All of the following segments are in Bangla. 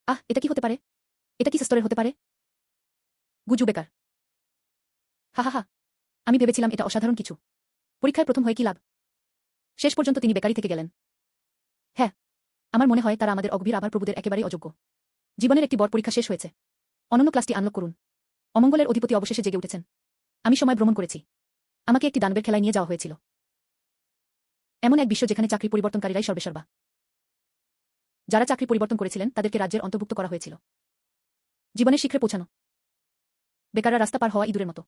এটা কি হতে পারে? এটা কি স্তরের হতে পারে? গুজু বেকার। হা হা হা। আমি ভেবেছিলাম এটা অসাধারণ কিছু। পরীক্ষায় প্রথম হয়ে কি লাভ? শেষ পর্যন্ত তিনি বেকারি থেকে গেলেন। হ্যাঁ, আমার মনে হয় তারা আমাদের অগভীর আবার প্রভুদের একেবারেই অযোগ্য। জীবনের একটি বড় পরীক্ষা শেষ হয়েছে। অনন্য ক্লাসটি আনলক করুন। অমঙ্গলের অধিপতি অবশেষে জেগে উঠেছেন। আমি সময় ভ্রমণ করেছি। আমাকে একটি দানবের খেলায় নিয়ে যাওয়া হয়েছিল। এমন এক বিশ্ব যেখানে চাকরি পরিবর্তনকারীরাই সর্বেসর্বা। যারা চাকরি পরিবর্তন করেছিলেন তাদেরকে রাজ্যের অন্তর্ভুক্ত করা হয়েছিল। জীবনের শিখরে পৌঁছানো। বেকাররা রাস্তা পার হওয়া ইঁদুরের মতো।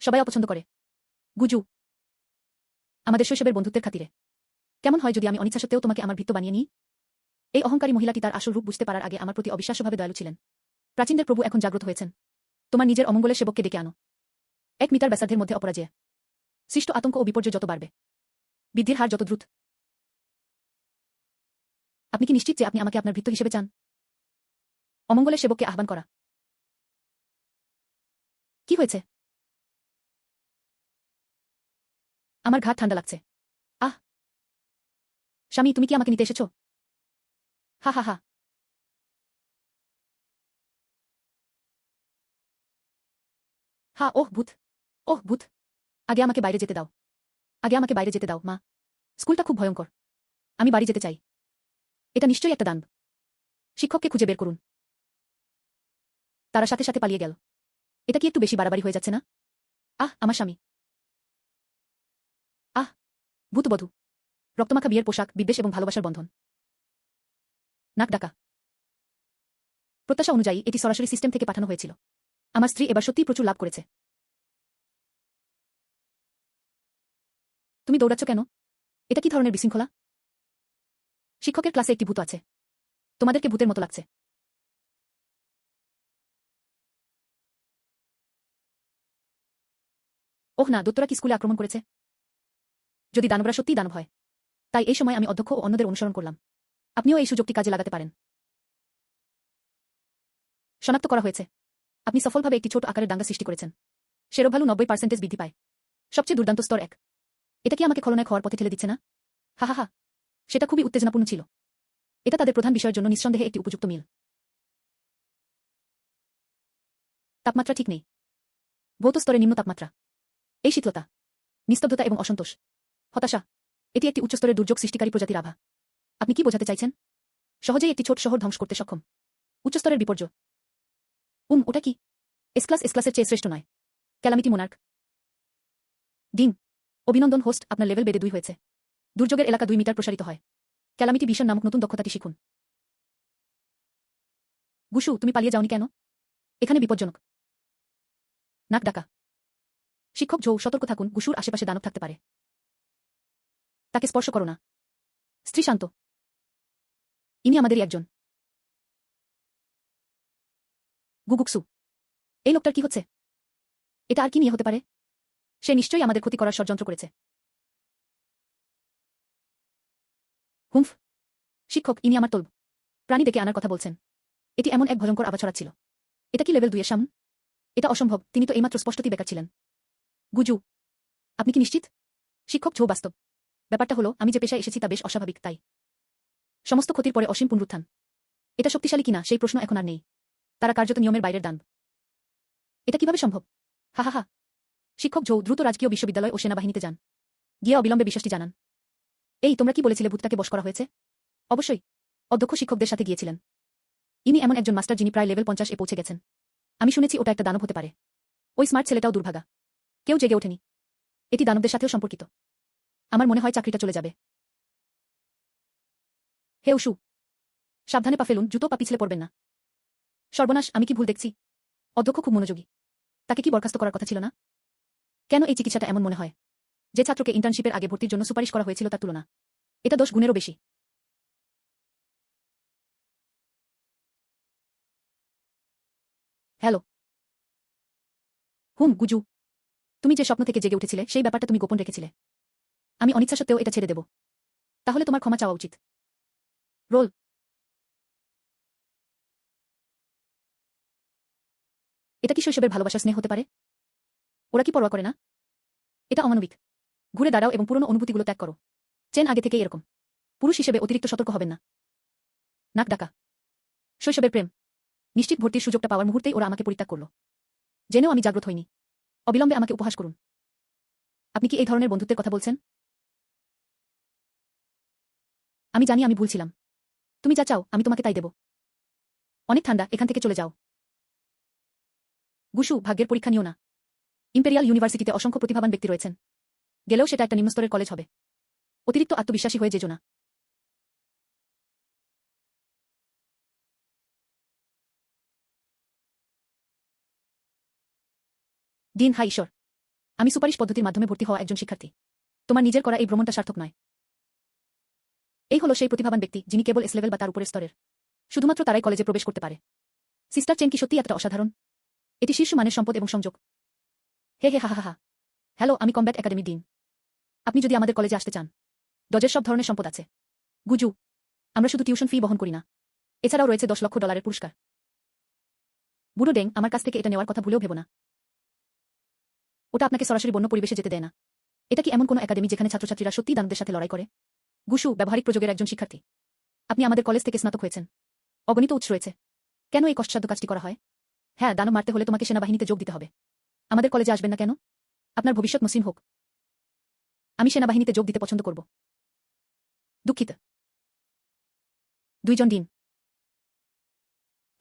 সবাই অপছন্দ করে। গুজু। আমাদের শৈশবের বন্ধুত্বের খাতিরে। কেমন হয় যদি আমি অনিচ্ছা সত্ত্বেও তোমাকে আমার ভৃত্য বানিয়ে নিই? এই অহংকারী মহিলাটি তার আসল রূপ বুঝতে পারার আগে আমার প্রতি অবিশ্বাস্যভাবে দয়ালু ছিলেন। প্রাচীনদের প্রভু এখন জাগ্রত হয়েছেন। তোমার নিজের অমঙ্গলের সেবককে ডেকে আনো। 1 মিটার ব্যাসার্ধের মধ্যে অপরাজেয়। সৃষ্ট আতঙ্ক ও বিপর্যয় যত বাড়বে, বৃদ্ধির হার যত দ্রুত। আপনি কি নিশ্চিত যে আপনি আমাকে আপনার ভৃত্য হিসেবে চান? অমঙ্গলের সেবককে আহ্বান করা। কি হয়েছে? আমার ঘাড় ঠান্ডা লাগছে। আহ! স্বামী, তুমি কি আমাকে নিতে এসেছো? হা হা হা। হা, ওহ ভূত! ওহ ভূত! আগে আমাকে বাইরে যেতে দাও। আগে আমাকে বাইরে যেতে দাও, মা। স্কুলটা খুব ভয়ঙ্কর। আমি বাড়ি যেতে চাই। এটা নিশ্চয়ই একটা দান। শিক্ষককে খুঁজে বের করুন। তারা সাথে সাথে পালিয়ে গেল। এটা কি একটু বেশি বাড়াবাড়ি হয়ে যাচ্ছে না? আমার স্বামী। আহ! ভূতবধূ। রক্তমাখা বিয়ের পোশাক, বিদ্বেষ এবং ভালোবাসার বন্ধন। নাক ডাকা। প্রত্যাশা অনুযায়ী এটি সরাসরি সিস্টেম থেকে পাঠানো হয়েছিল। আমার স্ত্রী এবার সত্যিই প্রচুর লাভ করেছে। তুমি দৌড়াচ্ছ কেন? এটা কি ধরনের বিশৃঙ্খলা? শিক্ষকের ক্লাসে একটি ভূত আছে। তোমাদেরকে ভূতের মতো লাগছে। ওহ না, দত্তরা কি স্কুলে আক্রমণ করেছে? যদি দানবরা সত্যিই দানব হয়। তাই এই সময় আমি অধ্যক্ষ ও অন্যদের অনুসরণ করলাম। আপনিও এই সুযোগটি কাজে লাগাতে পারেন। শনাক্ত করা হয়েছে। আপনি সফলভাবে একটি ছোট আকারের দাঙ্গা সৃষ্টি করেছেন। সেরো ভ্যালু 90% বৃদ্ধি পায়। সবচেয়ে দুর্দান্ত স্তর 1। এটা কি আমাকে খলনায়ক হওয়ার পথে ঠেলে দিচ্ছে না? হা হা হা। সেটা খুবই উত্তেজনাপূর্ণ ছিল। এটা তাদের প্রধান বিষয়ের জন্য নিঃসন্দেহে একটি উপযুক্ত মিল। তাপমাত্রা ঠিক নেই। ভৌত স্তরে নিম্ন তাপমাত্রা। এই শীতলতা, নিস্তব্ধতা এবং অসন্তোষ, হতাশা, এটি একটি উচ্চস্তরের দুর্যোগ সৃষ্টিকারী প্রজাতির আভা। আপনি কি বোঝাতে চাইছেন? সহজেই একটি ছোট শহর ধ্বংস করতে সক্ষম উচ্চস্তরের বিপর্যয়। ওটা কি? এস ক্লাসের চেয়ে শ্রেষ্ঠ নয়। Calamity Monarch. ডিং। অভিনন্দন হোস্ট, আপনার লেভেল বেড়ে 2 হয়েছে। দুর্যোগের এলাকা 2 মিটার প্রসারিত হয়। ক্যালামিটি ভিশন নামক নতুন দক্ষতাটি শিখুন। গুশু, তুমি পালিয়ে যাওনি কেন? এখানে বিপজ্জনক। নাক ডাকা। শিক্ষক জৌ, সতর্ক থাকুন, গুশুর আশেপাশে দানব থাকতে পারে। তাকে স্পর্শ করো না। স্ত্রী শান্ত। ইনি আমাদেরই একজন। গুগুকসু। এই লোকটার কি হচ্ছে? এটা আর কি নিয়ে হতে পারে? সে নিশ্চয়ই আমাদের ক্ষতি করার ষড়যন্ত্র করেছে। হুমফ। শিক্ষক, ইনি আমার তলব। প্রাণী ডেকে আনার কথা বলছেন। এটি এমন এক ভয়ঙ্কর আভা ছড়াচ্ছিল। এটা কি লেভেল 2 এর সামন? এটা অসম্ভব, তিনি তো এইমাত্র স্পষ্টতই বেকার ছিলেন। গুজু। আপনি কি নিশ্চিত? শিক্ষক ঝৌ, বাস্তব। ব্যাপারটা হলো, আমি যে পেশায় এসেছি তা বেশ অস্বাভাবিক, তাই সমস্ত ক্ষতির পরে অসীম পুনরুত্থান। এটা শক্তিশালী কিনা সেই প্রশ্ন এখন আর নেই। তারা কার্যত নিয়মের বাইরের দান। এটা কিভাবে সম্ভব? হা হা হা। শিক্ষক ঝৌ দ্রুত রাজকীয় বিশ্ববিদ্যালয় ও সেনাবাহিনীতে যান। গিয়ে অবিলম্বে বিশ্বাসটি জানান। এই, তোমরা কি বলেছিলে ভূতটাকে বশ করা হয়েছে? অবশ্যই। অধ্যক্ষ শিক্ষকদের সাথে গিয়েছিলেন। ইনি এমন একজন মাস্টার যিনি প্রায় লেভেল 50 এ পৌঁছে গেছেন। আমি শুনেছি ওটা একটা দানব হতে পারে। ওই স্মার্ট ছেলেটাও দুর্ভাগা। কেউ জেগে ওঠেনি। এটি দানবদের সাথেও সম্পর্কিত। আমার মনে হয় চাকরিটা চলে যাবে। হে উশু, সাবধানে পা ফেলুন, জুতো পা পিছলে পড়বেন না। সর্বনাশ, আমি কি ভুল দেখছি? অধ্যক্ষ খুব মনোযোগী। তাকে কি বরখাস্ত করার কথা ছিল না? কেন এই চিকিৎসাটা এমন মনে হয়? যে ছাত্রকে ইন্টার্নশিপের আগে ভর্তির জন্য সুপারিশ করা হয়েছিল তার তুলনা। এটা 10 গুণেরও বেশি। হ্যালো। গুজু। তুমি যে স্বপ্ন থেকে জেগে উঠেছিলে সেই ব্যাপারটা তুমি গোপন রেখেছিলে। আমি অনিচ্ছা সত্ত্বেও এটা ছেড়ে দেব। তাহলে তোমার ক্ষমা চাওয়া উচিত। রোল। এটা কি শৈশবের ভালোবাসার স্নেহ হতে পারে? ওরা কি পরোয়া করে না? এটা অমানবিক। ঘুরে দাঁড়াও এবং পুরনো অনুভূতিগুলো ত্যাগ করো। চেন আগে থেকেই এরকম। পুরুষ হিসেবে অতিরিক্ত সতর্ক হবেন না। নাক ডাকা। শৈশবের প্রেম। নিশ্চিত ভর্তির সুযোগটা পাওয়ার মুহূর্তেই ওরা আমাকে পরিত্যাগ করল। জেনেও আমি জাগ্রত হইনি। অবিলম্বে আমাকে উপহাস করুন। আপনি কি এই ধরনের বন্ধুত্বের কথা বলছেন? আমি জানি আমি ভুল ছিলাম। তুমি যা চাও আমি তোমাকে তাই দেব। অনেক ঠান্ডা, এখান থেকে চলে যাও। গুশু, ভাগ্যের পরীক্ষা নিও না। ইম্পেরিয়াল ইউনিভার্সিটিতে অসংখ্য প্রতিভাবান ব্যক্তি রয়েছেন। গেলেও সেটা একটা নিম্নস্তরের কলেজ হবে। অতিরিক্ত আত্মবিশ্বাসী হয়ে যেজো না। ডিন, হাই ঈশ্বর। আমি সুপারিশ পদ্ধতির মাধ্যমে ভর্তি হওয়া একজন শিক্ষার্থী। তোমার নিজের করা এই ভ্রমণটা সার্থক নয়। এই হলো সেই প্রতিভাবান ব্যক্তি যিনি কেবল এস লেভেল বা তার উপরের স্তরের। শুধুমাত্র তারাই কলেজে প্রবেশ করতে পারে। সিস্টার চেন কি সত্যি এতটা অসাধারণ? এটি শীর্ষ মানের সম্পদ এবং সংযোগ। হে হে, হা হা হা। হ্যালো, আমি কমব্যাট একাডেমি ডিন। আপনি যদি আমাদের কলেজে আসতে চান, ডজের সব ধরনের সম্পদ আছে। গুজু, আমরা শুধু টিউশন ফি বহন করি না, এছাড়াও রয়েছে $10 লক্ষ পুরস্কার। বুড়ো ডেং, আমার কাছ থেকে এটা নেওয়ার কথা ভুলেও ভেবো না। ওটা আপনাকে সরাসরি বন্য পরিবেশে যেতে দেয় না। এটা কি এমন কোনো একাডেমি যেখানে ছাত্রছাত্রীরা সত্যিই দানবদের সাথে লড়াই করে? গুশু, ব্যবহারিক প্রযোগের একজন শিক্ষার্থী। আপনি আমাদের কলেজ থেকে স্নাতক হয়েছেন। অগণিত উৎস রয়েছে। কেন এই কষ্টসাধ্য কাজটি করা হয়? হ্যাঁ, দানব মারতে হলে তোমাকে সেনাবাহিনীতে যোগ দিতে হবে। আমাদের কলেজে আসবেন না কেন? আপনার ভবিষ্যৎ মসৃণ হোক। আমি সেনাবাহিনীতে যোগ দিতে পছন্দ করব। দুঃখিত। 2 জন ডিন।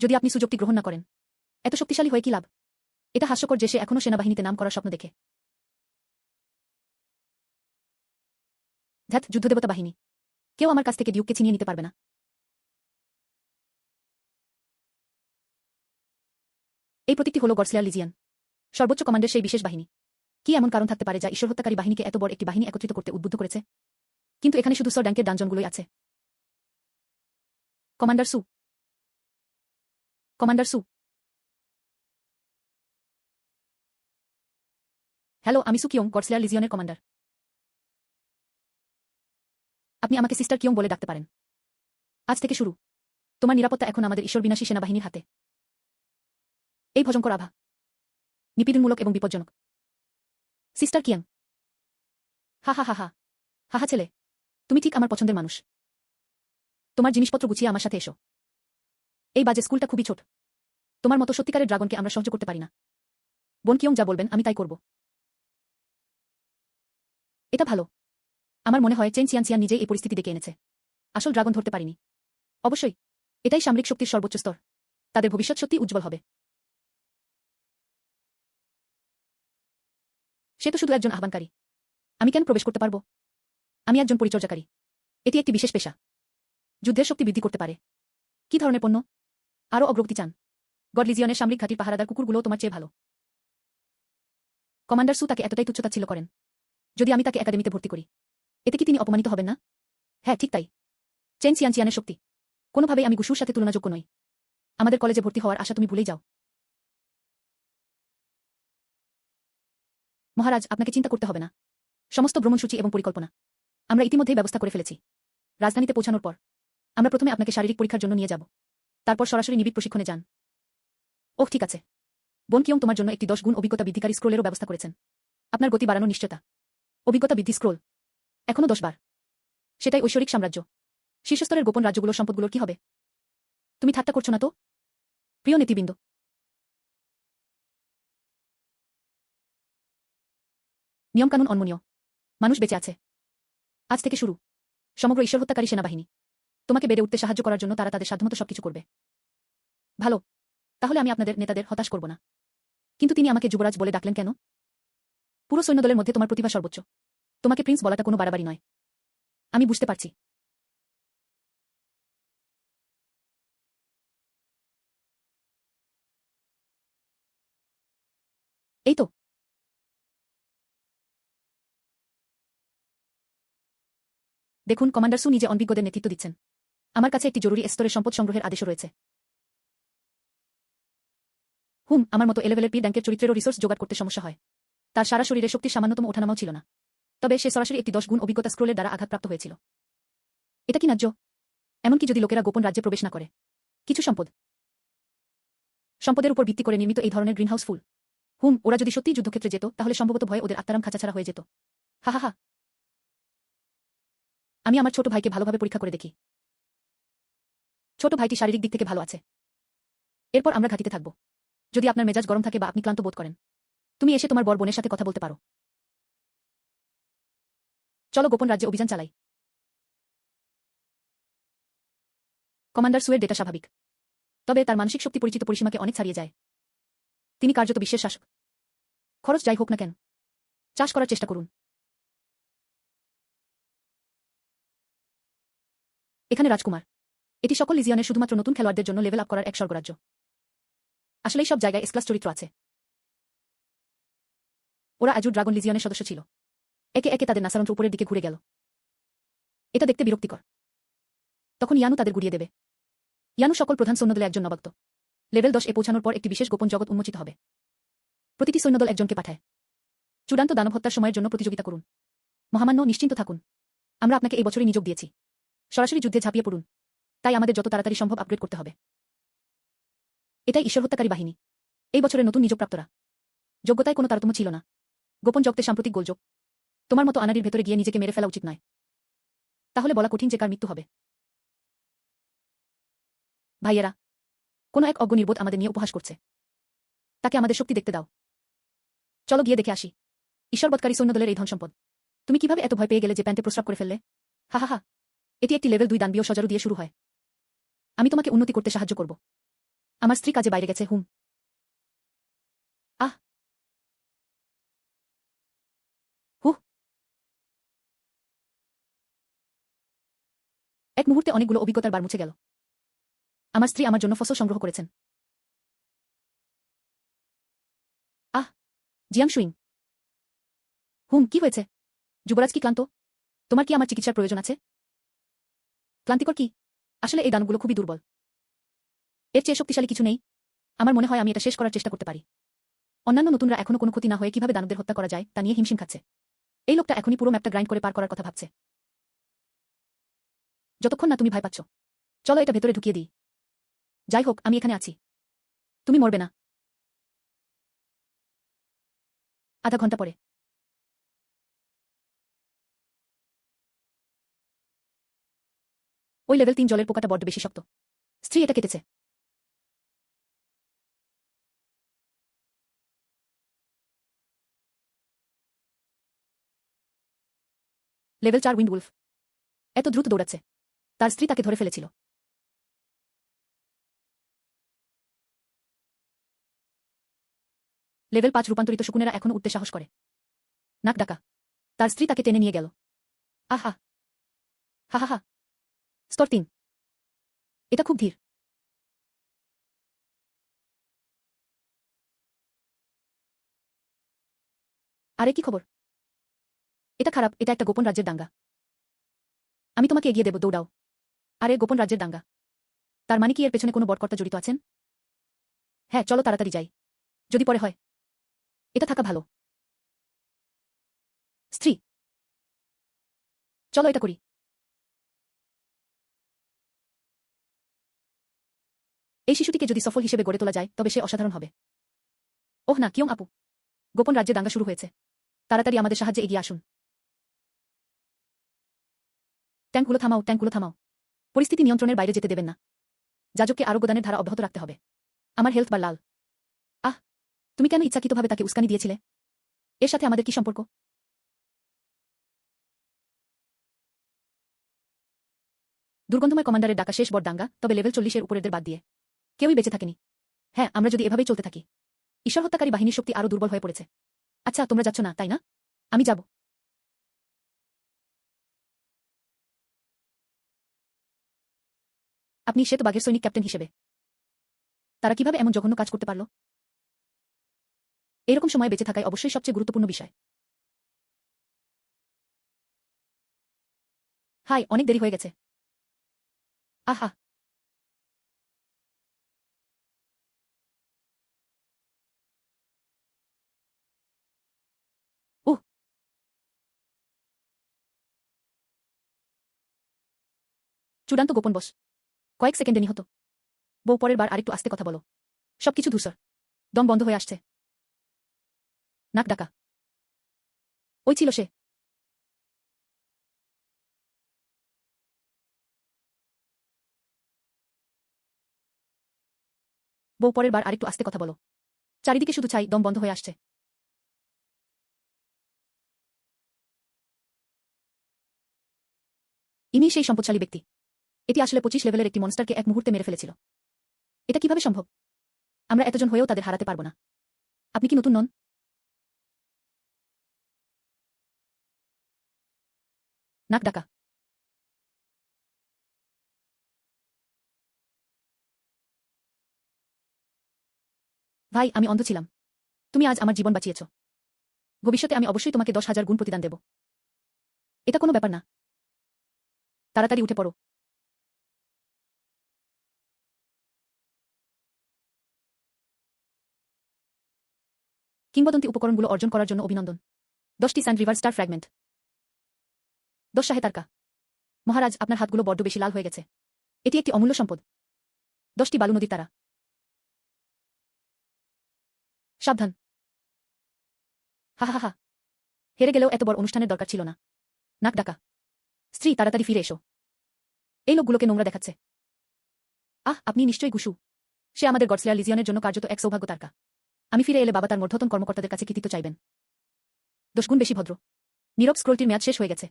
যদি আপনি সুযোগটি গ্রহণ না করেন, এত শক্তিশালী হয়ে কি লাভ? এটা হাস্যকর যে সে এখনও সেনাবাহিনীতে নাম করার স্বপ্ন দেখে। ধ্যাত, যুদ্ধদেবতা বাহিনী। কেউ আমার কাছ থেকে ডিউককে ছিনিয়ে নিতে পারবে না। এই প্রতীকটি হল গডস্লেয়ার লিজিয়ান, সর্বোচ্চ কমান্ডের সেই বিশেষ বাহিনী। কি এমন কারণ থাকতে পারে যা ঈশ্বর হত্যাকারী বাহিনীকে এত বড় একটি বাহিনী একত্রিত করতে উদ্বুদ্ধ করেছে? কিন্তু এখানে শুধু সর ড্যাঙ্কের ডানজনগুলোই আছে। কমান্ডার সু। কমান্ডার সু। হ্যালো, আমি সু কিয়ং, গডস্লেয়ার লিজিয়নের কমান্ডার। আপনি আমাকে সিস্টার কিয়ং বলে ডাকতে পারেন। আজ থেকে শুরু। তোমার নিরাপত্তা এখন আমাদের ঈশ্বরবিনাশী সেনাবাহিনীর হাতে। এই ভয়ঙ্কর আভা নিপীড়নমূলক এবং বিপজ্জনক। সিস্টার কিয়াং। হা হা হা হা। হা হা ছেলে, তুমি ঠিক আমার পছন্দের মানুষ। তোমার জিনিসপত্র গুছিয়ে আমার সাথে এসো। এই বাজে স্কুলটা খুবই ছোট। তোমার মতো সত্যিকারের ড্রাগনকে আমরা সহ্য করতে পারি না। বোন কিয়ং যা বলবেন আমি তাই করব। এটা ভালো। আমার মনে হয় চেন চিয়ান নিজেই এই পরিস্থিতি ডেকে এনেছে। আসল ড্রাগন ধরতে পারিনি। অবশ্যই। এটাই সামরিক শক্তির সর্বোচ্চ স্তর। তাদের ভবিষ্যৎ সত্যি উজ্জ্বল হবে। সে তো শুধু একজন আহ্বানকারী। আমি কেন প্রবেশ করতে পারব? আমি একজন পরিচর্যাকারী। এটি একটি বিশেষ পেশা। যুদ্ধের শক্তি বৃদ্ধি করতে পারে। কি ধরনের পণ্য? আরও অগ্রগতি চান? গড লিজিয়নের সামরিক ঘাঁটির পাহারাদার কুকুরগুলো তোমার চেয়ে ভালো। কমান্ডার সু তাকে এতটাই তুচ্ছতাচ্ছিল্য করেন। যদি আমি তাকে একাডেমিতে ভর্তি করি, এতে কি তিনি অপমানিত হবেন না? হ্যাঁ, ঠিক তাই। চেন চিয়ানের শক্তি কোনোভাবেই আমি গুশুর সাথে তুলনাযোগ্য নই। আমাদের কলেজে ভর্তি হওয়ার আশা তুমি ভুলেই যাও। মহারাজ, আপনাকে চিন্তা করতে হবে না। সমস্ত ভ্রমণসূচি এবং পরিকল্পনা আমরা ইতিমধ্যেই ব্যবস্থা করে ফেলেছি। রাজধানীতে পৌঁছানোর পর আমরা প্রথমে আপনাকে শারীরিক পরীক্ষার জন্য নিয়ে যাব। তারপর সরাসরি নিবিড় প্রশিক্ষণে যান। ওহ, ঠিক আছে। বোন কিয়ং তোমার জন্য একটি 10 গুণ অভিজ্ঞতা বৃদ্ধিকারী স্ক্রোলেরও ব্যবস্থা করেছেন। আপনার গতি বাড়ানোর নিশ্চয়তা। অভিজ্ঞতা বৃদ্ধি স্ক্রোল। এখনও 10 বার। সেটাই ঐশ্বরিক সাম্রাজ্য। শীর্ষস্তরের গোপন রাজ্যগুলোর সম্পদগুলোর কি হবে? তুমি ঠাট্টা করছো না তো? প্রিয় নেতৃবৃন্দ, নিয়মকানুন অনমনীয়। মানুষ বেঁচে আছে। আজ থেকে শুরু। সমগ্র ঈশ্বর হত্যাকারী সেনাবাহিনী তোমাকে বেড়ে উঠতে সাহায্য করার জন্য তারা তাদের সাধ্যমতো সবকিছু করবে। ভালো। তাহলে আমি আপনাদের নেতাদের হতাশ করব না। কিন্তু তিনি আমাকে যুবরাজ বলে ডাকলেন কেন? পুরো সৈন্যদলের মধ্যে তোমার প্রতিভা সর্বোচ্চ। তোমাকে প্রিন্স বলাটা কোনো বাড়াবাড়ি নয়। আমি বুঝতে পারছি। এই তো। দেখুন, কমান্ডার সু নিজে অনভিজ্ঞদের নেতৃত্ব দিচ্ছেন। আমার কাছে একটি জরুরি স্তরের সম্পদ সংগ্রহের আদেশও রয়েছে। আমার মতো এলেভেলের পি ড্যাঙ্কের চরিত্রেরও রিসোর্স জোগাড় করতে সমস্যা হয়। তার সারা শরীরে শক্তির সামান্যতম ওঠানামাও ছিল না। তবে সে সরাসরি একটি 10 গুণ অভিজ্ঞতা স্ক্রোলের দ্বারা আঘাতপ্রাপ্ত হয়েছিল। এটা কি ন্যায্য? এমনকি যদি লোকেরা গোপন রাজ্যে প্রবেশ না করে। কিছু সম্পদের উপর ভিত্তি করে নির্মিত এই ধরনের গ্রিনহাউস ফুল। ওরা যদি সত্যিই যুদ্ধক্ষেত্রে যেত তাহলে সম্ভবত ভয়ে ওদের আত্মারাম খাঁচা ছাড়া হয়ে যেত। হা হা হা। আমি আমার ছোট ভাইকে ভালোভাবে পরীক্ষা করে দেখি। ছোট ভাইটি শারীরিক দিক থেকে ভালো আছে। এরপর আমরা ঘাঁটিতে থাকব। যদি আপনার মেজাজ গরম থাকে বা আপনি ক্লান্ত বোধ করেন, তুমি এসে তোমার বর বোনের সাথে কথা বলতে পারো। চলো গোপন রাজ্যে অভিযান চালাই। কমান্ডার সুয়ের ডেটা স্বাভাবিক, তবে তার মানসিক শক্তি পরিচিত পরিসীমাকে অনেক ছাড়িয়ে যায়। তিনি কার্যত বিশ্বের শাসক। খরচ যাই হোক না কেন, চাষ করার চেষ্টা করুন। এখানে রাজকুমার। এটি সকল লিজিয়নের শুধুমাত্র নতুন খেলোয়াড়দের জন্য লেভেল আপ করার এক স্বর্গরাজ্য। আসলেই সব জায়গায় এস ক্লাস চরিত্র আছে। ওরা আজু ড্রাগন লিজিয়নের সদস্য ছিল। একে একে তাদের নাসারন্ত্র উপরের দিকে ঘুরে গেল। এটা দেখতে বিরক্তিকর। তখন ইয়ানু তাদের গুড়িয়ে দেবে। ইয়ানু সকল প্রধান সৈন্যদলে একজন নবাগত। লেভেল 10 এ পৌঁছানোর পর একটি বিশেষ গোপন জগৎ উন্মোচিত হবে। প্রতিটি সৈন্যদল একজনকে পাঠায়। চূড়ান্ত দানব হত্যার সময়ের জন্য প্রতিযোগিতা করুন। মহামান্য, নিশ্চিন্ত থাকুন। আমরা আপনাকে এই বছরই নিযোগ দিয়েছি। সরাসরি যুদ্ধে ঝাঁপিয়ে পড়ুন। তাই আমাদের যত তাড়াতাড়ি সম্ভব আপগ্রেড করতে হবে। এটাই ঈশ্বর হত্যাকারী বাহিনী। এই বছরের নতুন নিযোগপ্রাপ্তরা। যোগ্যতায় কোনো তারতম্য ছিল না। গোপন জগতে সাম্প্রতিক গোলযোগ। তোমার মতো আনাড়ির ভেতরে গিয়ে নিজেকে মেরে ফেলা উচিত নয়। তাহলে বলা কঠিন যে কার মৃত্যু হবে। ভাইয়েরা, কোনো এক অজ্ঞ নির্বোধ আমাদের নিয়ে উপহাস করছে। তাকে আমাদের শক্তি দেখতে দাও। চলো গিয়ে দেখে আসি। ঈশ্বরবৎকারী সৈন্যদলের এই ধনসম্পদ। তুমি কিভাবে এত ভয় পেয়ে গেলে যে প্যান্টে প্রস্রাব করে ফেললে? হা হা হা। এটি একটি লেভেল 2 দানবীয় সজারু দিয়ে শুরু হয়। আমি তোমাকে উন্নতি করতে সাহায্য করব। আমার স্ত্রী কাজে বাইরে গেছে। হুম। আহ। হুহ। এক মুহূর্তে অনেকগুলো অভিজ্ঞতার বার মুছে গেল। আমার স্ত্রী আমার জন্য ফসল সংগ্রহ করেছেন। আহ। Jiang swing. হুম, কি হয়েছে? যুবরাজ কি ক্লান্ত? তোমার কি আমার চিকিৎসার প্রয়োজন আছে? ক্লান্তিকর কি? আসলে এই দানগুলো খুবই দুর্বল। এর চেয়ে শক্তিশালী কিছু নেই। আমার মনে হয় আমি এটা শেষ করার চেষ্টা করতে পারি। অন্যান্য নতুনরা এখনো কোনো ক্ষতি না হয়ে কিভাবে দানবদের হত্যা করা যায় তা নিয়ে হিমশিম খাচ্ছে। এই লোকটা এখনই পুরো ম্যাপটা গ্রাইন্ড করে পার করার কথা ভাবছে। যতক্ষণ না তুমি ভয় পাচ্ছ, চলো এটা ভেতরে ঢুকিয়ে দিই। যাই হোক, আমি এখানে আছি। তুমি মরবে না। আধা ঘন্টা পরে। ওই লেভেল 3 জলের পোকাটা বড্ড বেশি শক্ত। স্ত্রী এটা কেটেছে। Level 4 wind Wolf. এত দ্রুত দৌড়াচ্ছে। তার স্ত্রী তাকে ধরে ফেলেছিল। লেভেল 5 রূপান্তরিত শকুনেরা এখনো উঠতে সাহস করে। নাক ডাকা। তার স্ত্রী তাকে টেনে নিয়ে গেল। আহা। হা হা হা। স্তর 3। এটা খুব ধীর। আরে কি খবর? এটা খারাপ। এটা একটা গোপন রাজ্যের দাঙ্গা। আমি তোমাকে এগিয়ে দেব, দৌড়াও। আরে গোপন রাজ্যের দাঙ্গা। তার মানে কি এর পেছনে কোনো বটকর্তা জড়িত আছেন? হ্যাঁ, চলো তাড়াতাড়ি যাই। যদি পরে হয়। এটা থাকা ভালো। স্ত্রী। চলো এটা করি। এই শিশুটিকে যদি সফল হিসেবে গড়ে তোলা যায় তবে সে অসাধারণ হবে। ওহ না, কিয়ং আপু। গোপন রাজ্যে দাঙ্গা শুরু হয়েছে। তাড়াতাড়ি আমাদের সাহায্যে এগিয়ে আসুন। ট্যাঙ্কগুলো থামাও, ট্যাঙ্কগুলো থামাও। পরিস্থিতি নিয়ন্ত্রণের বাইরে যেতে দেবেন না। যাজককে আরোগ্যদানের ধারা অব্যাহত রাখতে হবে। আমার হেলথ বার লাল। আহ। তুমি কেন ইচ্ছাকৃতভাবে তাকে উস্কানি দিয়েছিলে? এর সাথে আমাদের কি সম্পর্ক? দুর্গন্ধময় কমান্ডারের ডাকা শেষ বড় দাঙ্গা, তবে লেভেল 40-এর উপরেরদের বাদ দিয়ে কেউই বেঁচে থাকেনি। হ্যাঁ, আমরা যদি এভাবেই চলতে থাকি, ঈশ্বর হত্যাকারী বাহিনীর শক্তি আরও দুর্বল হয়ে পড়েছে। আচ্ছা, তোমরা যাচ্ছ না, তাই না? আমি যাব। আপনি শ্বেতবাঘের সৈনিক ক্যাপ্টেন হিসেবে। তারা কিভাবে এমন জঘন্য কাজ করতে পারল? এরকম সময় বেঁচে থাকাই অবশ্যই সবচেয়ে গুরুত্বপূর্ণ বিষয়। হাই, অনেক দেরি হয়ে গেছে। আহা। উহ। চূড়ান্ত গোপন বস। কয়েক সেকেন্ডে নিহত। বউ, পরের বার আরেকটু আস্তে কথা বলো। সবকিছু ধূসর। দম বন্ধ হয়ে আসছে। নাক ডাকা। ওই ছিল সে। বউ, পরের বার আরেকটু আস্তে কথা বলো। চারিদিকে শুধু ছাই, দম বন্ধ হয়ে আসছে। ইনি সেই সম্পদশালী ব্যক্তি। এটি আসলে 25 লেভেলের একটি মনস্টারকে এক মুহূর্তে মেরে ফেলেছিল। এটা কিভাবে সম্ভব? আমরা এতজন হয়েও তাদের হারাতে পারব না। আপনি কি নতুন নন? নাক ডাকা। ভাই, আমি অন্ধ ছিলাম। তুমি আজ আমার জীবন বাঁচিয়েছ। ভবিষ্যতে আমি অবশ্যই তোমাকে 10,000 গুণ প্রতিদান দেব। এটা কোনো ব্যাপার না। তাড়াতাড়ি উঠে পড়ো। কিংবদন্তি উপকরণগুলো অর্জন করার জন্য অভিনন্দন। 10টি স্যান্ড রিভার স্টার ফ্র্যাগমেন্ট। 10 শাহে তারকা। মহারাজ, আপনার হাতগুলো বড্ড বেশি লাল হয়ে গেছে। এটি একটি অমূল্য সম্পদ। 10টি বালু নদীর তারা। সাবধান। হা হা হা। হেরে গেলেও এত বড় অনুষ্ঠানের দরকার ছিল না। নাক ডাকা। স্ত্রী, তাড়াতাড়ি ফিরে এসো। এই লোকগুলোকে নোংরা দেখাচ্ছে। আপনি নিশ্চয়ই গুশু। সে আমাদের গডস্লেয়ার লিজিয়নের জন্য কার্যত এক সৌভাগ্য তারকা। আমি ফিরে এলে বাবা তার মধ্যতন কর্মকর্তাদের কাছে কৃতিত্ব চাইবেন। 10 গুণ বেশি ভদ্র। নীরব স্ক্রোলটির মেয়াদ শেষ হয়ে গেছে।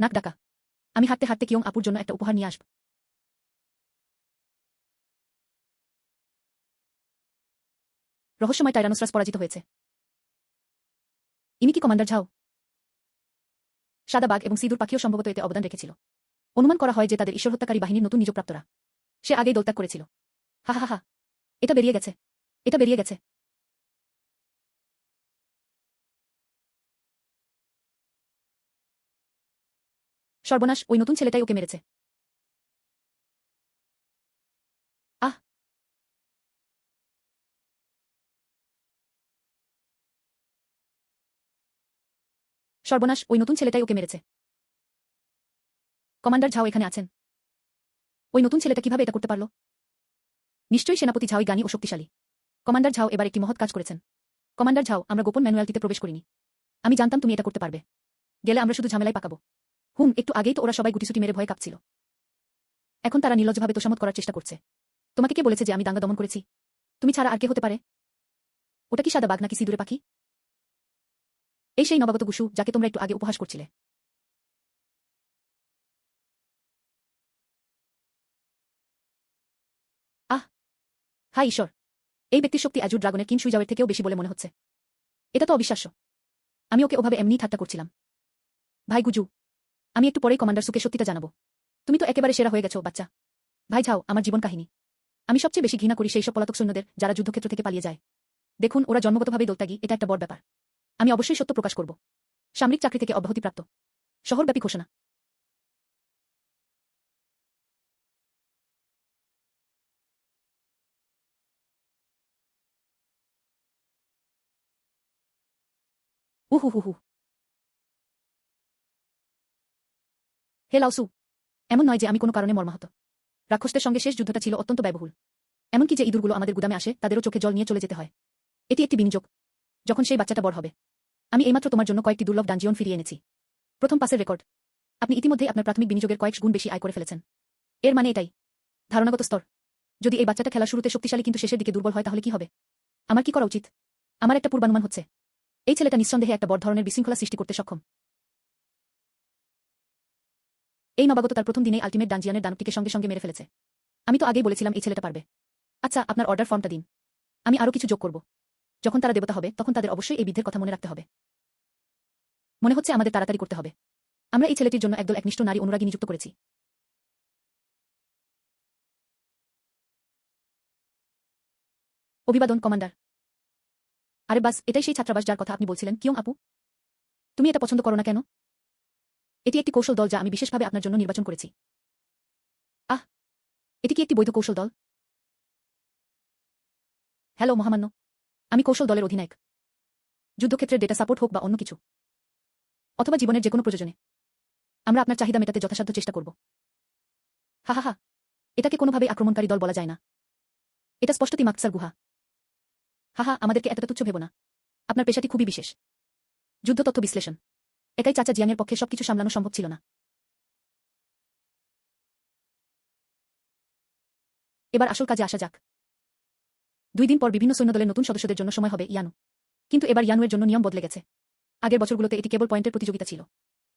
নাক ডাকা। আমি হাঁটতে হাঁটতে কিয়ং আপুর জন্য একটা উপহার নিয়ে আসব। রহস্যময় টাইরানোসরাস পরাজিত হয়েছে। ইনি কি কমান্ডার ঝাও? সাদা বাঘ এবং সিঁদুর পাখিও সম্ভবত এতে অবদান রেখেছিল। অনুমান করা হয় যে তাদের ঈশ্বর হত্যাকারী বাহিনীর নতুন নিযোগপ্রাপ্তরা। সে আগেই দলত্যাগ করেছিল। হা হা হা। এটা বেরিয়ে গেছে। এটা বেরিয়ে গেছে। সর্বনাশ, ওই নতুন ছেলেটাই ওকে মেরেছে। আহ! সর্বনাশ, ওই নতুন ছেলেটাই ওকে মেরেছে। কমান্ডার ঝাও এখানে আছেন। ওই নতুন ছেলেটা কিভাবে এটা করতে পারল? নিশ্চয়ই সেনাপতি ঝাওই জ্ঞানী ও শক্তিশালী। কমান্ডার ঝাও এবার একটি মহৎ কাজ করেছেন। কমান্ডার ঝাও, আমরা গোপন ম্যানুয়ালটিতে প্রবেশ করিনি। আমি জানতাম তুমি এটা করতে পারবে। গেলে আমরা শুধু ঝামেলায় পাকাবো। একটু আগেই তো ওরা সবাই গুটিসুটি মেরে ভয় কাঁপছিল। এখন তারা নির্লজ্জভাবে তোষামত করার চেষ্টা করছে। তোমাকে কে বলেছে যে আমি দাঙ্গা দমন করেছি? তুমি ছাড়া আর কে হতে পারে? ওটা কি সাদা বাঘ নাকি সিঁদুরে পাখি? এই সেই নবাগত গুশু যাকে তোমরা একটু আগে উপহাস করছিলে। আহ! হায় ঈশ্বর! এই ব্যক্তির শক্তি অ্যাজুর ড্রাগনের কিন সুইজাওয়ের থেকেও বেশি বলে মনে হচ্ছে। এটা তো অবিশ্বাস্য। আমি ওকে ওভাবে এমনিই ঠাট্টা করছিলাম। ভাই গুজু, আমি একটু পরেই কমান্ডার সুকে সত্যিটা জানাবো। তুমি তো একেবারে সেরা হয়ে গেছো, বাচ্চা। ভাই ঝাও, আমার জীবন কাহিনী। আমি সবচেয়ে বেশি ঘৃণা করি সেই সব পলাতক সৈন্যদের, যারা যুদ্ধক্ষেত্র থেকে পালিয়ে যায়। দেখুন, ওরা জন্মগতভাবেই দলত্যাগী, এটা একটা বড় ব্যাপার। আমি অবশ্যই সত্য প্রকাশ করব। সামরিক চাকরি থেকে অব্যাহতিপ্রাপ্ত। শহরব্যাপী ঘোষণা। উহু। হে লাওসু, এমন নয় যে আমি কোনো কারণে মর্মাহত। রাক্ষসদের সঙ্গে শেষ যুদ্ধটা ছিল অত্যন্ত ব্যয়বহুল। এমনকি যে ইঁদুরগুলো আমাদের গুদামে আসে, তাদেরও চোখে জল নিয়ে চলে যেতে হয়। এটি একটি বিনিয়োগ। যখন সেই বাচ্চাটা বড় হবে। আমি এইমাত্র তোমার জন্য কয়েকটি দুর্লভ ডানজিয়ন ফিরিয়ে এনেছি। প্রথম পাসের রেকর্ড। আপনি ইতিমধ্যেই আপনার প্রাথমিক বিনিয়োগের কয়েক গুণ বেশি আয় করে ফেলেছেন। এর মানে এটাই। ধারণাগত স্তর। যদি এই বাচ্চাটা খেলা শুরুতে শক্তিশালী কিন্তু শেষের দিকে দুর্বল হয়, তাহলে কি হবে? আমার কি করা উচিত? আমার একটা পূর্বানুমান হচ্ছে। এই ছেলেটা নিঃসন্দেহে একটা বড় ধরনের বিশৃঙ্খলা সৃষ্টি করতে সক্ষম। এই নবাগত তার প্রথম দিনেই আল্টিমেট ডানজিয়ানের দানবটিকে সঙ্গে সঙ্গে মেরে ফেলেছে। আমি তো আগেই বলেছিলাম এই ছেলেটা পারবে। আচ্ছা, আপনার অর্ডার ফর্মটা দিন। আমি আরও কিছু যোগ করব। যখন তারা দেবতা হবে, তখন তাদের অবশ্যই এই বিদ্ধের কথা মনে রাখতে হবে। মনে হচ্ছে আমাদের তাড়াতাড়ি করতে হবে। আমরা এই ছেলেটির জন্য একদল একনিষ্ঠ নারী অনুরাগী নিযুক্ত করেছি। অভিবাদন, কমান্ডার। আরে বাস, এটাই সেই ছাত্রাবাস যার কথা আপনি বলছিলেন, কিয়ং আপু। তুমি এটা পছন্দ করো না কেন? এটি একটি কৌশল দল যা আমি বিশেষভাবে আপনার জন্য নির্বাচন করেছি। আহ! এটি কি একটি বৈধ কৌশল দল? হ্যালো মহামান্য। আমি কৌশল দলের অধিনায়ক। যুদ্ধক্ষেত্রের ডেটা সাপোর্ট হোক বা অন্য কিছু, অথবা জীবনের যেকোনো প্রয়োজনে আমরা আপনার চাহিদা মেটাতে যথাসাধ্য চেষ্টা করব। হা হা হা। এটাকে কোনোভাবেই আক্রমণকারী দল বলা যায় না। এটা স্পষ্টতই মাকসার গুহা। হা, আমাদেরকে এতটা তুচ্ছ ভেবো না। আপনার পেশাটি খুবই বিশেষ। যুদ্ধ তথ্য বিশ্লেষণ। একাই চাচা জিয়াংয়ের পক্ষে সবকিছু সামলানো সম্ভব ছিল না। এবার আসল কাজে আসা যাক। 2 দিন পর বিভিন্ন সৈন্যদলের নতুন সদস্যদের জন্য সময় হবে ইয়ানু। কিন্তু এবার ইয়ানুয়ের জন্য নিয়ম বদলে গেছে। আগের বছরগুলোতে এটি কেবল পয়েন্টের প্রতিযোগিতা ছিল।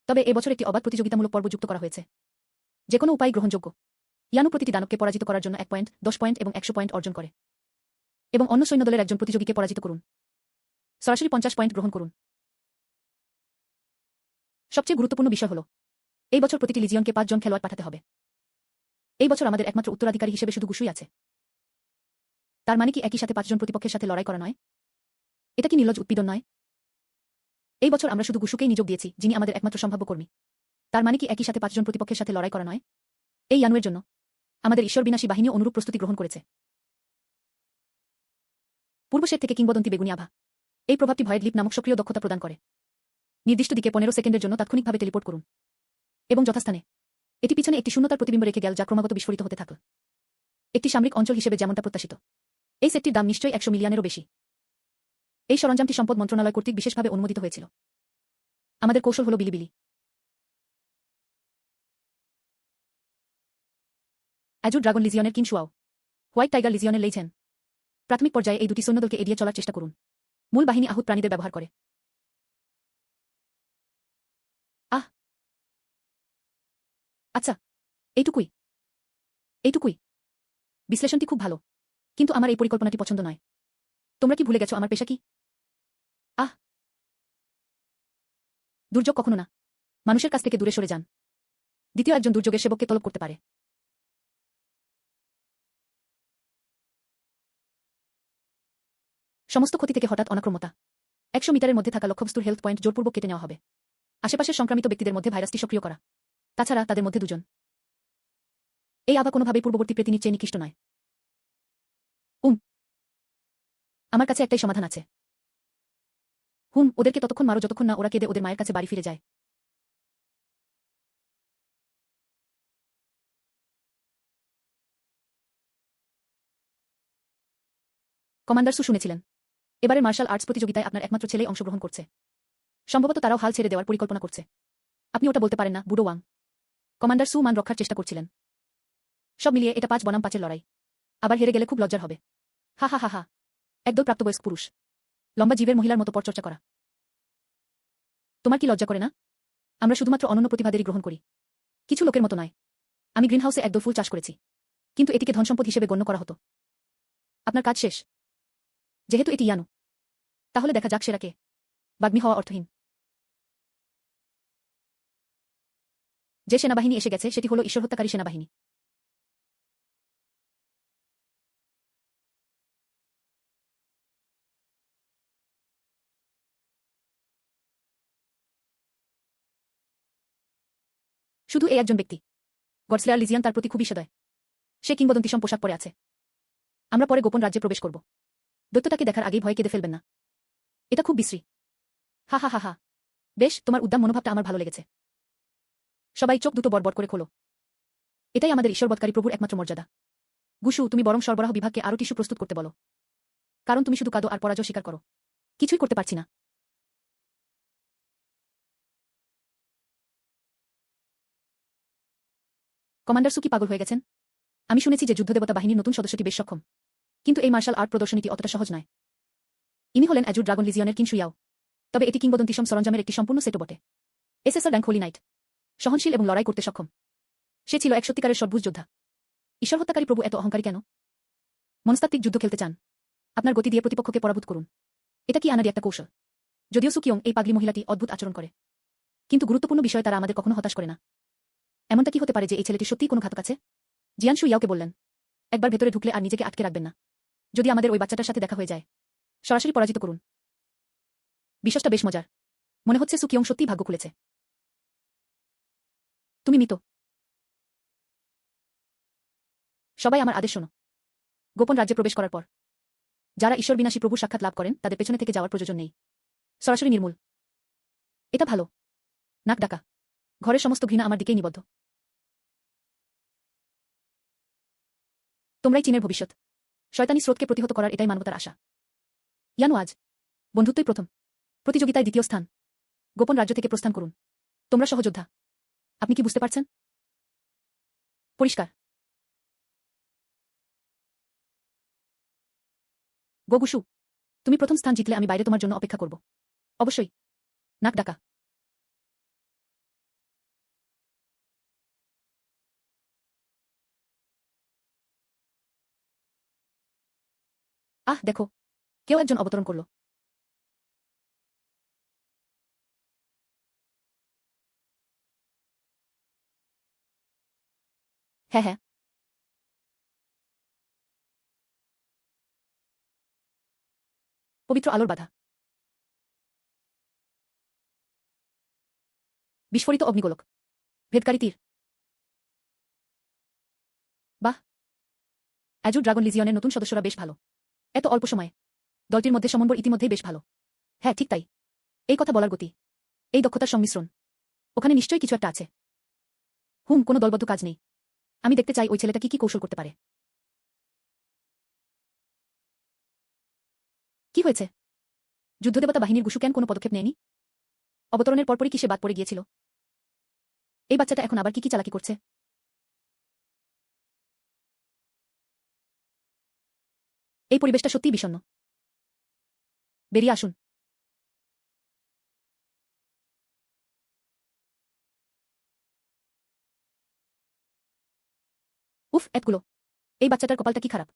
তবে এবছর একটি অবাধ প্রতিযোগিতামূলক পর্ব যুক্ত করা হয়েছে। যেকোনো উপায় গ্রহণযোগ্য। ইয়ানু প্রতিটি দানবকে পরাজিত করার জন্য 1 পয়েন্ট, 10 পয়েন্ট এবং 100 পয়েন্ট অর্জন করে। এবং অন্য সৈন্যদলের একজন প্রতিযোগীকে পরাজিত করুন। সরাসরি 50 পয়েন্ট গ্রহণ করুন। সবচেয়ে গুরুত্বপূর্ণ বিষয় হল, এই বছর প্রতিটি লিজিয়নকে 5 জন খেলোয়াড় পাঠাতে হবে। এই বছর আমাদের একমাত্র উত্তরাধিকারী হিসেবে শুধু গুশুই আছে। তার মানে কি একই সাথে 5 জন প্রতিপক্ষের সাথে লড়াই করা নয়? এটা কি নির্লজ্জ উৎপীড়ন নয়? এই বছর আমরা শুধু গুশুকেই নিযোগ দিয়েছি, যিনি আমাদের একমাত্র সম্ভাব্য কর্মী। তার মানে কি একই সাথে 5 জন প্রতিপক্ষের সাথে লড়াই করা নয়? এই ইয়ানুয়ের জন্য আমাদের ঈশ্বর বিনাশী বাহিনী অনুরূপ প্রস্তুতি গ্রহণ করেছে। পূর্বশের থেকে কিংবদন্তি বেগুনি আভা। এই প্রভাবটি ভয়েড লিপ নামক সক্রিয় দক্ষতা প্রদান করে। নির্দিষ্ট দিকে 15 সেকেন্ডের জন্য তাৎক্ষণিকভাবে টেলিপোর্ট করুন। এবং যথাস্থানে। এটি পিছনে একটি শূন্যতার প্রতিবিম্ব রেখে গেল, যা ক্রমাগত বিস্ফোরিত হতে থাকল। একটি সামরিক অঞ্চল হিসেবে যেমনটা প্রত্যাশিত। এই সেটটির দাম নিশ্চয়ই 100 মিলিয়নেরও বেশি। এই সরঞ্জামটি সম্পদ মন্ত্রণালয় কর্তৃক বিশেষভাবে অনুমোদিত হয়েছিল। আমাদের কৌশল হল বিলিবিলি। অ্যাজুর ড্রাগন লিজিয়নের কিং শুয়াও, হোয়াইট টাইগার লিজিয়নের লেইছেন। প্রাথমিক পর্যায়ে এই দুটি সৈন্যদলকে এড়িয়ে চলার চেষ্টা করুন। মূল বাহিনী আহুত প্রাণীদের ব্যবহার করে। আচ্ছা, এইটুকুই। বিশ্লেষণটি খুব ভালো। কিন্তু আমার এই পরিকল্পনাটি পছন্দ নয়। তোমরা কি ভুলে গেছো আমার পেশা কি? দুর্যোগ কখনো না। মানুষের কাছ থেকে দূরে সরে যান। দ্বিতীয় একজন দুর্যোগের সেবককে তলব করতে পারে। সমস্ত ক্ষতি থেকে হঠাৎ অনাক্রম্যতা। 100 মিটারের মধ্যে থাকা লক্ষ্যবস্তুর হেলথ পয়েন্ট জোরপূর্বক কেটে নেওয়া হবে। আশেপাশের সংক্রামিত ব্যক্তিদের মধ্যে ভাইরাসটি সক্রিয় করা। তাছাড়া তাদের মধ্যে 2 জন। এই আভা কোনোভাবেই পূর্ববর্তী প্রেতিনির চেয়ে নিকৃষ্ট নয়। আমার কাছে একটাই সমাধান আছে। ওদেরকে ততক্ষণ মারো যতক্ষণ না ওরা কেঁদে ওদের মায়ের কাছে বাড়ি ফিরে যায়। কমান্ডার সু শুনেছিলেন, এবারের মার্শাল আর্টস প্রতিযোগিতায় আপনার একমাত্র ছেলেই অংশগ্রহণ করছে। সম্ভবত তারাও হাল ছেড়ে দেওয়ার পরিকল্পনা করছে। আপনি ওটা বলতে পারেন না, বুড়ো ওয়াং। কমান্ডার সু মান রক্ষার চেষ্টা করছিলেন। সব মিলিয়ে এটা 5 বনাম 5-এর লড়াই। আবার হেরে গেলে খুব লজ্জার হবে। হা হা হা হা। একদল প্রাপ্তবয়স্ক পুরুষ। লম্বা জীবের মহিলার মতো পরচর্চা করা। তোমার কি লজ্জা করে না? আমরা শুধুমাত্র অনন্য প্রতিভাদেরই গ্রহণ করি। কিছু লোকের মতো নয়। আমি গ্রিনহাউসে একদল ফুল চাষ করেছি। কিন্তু এটিকে ধনসম্পদ হিসেবে গণ্য করা হতো। আপনার কাজ শেষ। যেহেতু এটি ইয়ানু, তাহলে দেখা যাক সেরা কে। বাগ্মী হওয়া অর্থহীন। যে সেনাবাহিনী এসে গেছে সেটি হল ঈশ্বরহত্যাকারী সেনাবাহিনী। শুধু এই একজন ব্যক্তি। গডস্লেয়ার লিজিয়ান তার প্রতি খুবই সদয়। সে কিংবদন্তিসম পোশাক পরে আছে। আমরা পরে গোপন রাজ্যে প্রবেশ করব। দৈত্যটাকে দেখার আগেই ভয় কেঁদে ফেলবেন না। এটা খুব বিশ্রী। হা হা হা হা। বেশ, তোমার উদ্দাম মনোভাবটা আমার ভালো লেগেছে। সবাই চোখ দুটো বড়বড় করে খোলো। এটাই আমাদের ঈশ্বরবৎকারী প্রভুর একমাত্র মর্যাদা। গুশু, তুমি বরং সরবরাহ বিভাগকে আরও টিস্যু প্রস্তুত করতে বলো। কারণ তুমি শুধু কাঁদো আর পরাজয় স্বীকার করো। কিছুই করতে পারছি না। কমান্ডার সু কি পাগল হয়ে গেছেন? আমি শুনেছি যে যুদ্ধদেবতা বাহিনীর নতুন সদস্যটি বেশ সক্ষম। কিন্তু এই মার্শাল আর্ট প্রদর্শনীটি অতটা সহজ নয়। ইনি হলেন অ্যাজুর ড্রাগন লিজিয়নের কিং শুয়াও। তবে এটি কিংবদন্তিসম সরঞ্জামের একটি সম্পূর্ণ সেটও বটে। SSR rank holy knight. সহনশীল এবং লড়াই করতে সক্ষম। সে ছিল এক সত্যিকারের সদ্ভুজ যোদ্ধা। ঈশ্বর হত্যাকারী প্রভু এত অহংকারী কেন? মনস্তাত্ত্বিক যুদ্ধ খেলতে চান? আপনার গতি দিয়ে প্রতিপক্ষকে পরাভূত করুন। এটা কি আনারই একটা কৌশল? যদিও সুকিয়ং, এই পাগলি মহিলাটি অদ্ভুত আচরণ করে। কিন্তু গুরুত্বপূর্ণ বিষয়, তারা আমাদের কখনো হতাশ করে না। এমনটা কি হতে পারে যে এই ছেলেটি সত্যিই কোনো ঘাতক আছে? জিয়ান শু ইয়াওকে বললেন, একবার ভেতরে ঢুকলে আর নিজেকে আটকে রাখবেন না। যদি আমাদের ওই বাচ্চাটার সাথে দেখা হয়ে যায়, সরাসরি পরাজিত করুন। বিশ্বাসটা বেশ মজার। মনে হচ্ছে সুকিয়ং সত্যিই ভাগ্য খুলেছে। তুমি মৃত। সবাই আমার আদেশ শোনো। গোপন রাজ্যে প্রবেশ করার পর যারা ঈশ্বর বিনাশী প্রভুর সাক্ষাৎ লাভ করেন তাদের পেছনে থেকে যাওয়ার প্রয়োজন নেই। সরাসরি নির্মূল। এটা ভালো। নাক ডাকা। ঘরের সমস্ত ঘৃণা আমার দিকেই নিবদ্ধ। তোমরাই চীনের ভবিষ্যৎ। শয়তানি স্রোতকে প্রতিহত করার এটাই মানবতার আশা। ইয়ানু আজ বন্ধুত্বই প্রথম, প্রতিযোগিতায় দ্বিতীয় স্থান। গোপন রাজ্য থেকে প্রস্থান করুন। তোমরা সহযোদ্ধা। আপনি কি বুঝতে পারছেন? পরিষ্কার। গোগুসু, তুমি প্রথম স্থান জিতলে আমি বাইরে তোমার জন্য অপেক্ষা করব। অবশ্যই। নাক ডাকা। আহ দেখো, কেউ একজন অবতরণ করল। হ্যাঁ হ্যাঁ। পবিত্র আলোর বাধা। বিস্ফোরিত অগ্নিগোলক। ভেদকারী তীর। বাহ, অ্যাজুর ড্রাগন লিজিয়নের নতুন সদস্যরা বেশ ভালো। এত অল্প সময়ে দলটির মধ্যে সমন্বয় ইতিমধ্যেই বেশ ভালো। হ্যাঁ ঠিক তাই। এই কথা বলার গতি, এই দক্ষতার সংমিশ্রণ, ওখানে নিশ্চয়ই কিছু একটা আছে। কোনো দলবদ্ধ কাজ নেই। আমি দেখতে চাই ওই ছেলেটা কি কৌশল করতে পারে। কি হয়েছে? যুদ্ধদেবতা বাহিনীর গুসু কেন কোনো পদক্ষেপ নেয়নি? অবতরণের পরপরই কি সে বাদ পড়ে গিয়েছিল? এই বাচ্চাটা এখন আবার কি চালাকি করছে? এই পরিবেশটা সত্যিই বিষণ্ণ। বেরিয়ে আসুন। উফ, এতগুলো। এই বাচ্চাটার কপালটা কি খারাপ।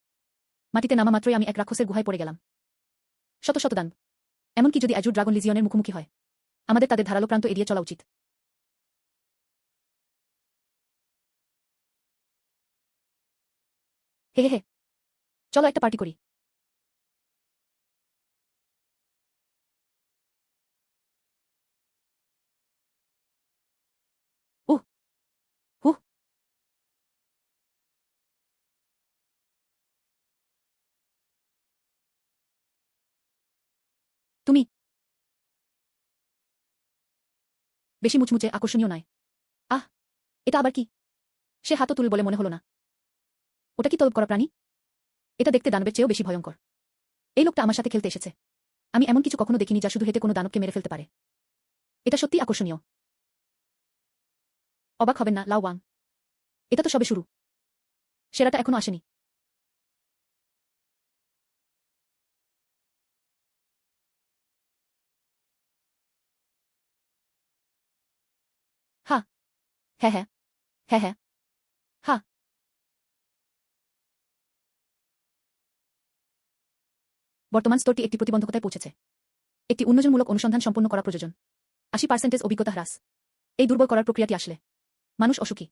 মাটিতে নামা মাত্রই আমি এক রাক্ষসের গুহায় পড়ে গেলাম। শত শত দান। এমনকি যদি অ্যাজুর ড্রাগন লিজিয়নের মুখোমুখি হয়, আমাদের তাদের ধারালো প্রান্ত এড়িয়ে চলা উচিত। হে হে হে, চলো একটা পার্টি করি। উহ, হুহ। তুমি বেশি মুচমুচে আকর্ষণীয় নয়। আহ, এটা আবার কি? সে হাতও তুল বলে মনে হলো না। ওটা কি তলব করা প্রাণী? এটা দেখতে দানবের চেয়েও বেশি ভয়ঙ্কর। এই লোকটা আমার সাথে খেলতে এসেছে। আমি এমন কিছু কখনো দেখিনি যা শুধু হেঁটে কোনো দানবকে মেরে ফেলতে পারে। এটা সত্যি আকর্ষণীয়। অবাক হবেন না, লাও ওয়াং। এটা তো সবে শুরু। সেরাটা এখনো আসেনি। হা, হ্যাঁ হ্যাঁ, হ্যাঁ হ্যাঁ, হা। বর্তমান স্তরটি একটি প্রতিবন্ধকতায় পৌঁছেছে। একটি উন্নয়নমূলক অনুসন্ধান সম্পন্ন করা প্রয়োজন। 80% অভিজ্ঞতা হ্রাস। এই দুর্বল করার প্রক্রিয়াটি আসলে মানুষ অসুখী।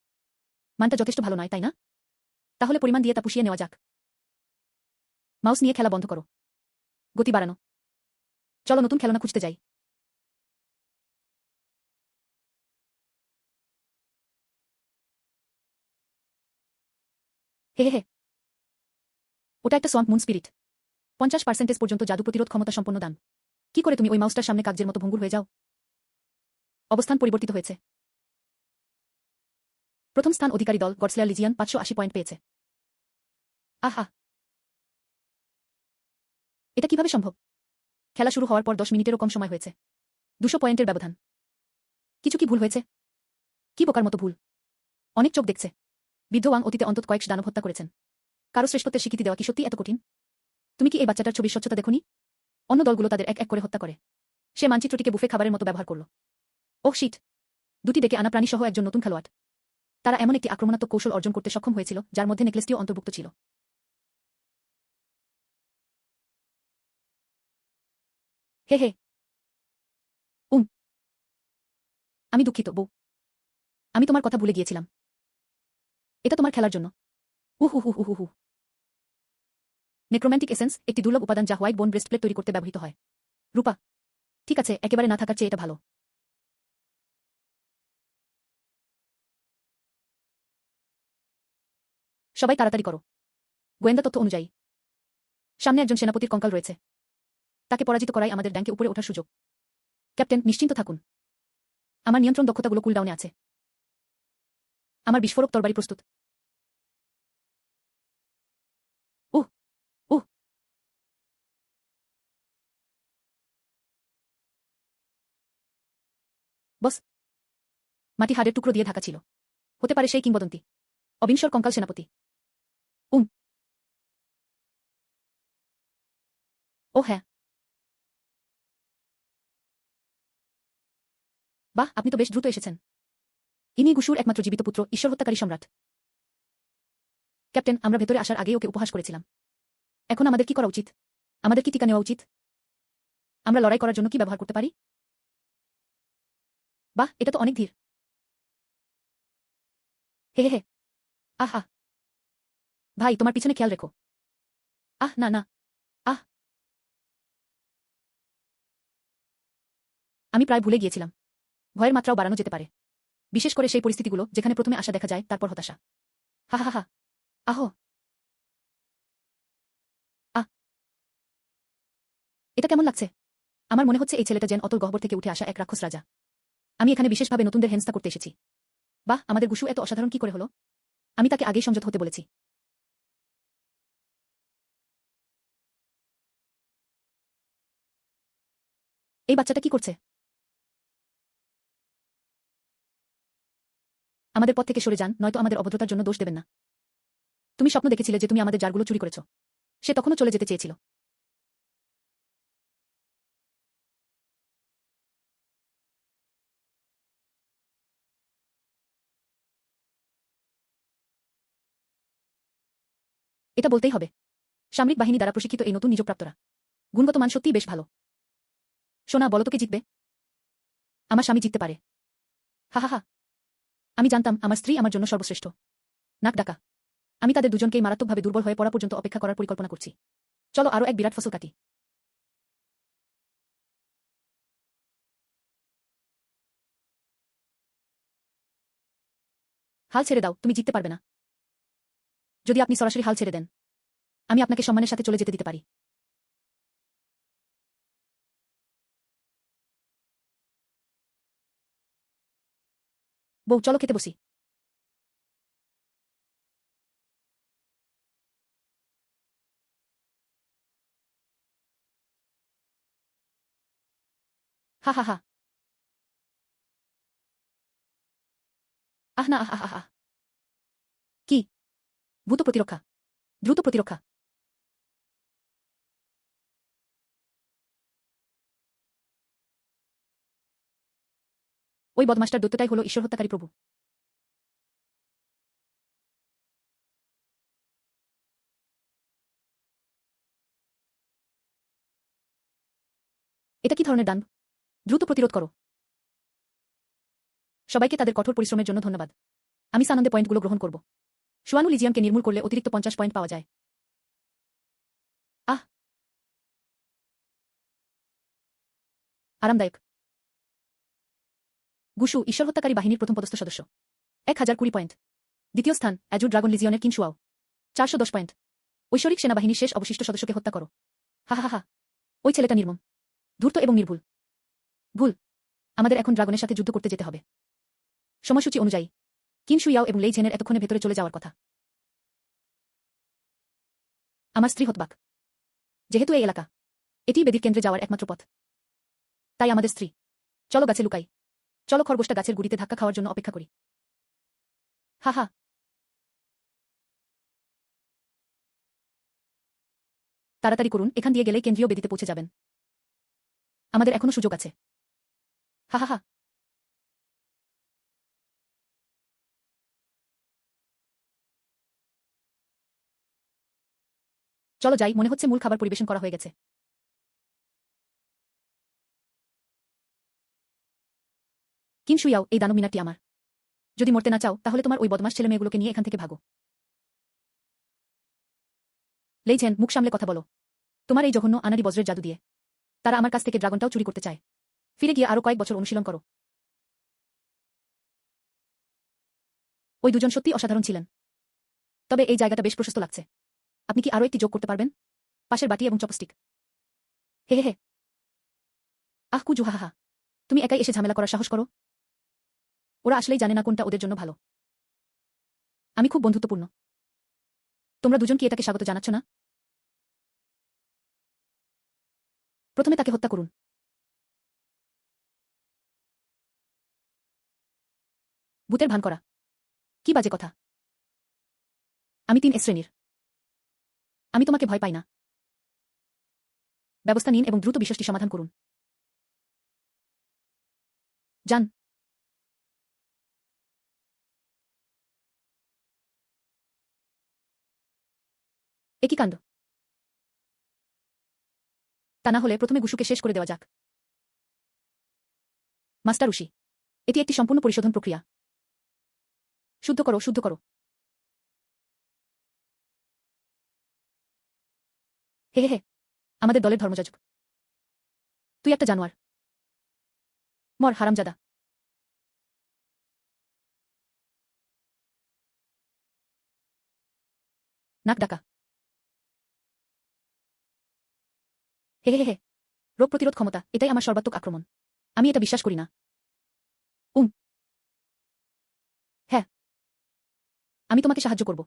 মানটা যথেষ্ট ভালো নয়, তাই না? তাহলে পরিমাণ দিয়ে তা পুষিয়ে নেওয়া যাক। মাউস নিয়ে খেলা বন্ধ করো। গতি বাড়ানো। চলো নতুন খেলনা খুঁজতে যাই। হে হে হে, ওটা একটা সোয়াম্প মুন স্পিরিট। 50% পর্যন্ত জাদু প্রতিরোধ ক্ষমতা সম্পন্ন দান। কি করে তুমি ওই মাউসটার সামনে কাগজের মতো ভঙ্গুর হয়ে যাও? অবস্থান পরিবর্তিত হয়েছে। প্রথম স্থান অধিকারী দল গডস্লেয়ার লিজিয়ন 580 পয়েন্ট পেয়েছে। আহা, এটা কিভাবে সম্ভব? খেলা শুরু হওয়ার পর 10 মিনিটেরও কম সময় হয়েছে। 200 পয়েন্টের ব্যবধান। কিছু কি ভুল হয়েছে? কি বোকার মতো ভুল? অনেক চোখ দেখছে। বৃদ্ধ ওয়াং অতীতে অন্তত কয়েকশ দানব হত্যা করেছেন। কারো শ্রেষ্ঠত্বের স্বীকৃতি দেওয়া কি সত্যি এত কঠিন? তুমি কি এই বাচ্চাটার ছবির স্বচ্ছতা দেখোনি? অন্য দলগুলো তাদের এক এক করে হত্যা করে। সে মানচিত্রটিকে বুফে খাবারের মতো ব্যবহার করল। Oh shit! দুটি ডেকে আনা প্রাণীসহ একজন নতুন খেলোয়াড়। তারা এমন একটি আক্রমণাত্মক কৌশল অর্জন করতে সক্ষম হয়েছিল যার মধ্যে নেকলেসটিও অন্তর্ভুক্ত ছিল। হে হে। উম, আমি দুঃখিত বউ। আমি তোমার কথা ভুলে গিয়েছিলাম। এটা তোমার খেলার জন্য। উহু হু হু হু হু। নেক্রোম্যান্টিক এসেন্স একটি দুর্লভ উপাদান যা হোয়াইট বোন ব্রেস্টপ্লেট তৈরি করতে ব্যবহৃত হয়। রূপা। ঠিক আছে, একেবারে না থাকার চেয়ে এটা ভালো। সবাই তাড়াতাড়ি করো। গোয়েন্দা তথ্য অনুযায়ী সামনে একজন সেনাপতির কঙ্কাল রয়েছে। তাকে পরাজিত করাই আমাদের ড্যাঙ্কে উপরে ওঠার সুযোগ। ক্যাপ্টেন, নিশ্চিন্ত থাকুন। আমার নিয়ন্ত্রণ দক্ষতাগুলো কুলডাউনে আছে। আমার বিস্ফোরক তরবারি প্রস্তুত। উহ, উহ। বস, মাটি হাড়ের টুকরো দিয়ে ঢাকা ছিল। হতে পারে সেই কিংবদন্তি অবিংশর কঙ্কাল সেনাপতি। উম। ও হ্যাঁ, বাহ, আপনি তো বেশ দ্রুত এসেছেন। ইনি গুশুর একমাত্র জীবিত পুত্র, ঈশ্বর হত্যাকারী সম্রাট। ক্যাপ্টেন, আমরা ভেতরে আসার আগেই ওকে উপহাস করেছিলাম। এখন আমাদের কি করা উচিত? আমাদের কি টিকা নেওয়া উচিত? আমরা লড়াই করার জন্য কি ব্যবহার করতে পারি? বাহ, এটা তো অনেক ধীর। হে হে হে। আহ আহ। ভাই, তোমার পিছনে খেয়াল রেখো। আহ না না। আহ, আমি প্রায় ভুলে গিয়েছিলাম। ভয়ের মাত্রাও বাড়ানো যেতে পারে, বিশেষ করে সেই পরিস্থিতিগুলো যেখানে প্রথমে আশা দেখা যায়, তারপর হতাশা। হা হা হা। আহ, আহ, এটা কেমন লাগছে? আমার মনে হচ্ছে এই ছেলেটা যেন অতল গহ্বর থেকে উঠে আসা এক রাক্ষস রাজা। আমি এখানে বিশেষভাবে নতুনদের হেনস্থা করতে এসেছি। বাহ, আমাদের গুশু এত অসাধারণ কি করে হলো? আমি তাকে আগেই সংযত হতে বলেছি। এই বাচ্চাটা কি করছে? আমাদের পথ থেকে সরে যান, নয়তো আমাদের অভদ্রতার জন্য দোষ দেবেন না। তুমি স্বপ্ন দেখেছিলে যে তুমি আমাদের জারগুলো চুরি করেছ। সে তখনও চলে যেতে চেয়েছিল। এটা বলতেই হবে। সামরিক বাহিনী দ্বারা প্রশিক্ষিত এই নতুন নিযোগপ্রাপ্তরা গুণগত মান সত্যিই বেশ ভালো। সোনা, বলো তো কে জিতবে? আমার স্বামী জিততে পারে। হা হা হা। আমি জানতাম আমার স্ত্রী আমার জন্য সর্বশ্রেষ্ঠ। নাক ডাকা। আমি তাদের দুজনকেই মারাত্মকভাবে দুর্বল হয়ে পড়া পর্যন্ত অপেক্ষা করার পরিকল্পনা করছি। চলো আরও এক বিরাট ফসল কাটি। হাল ছেড়ে দাও, তুমি জিততে পারবে না। যদি আপনি সরাসরি হাল ছেড়ে দেন, আমি আপনাকে সম্মানের সাথে চলে যেতে দিতে পারি। বউ, চলো খেতে বসি। হা হা হা। আহ না, আহ আহ আহ আহ। কি? ভূত প্রতিরক্ষা। দ্রুত প্রতিরক্ষা। ওই বদমাস্টার দৈত্যটাই হলো ঈশ্বর হত্যাকারী প্রভু। এটা কি ধরনের দান? দ্রুত প্রতিরোধ করো। সবাইকে তাদের কঠোর পরিশ্রমের জন্য ধন্যবাদ। আমি সানন্দে পয়েন্টগুলো গ্রহণ করব। সুয়ানু লিজিয়ামকে নির্মূল করলে অতিরিক্ত 50 পয়েন্ট পাওয়া যায়। আহ, আরামদায়ক। গুশু ঈশ্বর হত্যাকারী বাহিনীর প্রথম পদস্থ সদস্য। 1020 পয়েন্ট। দ্বিতীয় স্থান অ্যাজুর ড্রাগন লিজিয়নের কিনশুয়াও। 410 পয়েন্ট। ঐশ্বরিক সেনাবাহিনীর শেষ অবশিষ্ট সদস্যকে হত্যা করো। হা হা হা। ওই ছেলেটা নির্মম, ধূর্ত এবং নির্ভুল। ভুল। আমাদের এখন ড্রাগনের সাথে যুদ্ধ করতে যেতে হবে। সময়সূচি অনুযায়ী কিনশুয়াও এবং লেই ঝেনের এতক্ষণে ভেতরে চলে যাওয়ার কথা। আমার স্ত্রী হতবাক। যেহেতু এই এলাকা এটিই বেদির কেন্দ্রে যাওয়ার একমাত্র পথ, তাই আমাদের স্ত্রী। চলো গাছে লুকাই। চলো খরগোশটা গাছের গুড়িতে ধাক্কা খাওয়ার জন্য অপেক্ষা করি। হা হা। তাড়াতাড়ি করুন, এখান দিয়ে গেলেই কেন্দ্রীয় বেদিতে পৌঁছে যাবেন। আমাদের এখনো সুযোগ আছে। হা হা হা। চলো যাই, মনে হচ্ছে মূল খাবার পরিবেশন করা হয়ে গেছে। কিনশুয়াও, এই দানব মিনারটি আমার। যদি মরতে না চাও তাহলে তোমার ওই বদমাস ছেলে মেয়েগুলোকে নিয়ে এখান থেকে ভাগো। লেইঝেন, মুখ সামলে কথা বলো। তোমার এই জঘন্য আনাড়ি বজ্রের জাদু দিয়ে তারা আমার কাছ থেকে ড্রাগনটাও চুরি করতে চায়। ফিরে গিয়ে আরো কয়েক বছর অনুশীলন করো। ওই দুজন সত্যি অসাধারণ ছিলেন। তবে এই জায়গাটা বেশ প্রশস্ত লাগছে। আপনি কি আরো একটি যোগ করতে পারবেন? পাশের বাটি এবং চপস্টিক। হে হে হে। আহ কুজু, হা হা হা। তুমি একাই এসে ঝামেলা করার সাহস করো? ওরা আসলেই জানে না কোনটা ওদের জন্য ভালো। আমি খুব বন্ধুত্বপূর্ণ। তোমরা দুজন কি এটাকে স্বাগত জানাচ্ছ না? প্রথমে তাকে হত্যা করুন। ভূতের ভান করা। কি বাজে কথা। আমি 3 শ্রেণীর। আমি তোমাকে ভয় পাই না। ব্যবস্থা নিন এবং দ্রুত বিষয়টি সমাধান করুন। যান। এ কি কাণ্ড! তা না হলে প্রথমে গুশুকে শেষ করে দেওয়া যাক। মাস্টার উশি, এটি একটি সম্পূর্ণ পরিশোধন প্রক্রিয়া। শুদ্ধ করো, শুদ্ধ করো। হে হে হে, আমাদের দলের ধর্মযাজক। তুই একটা জানোয়ার। মর, হারামজাদা। নাক ডাকা। হে হে হে হে, রোগ প্রতিরোধ ক্ষমতা, এটাই আমার সর্বাত্মক আক্রমণ। আমি এটা বিশ্বাস করি না। উম, হ্যাঁ, আমি তোমাকে সাহায্য করব।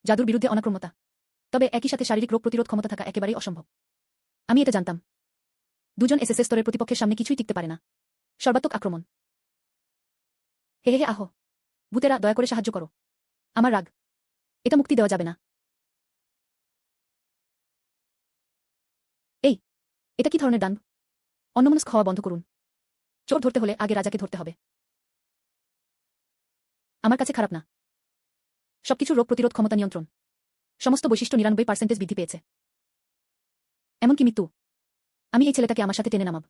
জাদুর বিরুদ্ধে অনাক্রম্যতা। তবে একই সাথে শারীরিক রোগ প্রতিরোধ ক্ষমতা থাকা একেবারেই অসম্ভব। আমি এটা জানতাম। দুজন এসএসএস স্তরের প্রতিপক্ষের সামনে কিছুই টিকতে পারে না। সর্বাত্মক আক্রমণ। হে হে হে, আহ! ভূতেরা, দয়া করে সাহায্য করো। আমার রাগ। এটা মুক্তি দেওয়া যাবে না। এই, এটা কি ধরনের দান? অন্যমনস্ক হওয়া বন্ধ করুন। চোর ধরতে হলে আগে রাজাকে ধরতে হবে। আমার কাছে খারাপ না। সবকিছুর রোগ প্রতিরোধ ক্ষমতা নিয়ন্ত্রণ। সমস্ত বৈশিষ্ট্য 99% বৃদ্ধি পেয়েছে। এমনকি মৃত্যু। আমি এই ছেলেটাকে আমার সাথে টেনে নামাব।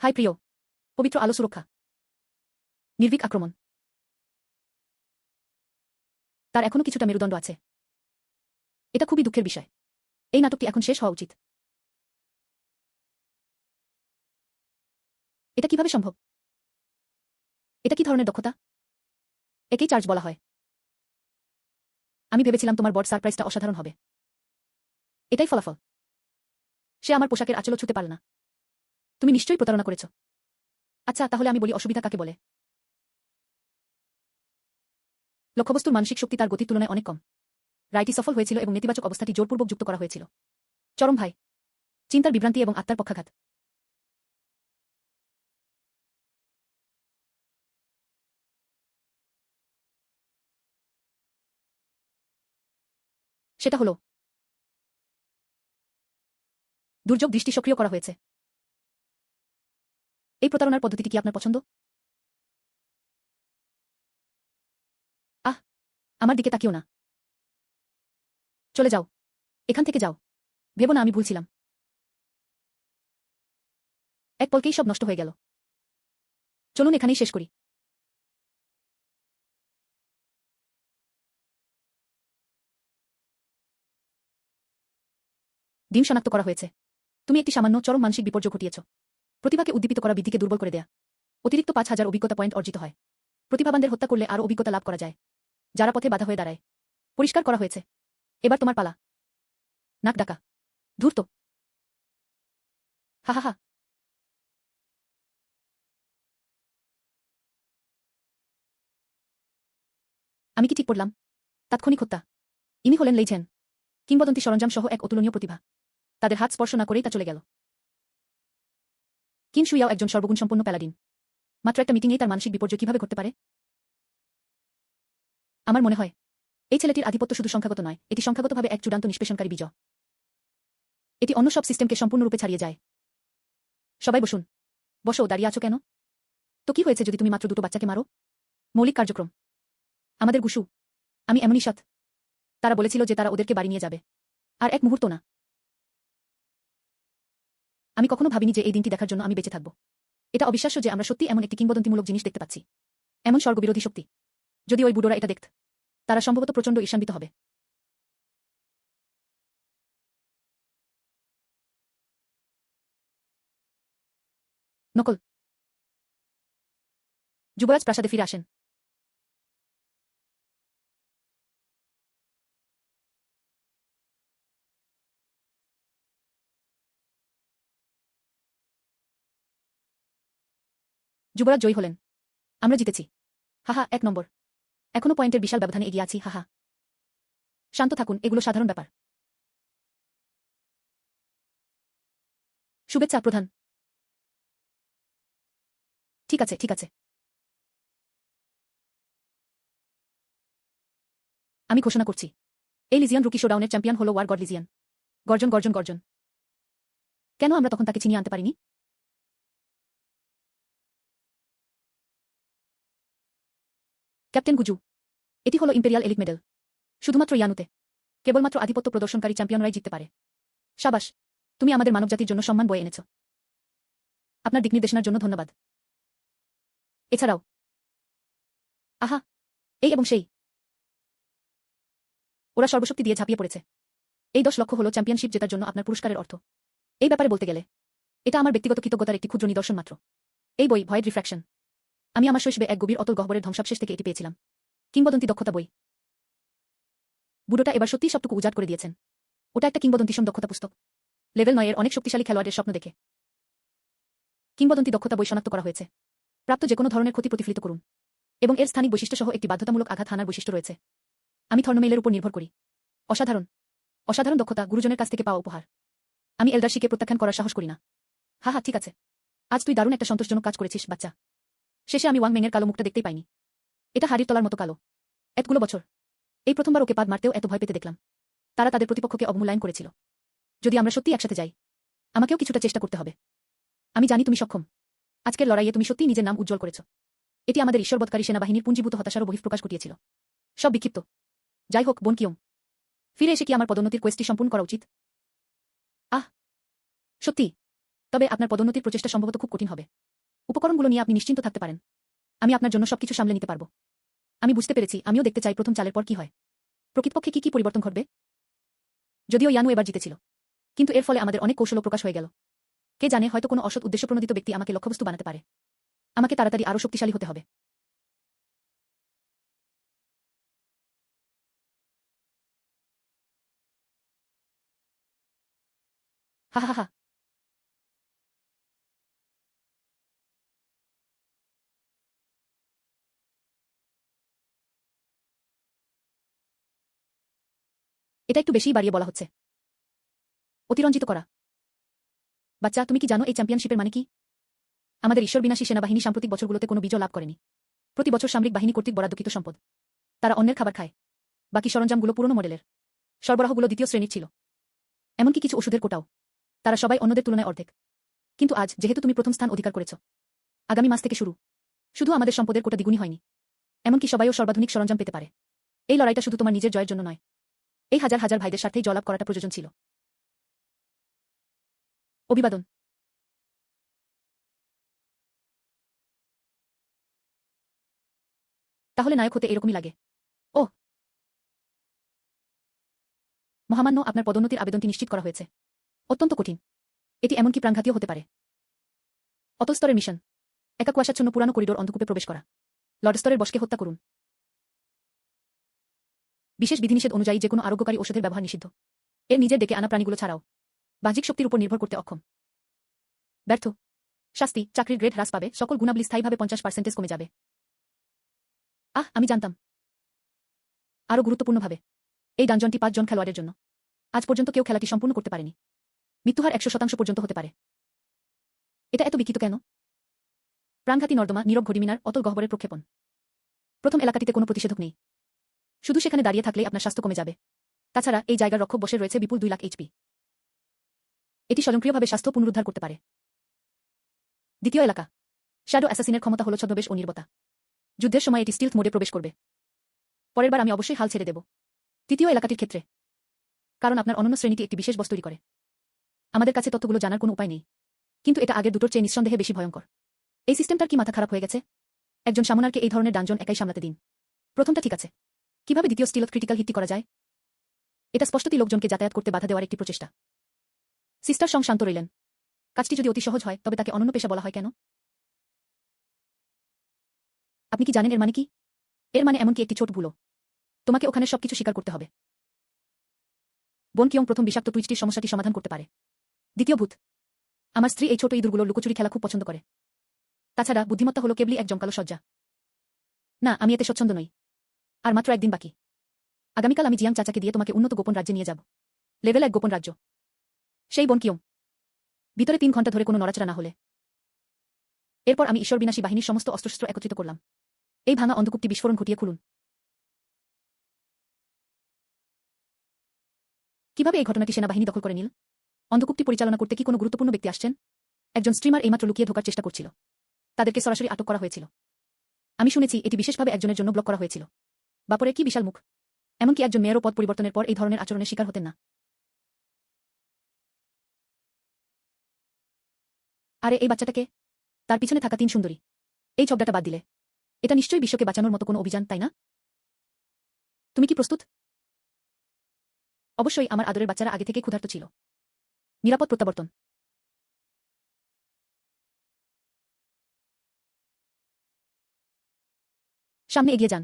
হাই প্রিয়। পবিত্র আলো সুরক্ষা। নির্ভীক আক্রমণ। তার এখনো কিছুটা মেরুদণ্ড আছে। এটা খুবই দুঃখের বিষয়। এই নাটকটি এখন শেষ হওয়া উচিত। এটা কিভাবে সম্ভব? এটা কি ধরনের দক্ষতা? একেই চার্জ বলা হয়। আমি ভেবেছিলাম তোমার বড সারপ্রাইজটা অসাধারণ হবে। এটাই ফলাফল। সে আমার পোশাকের আঁচলও ছুঁতে পারে না। তুমি নিশ্চয়ই প্রতারণা করেছ। আচ্ছা, তাহলে আমি বলি অসুবিধা কাকে বলে। লক্ষ্যবস্তুর মানসিক শক্তি তার গতির তুলনায় অনেক কম। রায়টি সফল হয়েছিল এবং নেতিবাচক অবস্থাটি জোরপূর্বক যুক্ত করা হয়েছিল। চরম ভাই। চিন্তার বিভ্রান্তি এবং আত্মার পক্ষাঘাত। সেটা হলো দুর্যোগ দৃষ্টি সক্রিয় করা হয়েছে। এই প্রতারণার পদ্ধতিটি কি আপনার পছন্দ? আহ, আমার দিকে তাকিও না। চলে যাও। এখান থেকে যাও। ভেবো না আমি ভুলছিলাম। এক পলকেই সব নষ্ট হয়ে গেল। চলুন এখানেই শেষ করি। ডিম শনাক্ত করা হয়েছে। তুমি একটি সামান্য চরম মানসিক বিপর্যয় ঘটিয়েছ। প্রতিভাকে উদ্দীপিত করা বৃদ্ধিকে দুর্বল করে দেয়া। অতিরিক্ত 5000 অভিজ্ঞতা পয়েন্ট অর্জিত হয়। প্রতিভাবানদের হত্যা করলে আরও অভিজ্ঞতা লাভ করা যায়। যারা পথে বাধা হয়ে দাঁড়ায়। পরিষ্কার করা হয়েছে। এবার তোমার পালা। নাক ডাকা। ধূর্ত। হা হা হা। আমি কি ঠিক পড়লাম? তাৎক্ষণিক হত্যা। ইনি হলেন লেইঝেন। কিংবদন্তি সরঞ্জাম সহ এক অতুলনীয় প্রতিভা। তাদের হাত স্পর্শ না করেই তা চলে গেল। কিন শুইয়াও একজন সর্বগুণসম্পন্ন প্যালাডিন। মাত্র একটা মিটিংয়েই তার মানসিক বিপর্যয় কিভাবে ঘটতে পারে? আমার মনে হয় এই ছেলেটির আধিপত্য শুধু সংখ্যাগত নয়, এটি সংখ্যাগতভাবে এক চূড়ান্ত নিষ্পেষণকারী বীজ। এটি অন্য সব সিস্টেমকে সম্পূর্ণরূপে ছাড়িয়ে যায়। সবাই বসুন। বসো, দাঁড়িয়ে আছো কেন? তো কি হয়েছে যদি তুমি মাত্র দুটো বাচ্চাকে মারো? মৌলিক কার্যক্রম। আমাদের গুশু। আমি এমনই সৎ। তারা বলেছিল যে তারা ওদেরকে বাড়ি নিয়ে যাবে। আর এক মুহূর্ত না। আমি কখনো ভাবিনি যে এই দিনটি দেখার জন্য আমি বেঁচে থাকব। এটা অবিশ্বাস্য যে আমরা সত্যি এমন একটি কিংবদন্তিমূলক জিনিস দেখতে পাচ্ছি। এমন স্বর্গবিরোধী শক্তি। যদি ওই বুড়োরা এটা দেখত, তারা সম্ভবত প্রচণ্ড ঈর্ষান্বিত হবে। নকল। যুবরাজ প্রাসাদে ফিরে আসেন। যুবরাজ জয়ী হলেন। আমরা জিতেছি। হাহা, 1 নম্বর। এখনো পয়েন্টের বিশাল ব্যবধানে এগিয়ে আছি। হাহা। শান্ত থাকুন, এগুলো সাধারণ ব্যাপার। শুভেচ্ছা, প্রধান। ঠিক আছে, ঠিক আছে। আমি ঘোষণা করছি, এই লিজিয়ান রুকি শোডাউনের চ্যাম্পিয়ন হলো ওয়ার গড লিজিয়ান। গর্জন গর্জন গর্জন। কেন আমরা তখন তাকে চিনিয়ে আনতে পারিনি? ক্যাপ্টেন গুজু, এটি হলো ইম্পেরিয়াল এলিট মেডেল। শুধুমাত্র ইয়ানুতে। কেবলমাত্র আধিপত্য প্রদর্শনকারী চ্যাম্পিয়নরাই জিততে পারে। সাবাস, তুমি আমাদের মানবজাতির জন্য সম্মান বয়ে এনেছ। আপনার দিকনির্দেশনার জন্য ধন্যবাদ। এছাড়াও আহা, এই এবং সেই। ওরা সর্বশক্তি দিয়ে ঝাঁপিয়ে পড়েছে। এই 10 লক্ষ হলো চ্যাম্পিয়নশিপ জেতার জন্য আপনার পুরস্কারের অর্থ। এই ব্যাপারে বলতে গেলে এটা আমার ব্যক্তিগত কৃতজ্ঞতার একটি ক্ষুদ্র নিদর্শন মাত্র। এই বই ভয়েড রিফ্র্যাকশন। আমি আমার শৈশবে এক গভীর অতল গহ্বরের ধ্বংসাবশেষ থেকে এটি পেয়েছিলাম। কিংবদন্তি দক্ষতা বই। বুড়োটা এবার সত্যিই সবটুকু উজাড় করে দিয়েছেন। ওটা একটা কিংবদন্তিসম দক্ষতা পুস্তক। লেভেল 9 এর অনেক শক্তিশালী খেলোয়াড়ের স্বপ্ন দেখে কিংবদন্তি দক্ষতা বই শনাক্ত করা হয়েছে। প্রাপ্ত যেকোনো ধরনের ক্ষতি প্রতিফলিত করুন এবং এর স্থানিক বৈশিষ্ট্যসহ একটি বাধ্যতামূলক আঘাত হানার বৈশিষ্ট্য রয়েছে। আমি থর্নমেইলের উপর নির্ভর করি। অসাধারণ অসাধারণ দক্ষতা, গুরুজনের কাছ থেকে পাওয়া উপহার। আমি এলডারশিকে প্রত্যাখ্যান করার সাহস করি না। হা হা, ঠিক আছে। আজ তুই দারুণ একটা সন্তোষজনক কাজ করেছিস, বাচ্চা। শেষে আমি ওয়াং মেংয়ের কালো মুখটা দেখতেই পাইনি। এটা হাড়ির তলার মতো কালো। এতগুলো বছর এই প্রথমবার ওকে পাদ মারতেও এত ভয় পেতে দেখলাম। তারা তাদের প্রতিপক্ষকে অবমূল্যায়ন করেছিল। যদি আমরা সত্যি একসাথে যাই, আমাকেও কিছুটা চেষ্টা করতে হবে। আমি জানি তুমি সক্ষম। আজকের লড়াইয়ে তুমি সত্যিই নিজের নাম উজ্জ্বল করেছ। এটি আমাদের ঈশ্বরবৎকারী সেনাবাহিনীর পুঞ্জীভূত হতাশারও বহিঃপ্রকাশ ঘটিয়েছিল। সব বিক্ষিপ্ত। যাই হোক, বোন কিয়ং, ফিরে এসে কি আমার পদোন্নতির কোয়েস্টটি সম্পূর্ণ করা উচিত? আহ, সত্যি? তবে আপনার পদোন্নতির প্রচেষ্টা সম্ভবত খুব কঠিন হবে। উপকরণগুলো নিয়ে আপনি নিশ্চিন্ত থাকতে পারেন। আমি আপনার জন্য সবকিছু সামলে নিতে পারব। আমি বুঝতে পেরেছি, আমিও দেখতে চাই প্রথম চালের পর কি হয়। প্রকৃতপক্ষে কি পরিবর্তন ঘটবে? যদিও ইয়ানু এবার জিতেছিল, কিন্তু এর ফলে আমাদের অনেক কৌশল প্রকাশ হয়ে গেল। কে জানে, হয়তো কোনো অসৎ উদ্দেশ্যপ্রণোদিত ব্যক্তি আমাকে লক্ষ্যবস্তু বানাতে পারে। আমাকে তাড়াতাড়ি আরও শক্তিশালী হতে হবে। হা হা হা। এটা একটু বেশিই বাড়িয়ে বলা হচ্ছে। অতিরঞ্জিত করা। বাচ্চা, তুমি কি জানো এই চ্যাম্পিয়নশিপের মানে কি? আমাদের ঈশ্বরবিনাশী সেনাবাহিনী সাম্প্রতিক বছরগুলোতে কোনো বিজয় লাভ করেনি। প্রতি বছর সামরিক বাহিনী কর্তৃক বরাদ্দকৃত সম্পদ। তারা অন্যের খাবার খায়। বাকি সরঞ্জামগুলো পুরনো মডেলের। সরবরাহগুলো দ্বিতীয় শ্রেণীর ছিল। এমনকি কিছু ওষুধের কোটাও। তারা সবাই অন্যদের তুলনায় অর্ধেক। কিন্তু আজ, যেহেতু তুমি প্রথম স্থান অধিকার করেছ, আগামী মাস থেকে শুরু, শুধু আমাদের সম্পদের কোটা দ্বিগুণই হয়নি, এমনকি সবাইও সর্বাধুনিক সরঞ্জাম পেতে পারে। এই লড়াইটা শুধু তোমার নিজের জয়ের জন্য নয়, এই হাজার হাজার ভাইদের স্বার্থেই জয়লাভ করাটা প্রয়োজন ছিল। অভিবাদন। তাহলে নায়ক হতে এরকমই লাগে। ওহ, মহামান্য, আপনার পদোন্নতির আবেদনটি নিশ্চিত করা হয়েছে। অত্যন্ত কঠিন। এটি এমনকি প্রাণঘাতীয় হতে পারে। অতল স্তরের মিশন। একা কুয়াশাচ্ছন্ন পুরানো করিডোর অন্ধকূপে প্রবেশ করা। লর্ড স্তরের বসকে হত্যা করুন। বিশেষ বিধিনিষেধ অনুযায়ী যেকোনো আরোগ্যকারী ওষুধের ব্যবহার নিষিদ্ধ। এর নিজের ডেকে আনা প্রাণীগুলো ছাড়াও বাহ্যিক শক্তির উপর নির্ভর করতে অক্ষম। ব্যর্থ। শাস্তি, চাকরির গ্রেড হ্রাস পাবে, সকল গুণাবলী স্থায়ীভাবে 50% কমে যাবে। আমি জানতাম। আরও গুরুত্বপূর্ণভাবে, এই ডানজনটি 5 জন খেলোয়াড়ের জন্য। আজ পর্যন্ত কেউ খেলাটি সম্পূর্ণ করতে পারেনি। মৃত্যুহার 100% পর্যন্ত হতে পারে। এটা এত বিকিত কেন? প্রাণঘাতী নর্দমা, নীরব ঘড়িমিনার, অতল গহ্বরের প্রক্ষেপণ। প্রথম এলাকাটিতে কোনো প্রতিষেধক নেই। শুধু সেখানে দাঁড়িয়ে থাকলেই আপনার স্বাস্থ্য কমে যাবে। তাছাড়া এই জায়গার রক্ষক বসে রয়েছে বিপুল 2 লাখ এইচপি। এটি স্বয়ংক্রিয়ভাবে স্বাস্থ্য পুনরুদ্ধার করতে পারে। দ্বিতীয় এলাকা, শ্যাডো অ্যাসাসিনের ক্ষমতা হল ছদ্মবেশ ও নির্বতা। যুদ্ধের সময় এটি স্টিলথ মোডে প্রবেশ করবে। পরের বার আমি অবশ্যই হাল ছেড়ে দেব। তৃতীয় এলাকাটির ক্ষেত্রে, কারণ আপনার অনন্য শ্রেণীটি একটি বিশেষ বস্তু তৈরি করে। আমাদের কাছে তথ্যগুলো জানার কোনো উপায় নেই, কিন্তু এটা আগের দুটোর চেয়ে নিঃসন্দেহে বেশি ভয়ঙ্কর। এই সিস্টেমটার কি মাথা খারাপ হয়ে গেছে? একজন সামনারকে এই ধরনের ডানজন একাই সামলাতে দিন। প্রথমটা ঠিক আছে, কিভাবে দ্বিতীয় স্টিলথ ক্রিটিক্যাল হিটটি করা যায়? এটা স্পষ্টতই লোকজনকে যাতায়াত করতে বাধা দেওয়ার একটি প্রচেষ্টা। সিস্টার সং শান্ত রইলেন। কাজটি যদি অতি সহজ হয়, তবে তাকে অনন্য পেশা বলা হয় কেন? আপনি কি জানেন এর মানে কি? এর মানে এমনকি একটি ছোট ভুলও তোমাকে ওখানে সবকিছু স্বীকার করতে হবে। বোন কিয়ং প্রথম বিষাক্ত টুইচটির সমস্যাটি সমাধান করতে পারে। দ্বিতীয় ভূত, আমার স্ত্রী এই ছোট ইঁদুরগুলোর লুকোচুরি খেলা খুব পছন্দ করে। তাছাড়া বুদ্ধিমত্তা হলো কেবলই এক জমকালো সজ্জা। না, আমি এতে স্বচ্ছন্দ নই। আর মাত্র একদিন বাকি। আগামীকাল আমি জিয়াং চাচাকে দিয়ে তোমাকে উন্নত গোপন রাজ্যে নিয়ে যাব। লেভেল 1 গোপন রাজ্য। সেই বোন কিয়ং। ভিতরে 3 ঘন্টা ধরে কোনো নড়াচড়া না হলে। এরপর আমি ঈশ্বরবিনাশী বাহিনীর সমস্ত অস্ত্রশস্ত্র একত্রিত করলাম। এই ভাঙা অন্ধকূপটি বিস্ফোরণ ঘটিয়ে খুলুন। কিভাবে এই ঘটনাটি সেনাবাহিনী দখল করে নিল? অন্ধকূপটি পরিচালনা করতে কি কোনো গুরুত্বপূর্ণ ব্যক্তি আসছেন? একজন স্ট্রিমার এইমাত্র লুকিয়ে ঢোকার চেষ্টা করছিল। তাদেরকে সরাসরি আটক করা হয়েছিল। আমি শুনেছি এটি বিশেষভাবে একজনের জন্য ব্লক করা হয়েছিল। বাপরে কি বিশাল মুখ! এমনকি একজন মেয়রও পদ পরিবর্তনের পর এই ধরনের আচরণের শিকার হতেন না। আরে এই বাচ্চাটাকে? তার পিছনে থাকা 3 সুন্দরী। এই ঝগড়াটা বাদ দিলে এটা নিশ্চয়ই বিশ্বকে বাঁচানোর মতো কোনো অভিযান, তাই না? তুমি কি প্রস্তুত? অবশ্যই, আমার আদরের বাচ্চারা আগে থেকে ক্ষুধার্ত ছিল। নিরাপদ প্রত্যাবর্তন। সামনে এগিয়ে যান।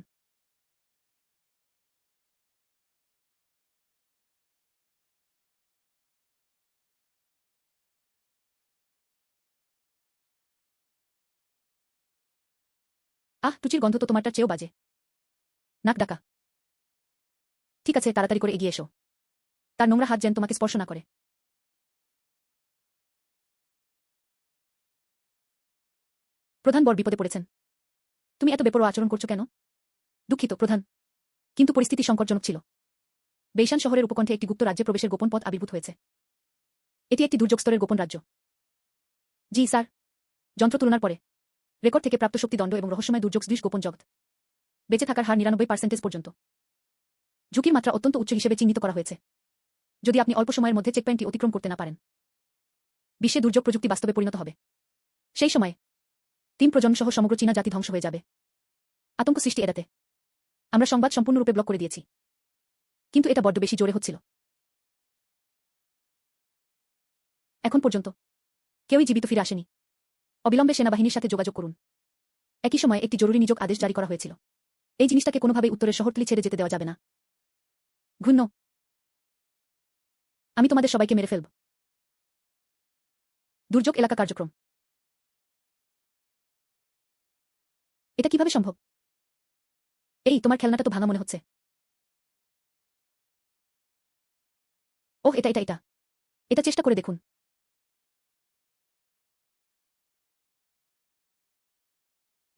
টুচির গন্ধ তো তোমারটার চেয়েও বাজে। নাক ডাকা। ঠিক আছে, তাড়াতাড়ি করে এগিয়ে এসো। তার নোংরা হাত যেন তোমাকে স্পর্শ না করে। প্রধান বর বিপদে পড়েছেন। তুমি এত বেপরোয়া আচরণ করছো কেন? দুঃখিত প্রধান, কিন্তু পরিস্থিতি সংকটজনক ছিল। বেইশান শহরের উপকণ্ঠে একটি গুপ্ত রাজ্যে প্রবেশের গোপন পথ আবির্ভূত হয়েছে। এটি একটি দুর্যোগ স্তরের গোপন রাজ্য। জি স্যার। যন্ত্র তুলনার পরে রেকর্ড থেকে প্রাপ্ত শক্তিদণ্ড এবং রহস্যময় দুর্যোগ সদৃশ গোপন জগৎ। বেঁচে থাকার হার 99% পর্যন্ত। ঝুঁকির মাত্রা অত্যন্ত উচ্চ হিসেবে চিহ্নিত করা হয়েছে। যদি আপনি অল্প সময়ের মধ্যে চেকপয়েন্টটি অতিক্রম করতে না পারেন, বিশ্বে দুর্যোগ প্রযুক্তি বাস্তবে পরিণত হবে। সেই সময়ে 3 প্রজন্ম সহ সমগ্র চীনা জাতি ধ্বংস হয়ে যাবে। আতঙ্ক সৃষ্টি এড়াতে আমরা সংবাদ সম্পূর্ণরূপে ব্লক করে দিয়েছি। কিন্তু এটা বড্ড বেশি জোরে হচ্ছিল। এখন পর্যন্ত কেউই জীবিত ফিরে আসেনি। অবিলম্বে সেনাবাহিনীর সাথে যোগাযোগ করুন। একই সময়ে একটি জরুরি নিযোগ আদেশ জারি করা হয়েছিল। এই জিনিসটাকে কোনোভাবেই উত্তরের শহরতলি ছেড়ে যেতে দেওয়া যাবে না। ঘূর্ণ। আমি তোমাদের সবাইকে মেরে ফেলব। দুর্যোগ এলাকা কার্যক্রম। এটা কিভাবে সম্ভব? এই তোমার খেলনাটা তো ভাঙা মনে হচ্ছে। ওহ, এটা এটা চেষ্টা করে দেখুন।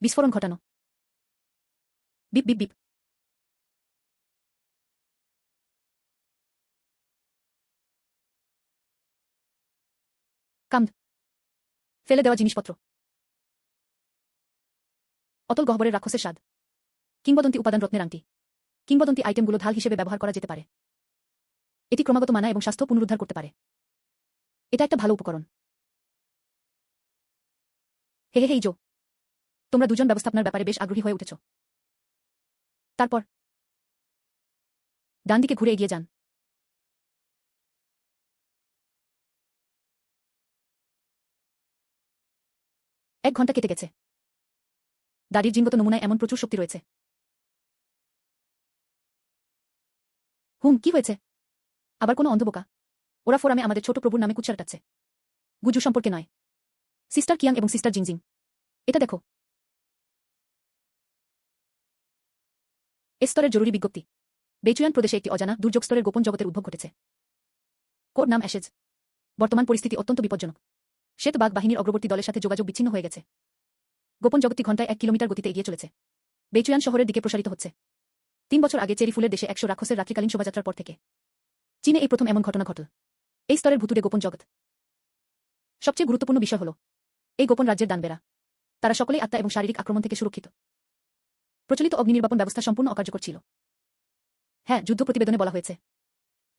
বিস্ফোরণ ঘটানো। Beep beep beep. কামদ। ফেলে দেওয়া জিনিসপত্র। অতল গহ্বরের রাক্ষসের স্বাদ। কিংবদন্তি উপাদান রত্নের আংটি। কিংবদন্তি আইটেমগুলো ঢাল হিসেবে ব্যবহার করা যেতে পারে। এটি ক্রমাগত মানা এবং স্বাস্থ্য পুনরুদ্ধার করতে পারে। এটা একটা ভালো উপকরণ। হে হে হেই জো, তোমরা দুজন ব্যবস্থাপনার ব্যাপারে বেশ আগ্রহী হয়ে উঠেছ। তারপর ডান দিকে ঘুরে এগিয়ে যান। 1 ঘন্টা কেটে গেছে। দাড়ির জিনগত নমুনায় এমন প্রচুর শক্তি রয়েছে। কি হয়েছে? আবার কোনো অন্ধবোকা? ওরা ফোরামে আমাদের ছোট প্রভুর নামে কুচ্ছারটাচ্ছে। গুজু সম্পর্কে নয়। সিস্টার কিয়াং এবং সিস্টার জিংজিং। এটা দেখো। স্তরের জরুরি বিজ্ঞপ্তি। বেচুয়ান প্রদেশে একটি অজানা দুর্যোগ স্তরের গোপন জগতের উদ্ভব ঘটেছে। কোড নাম অ্যাশেজ। বর্তমান পরিস্থিতি অত্যন্ত বিপজ্জনক। শ্বেত বাঘ বাহিনীর অগ্রবর্তী দলের সাথে যোগাযোগ বিচ্ছিন্ন হয়ে গেছে। গোপন জগৎটি ঘন্টায় 1 কিলোমিটার গতিতে এগিয়ে চলেছে। বেচুয়ান শহরের দিকে প্রসারিত হচ্ছে। 3 বছর আগে চেরি ফুলের দেশে 100 রাক্ষসের রাত্রিকালীন শোভাযাত্রার পর থেকে চীনে এই প্রথম এমন ঘটনা ঘটল। এই স্তরের ভুতুড়ে গোপন জগৎ। সবচেয়ে গুরুত্বপূর্ণ বিষয় হল এই গোপন রাজ্যের দানবেরা। তারা সকলেই আত্মা এবং শারীরিক আক্রমণ থেকে সুরক্ষিত। প্রচলিত অগ্নিনির্বাপন ব্যবস্থা সম্পূর্ণ অকার্যকর ছিল। হ্যাঁ, যুদ্ধ প্রতিবেদনে বলা হয়েছে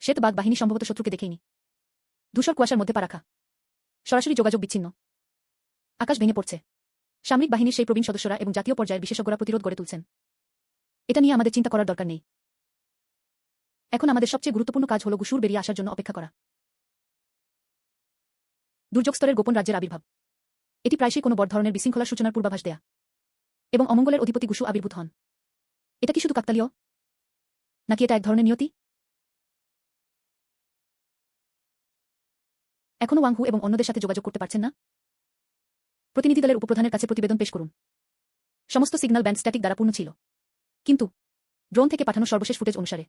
শ্বেত বাঘ বাহিনী সম্ভবত শত্রুকে দেখেইনি। ধূসর কুয়াশার মধ্যে পা রাখা। সরাসরি যোগাযোগ বিচ্ছিন্ন। আকাশ ভেঙে পড়ছে। সামরিক বাহিনীর সেই প্রবীণ সদস্যরা এবং জাতীয় পর্যায়ের বিশেষজ্ঞরা প্রতিরোধ গড়ে তুলছেন। এটা নিয়ে আমাদের চিন্তা করার দরকার নেই। এখন আমাদের সবচেয়ে গুরুত্বপূর্ণ কাজ হল গুসুর বেরিয়ে আসার জন্য অপেক্ষা করা। দুর্যোগ স্তরের গোপন রাজ্যের আবির্ভাব। এটি প্রায়শই কোনো বড় ধরনের বিশৃঙ্খলার সূচনার পূর্বাভাস দেয়া। এবং অমঙ্গলের অধিপতি গুসু আবির্ভূত হন। এটা কি শুধু কাকতালীয়, নাকি এটা এক ধরনের নিয়তি? এখনও ওয়াংহু এবং অন্যদের সাথে যোগাযোগ করতে পারছেন না? প্রতিনিধি দলের উপপ্রধানের কাছে প্রতিবেদন পেশ করুন। সমস্ত সিগন্যাল ব্যান্ড স্ট্যাটিক দ্বারা পূর্ণ ছিল। কিন্তু ড্রোন থেকে পাঠানো সর্বশেষ ফুটেজ অনুসারে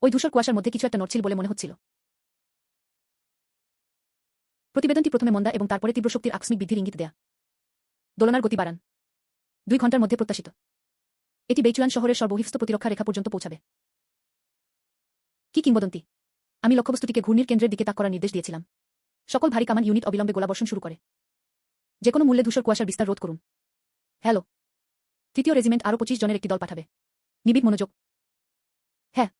ওই ধূসর কুয়াশার মধ্যে কিছু একটা নড়ছিল বলে মনে হচ্ছিল। প্রতিবেদনটি প্রথমে মন্দা এবং তারপরে তীব্র শক্তির আকস্মিক বৃদ্ধির ইঙ্গিত দেয়া। দোলনার গতি বাড়ান। 2 ঘন্টার মধ্যে প্রত্যাশিত এটি বেইচুয়ান শহরের সর্বহিংস্ত প্রতিরক্ষা রেখা পর্যন্ত পৌঁছাবে। কি কিংবদন্তি! আমি লক্ষ্যবস্তুটিকে ঘূর্ণির কেন্দ্রের দিকে তাক করার নির্দেশ দিয়েছিলাম। সকল ভারী কামান ইউনিট অবিলম্বে গোলাবর্ষণ শুরু করে। যেকোনো মূল্যে ধূসর কুয়াশার বিস্তার রোধ করুন। হ্যালো। ৩য় রেজিমেন্ট আরও ২৫ জনের একটি দল পাঠাবে। নিবিড় মনোযোগ। হ্যাঁ।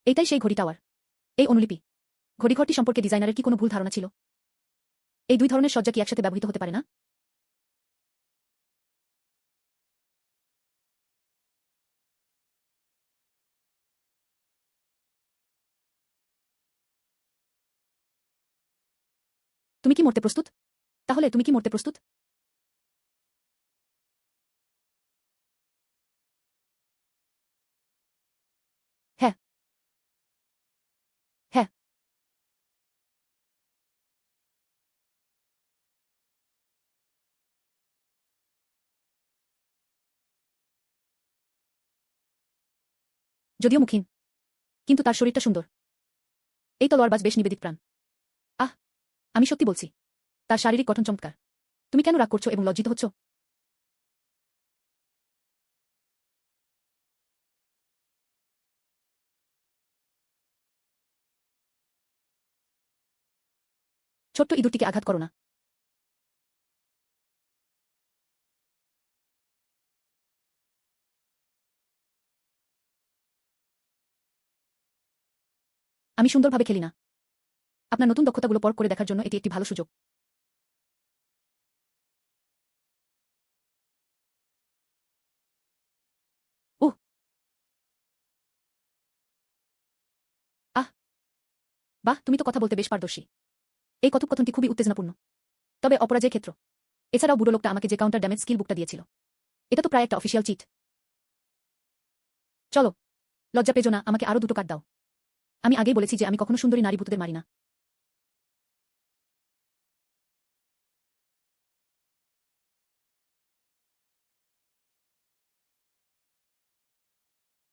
এইটাই সেই ঘড়ি টাওয়ার। এই অনুলিপি। ঘড়িঘরটি সম্পর্কে ডিজাইনারের কি কোনো ভুল ধারণা ছিল? এই দুই ধরনের সজ্জা কি একসাথে ব্যবহৃত হতে পারে না? তুমি কি মরতে প্রস্তুত? তাহলে তুমি কি মরতে প্রস্তুত? হ্যাঁ। হ্যাঁ। যদিও মুখহীন, কিন্তু তার শরীরটা সুন্দর। এই তলোয়ারবাজ বেশ নিবেদিত প্রাণ। আহ, আমি সত্যি বলছি। তার শারীরিক গঠন চমৎকার। তুমি কেন রাগ করছো এবং লজ্জিত হচ্ছ? ছোট্ট ইঁদুরটিকে আঘাত করো না। আমি সুন্দরভাবে খেলি না। আপনার নতুন দক্ষতাগুলো পরখ করে দেখার জন্য এটি একটি ভালো সুযোগ। উহ। আহ। বাহ, তুমি তো কথা বলতে বেশ পারদর্শী। এই কথোপকথনটি খুবই উত্তেজনাপূর্ণ। তবে অপরাজেয় ক্ষেত্র। এছাড়াও বুড়ো লোকটা আমাকে যে কাউন্টার ড্যামেজ স্কিল বুকটা দিয়েছিল, এটা তো প্রায় একটা অফিসিয়াল চিট। চলো। লজ্জা পেজো না, আমাকে আরও 2টো কার্ড দাও। আমি আগেই বলেছি যে আমি কখনো সুন্দরী নারী ভূতদের মারি না।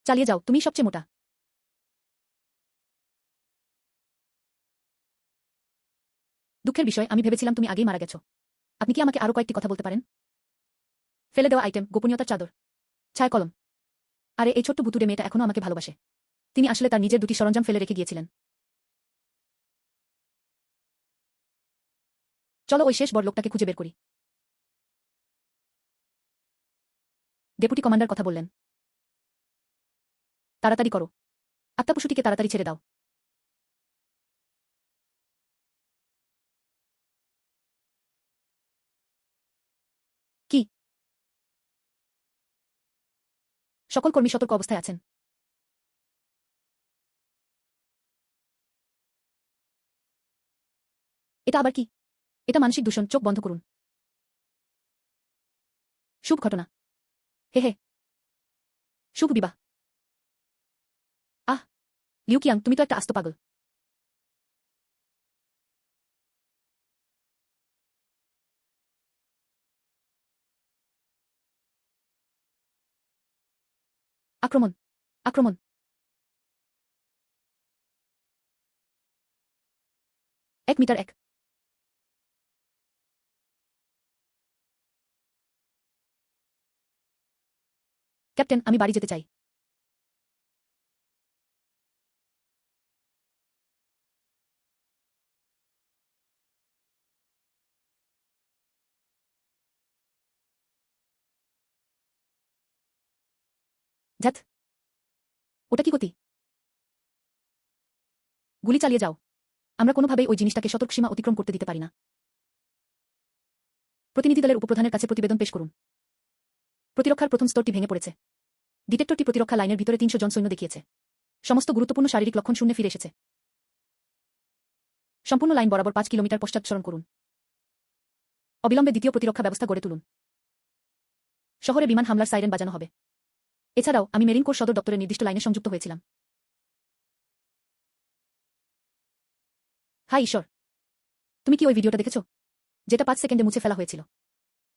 চালিয়ে যাও, তুমিই সবচেয়ে মোটা। দুঃখের বিষয়, আমি ভেবেছিলাম তুমি আগেই মারা গেছো। আপনি কি আমাকে আরও কয়েকটি কথা বলতে পারেন? ফেলে দেওয়া আইটেম, গোপনীয়তার চাদর, ছায়া কলম। আরে এই ছোট্ট ভুতুড়ে মেয়েটা এখনো আমাকে ভালোবাসে। তিনি আসলে তার নিজের 2টি সরঞ্জাম ফেলে রেখে গিয়েছিলেন। চলো ওই শেষ বড় লোকটাকে খুঁজে বের করি। ডেপুটি কমান্ডার কথা বললেন। তাড়াতাড়ি করো। আত্মাপশুটিকে তাড়াতাড়ি ছেড়ে দাও। কি? সকল কর্মী সতর্ক অবস্থায় আছেন। এটা আবার কি? এটা মানসিক দূষণ, চোখ বন্ধ করুন। শুভ ঘটনা। হে হে। শুভ বিবাহ। আহ। লিউকিয়াং, তুমি তো একটা আস্ত পাগল। আক্রমণ। আক্রমণ। 1 মিটার 1। ক্যাপ্টেন, আমি বাড়ি যেতে চাই। ধ্যাত। ওটা কি গতি? গুলি চালিয়ে যাও। আমরা কোনোভাবেই ওই জিনিসটাকে সতর্কসীমা অতিক্রম করতে দিতে পারি না। প্রতিনিধি দলের উপপ্রধানের কাছে প্রতিবেদন পেশ করুন। প্রতিরক্ষার প্রথম স্তরটি ভেঙে পড়েছে। ডিটেক্টরটি প্রতিরক্ষা লাইনের ভিতরে 300 জন সৈন্য দেখিয়েছে। সমস্ত গুরুত্বপূর্ণ শারীরিক লক্ষণ শূন্যে ফিরে এসেছে। সম্পূর্ণ লাইন বরাবর 5 কিলোমিটার পশ্চাৎসরণ করুন। অবিলম্বে দ্বিতীয় প্রতিরক্ষা ব্যবস্থা গড়ে তুলুন। শহরে বিমান হামলার সাইরেন বাজানো হবে। এছাড়াও আমি মেরিন কোর সদর দপ্তরের নির্দিষ্ট লাইনে সংযুক্ত হয়েছিলাম। হাই ঈশ্বর। তুমি কি ওই ভিডিওটা দেখেছো, যেটা 5 সেকেন্ডে মুছে ফেলা হয়েছিল?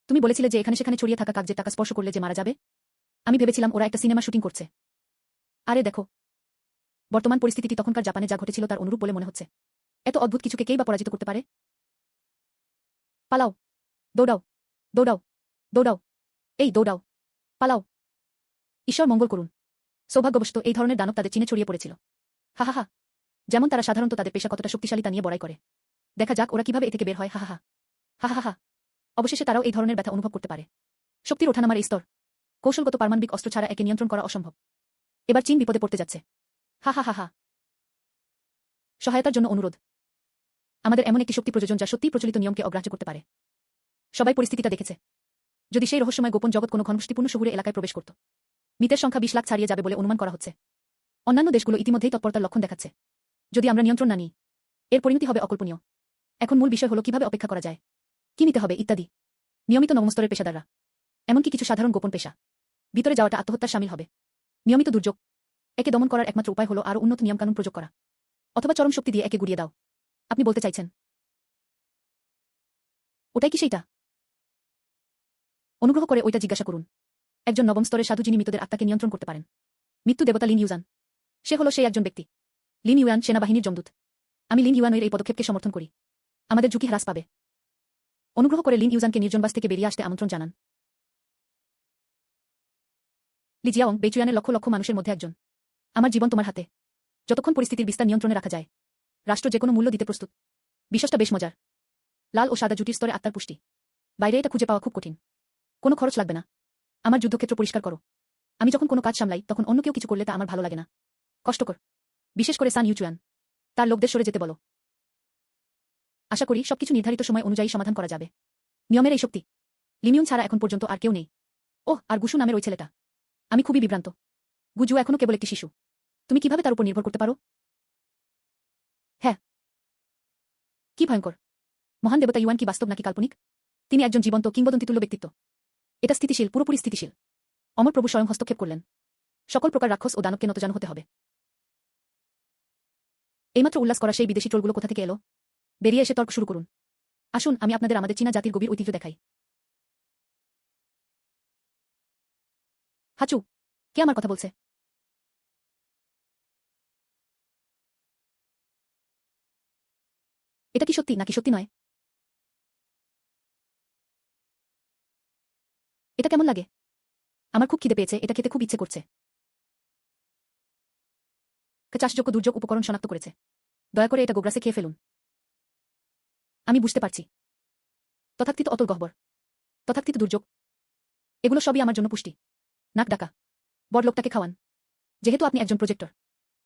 তুমি বলেছিলে যে এখানে সেখানে ছড়িয়ে থাকা কাগজের টাকা স্পর্শ করলে যে মারা যাবে। আমি ভেবেছিলাম ওরা একটা সিনেমা শুটিং করছে। আরে দেখো, বর্তমান পরিস্থিতিটি তখনকার জাপানে যা ঘটেছিল তার অনুরূপ বলে মনে হচ্ছে। এত অদ্ভুত কিছুকে কেই বা পরাজিত করতে পারে? পালাও। দৌড়াও। দৌড়াও। দৌড়াও। এই দৌড়াও। পালাও। ঈশ্বর মঙ্গল করুন। সৌভাগ্যবশত এই ধরনের দানব তাদের চিনে ছড়িয়ে পড়েছিল। হা হা হা। যেমন তারা সাধারণত তাদের পেশা কতটা শক্তিশালী তা নিয়ে বড়াই করে। দেখা যাক ওরা কিভাবে এ থেকে বের হয়। হা হা হা। হা হা হা। অবশেষে তারাও এই ধরনের ব্যথা অনুভব করতে পারে। শক্তির ওঠানামার এই স্তর, কৌশলগত পারমাণবিক অস্ত্র ছাড়া একে নিয়ন্ত্রণ করা অসম্ভব। এবার চীন বিপদে পড়তে যাচ্ছে। হা হা হা হা। সহায়তার জন্য অনুরোধ। আমাদের এমন একটি শক্তি প্রয়োজন যা সত্যিই প্রচলিত নিয়মকে অগ্রাহ্য করতে পারে। সবাই পরিস্থিতিটা দেখেছে। যদি সেই রহস্যময় গোপন জগৎ কোনো ঘনবসতিপূর্ণ শহুরে এলাকায় প্রবেশ করত, মৃতের সংখ্যা 20 লাখ ছাড়িয়ে যাবে বলে অনুমান করা হচ্ছে। অন্যান্য দেশগুলো ইতিমধ্যেই তৎপরতার লক্ষণ দেখাচ্ছে। যদি আমরা নিয়ন্ত্রণ না নিই, এর পরিণতি হবে অকল্পনীয়। এখন মূল বিষয় হলো কিভাবে অপেক্ষা করা যায়, কি নিতে হবে ইত্যাদি। নিয়মিত নবম স্তরের পেশাদাররা, এমনকি কিছু সাধারণ গোপন পেশা, ভিতরে যাওয়াটা আত্মহত্যার শামিল হবে। নিয়মিত দুর্যোগ, একে দমন করার একমাত্র উপায় হলো আরও উন্নত নিয়মকানুন প্রয়োগ করা, অথবা চরম শক্তি দিয়ে একে গুড়িয়ে দাও। আপনি বলতে চাইছেন ওটাই কি সেইটা? অনুগ্রহ করে ওইটা জিজ্ঞাসা করুন। একজন নবম স্তরের সাধু যিনি মৃতদের আত্মাকে নিয়ন্ত্রণ করতে পারেন। মৃত্যু দেবতা লিন ইউজান। সে হলো সেই একজন ব্যক্তি। লিন ইউয়ান সেনাবাহিনীর যমদূত। আমি লিন ইউয়ানের এই পদক্ষেপকে সমর্থন করি। আমাদের ঝুঁকি হ্রাস পাবে। অনুগ্রহ করে লিন ইউজানকে নির্জনবাস থেকে বেরিয়ে আসতে আমন্ত্রণ জানান। লি জিয়াওং বেইচুয়ানের লক্ষ লক্ষ মানুষের মধ্যে একজন। আমার জীবন তোমার হাতে। যতক্ষণ পরিস্থিতির বিস্তার নিয়ন্ত্রণে রাখা যায়, রাষ্ট্র যেকোনো মূল্য দিতে প্রস্তুত। বিশ্বাসটা বেশ মজার। লাল ও সাদা জুটির স্তরে আত্মার পুষ্টি। বাইরে এটা খুঁজে পাওয়া খুব কঠিন। কোনো খরচ লাগবে না। আমার যুদ্ধক্ষেত্র পরিষ্কার করো। আমি যখন কোনো কাজ সামলাই তখন অন্য কেউ কিছু করলে তা আমার ভালো লাগে না। কষ্টকর। বিশেষ করে সান ইউচুয়ান। তার লোকদের সরে যেতে বলো। আশা করি সবকিছু নির্ধারিত সময় অনুযায়ী সমাধান করা যাবে। নিয়মের এই শক্তি, লিমিউন ছাড়া এখন পর্যন্ত আর কেউ নেই। ওহ, আর গুশু নামের ওই ছেলেটা। আমি খুবই বিভ্রান্ত। গুজু এখনো কেবল একটি শিশু। তুমি কিভাবে তার উপর নির্ভর করতে পারো? হ্যাঁ। কি ভয়ঙ্কর। মহান দেবতা ইউয়ান কি বাস্তব নাকি কাল্পনিক? তিনি একজন জীবন্ত কিংবদন্তিতুল্য ব্যক্তিত্ব। এটা স্থিতিশীল, পুরোপুরি স্থিতিশীল। অমর প্রভু স্বয়ং হস্তক্ষেপ করলেন। সকল প্রকার রাক্ষস ও দানবকে নতজানু হতে হবে। এইমাত্র উল্লাস করা সেই বিদেশি ট্রোলগুলো কোথা থেকে এলো? বেরিয়ে এসে তর্ক শুরু করুন। আসুন আমি আপনাদের আমাদের চীনা জাতির গভীর ঐতিহ্য দেখাই। হাচু, কে আমার কথা বলছে? এটা কি সত্যি নাকি সত্যি নয়? এটা কেমন লাগে? আমার খুব খিদে পেয়েছে, এটা খেতে খুব ইচ্ছে করছে। চাষযোগ্য দুর্যোগ উপকরণ শনাক্ত করেছে। দয়া করে এটা গোগ্রাসে খেয়ে ফেলুন। আমি বুঝতে পারছি। তথাকথিত অতল গহ্বর, তথাকথিত দুর্যোগ, এগুলো সবই আমার জন্য পুষ্টি। নাক ডাকা। বড় লোকটাকে খাওয়ান। যেহেতু আপনি একজন প্রজেক্টর,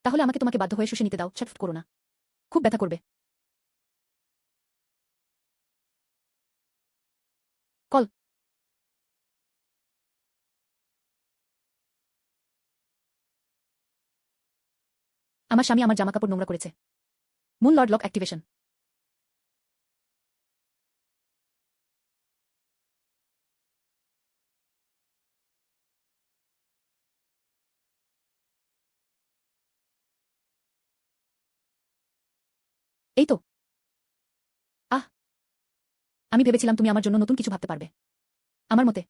তাহলে আমাকে তোমাকে বাধ্য হয়ে শুষে নিতে দাও। ছটফট করো না। খুব ব্যথা করবে। কল। আমার স্বামী আমার জামাকাপড় নোংরা করেছে। Moon Lord lock activation. এই তো। আহ, আমি ভেবেছিলাম তুমি আমার জন্য নতুন কিছু ভাবতে পারবে। আমার মতে।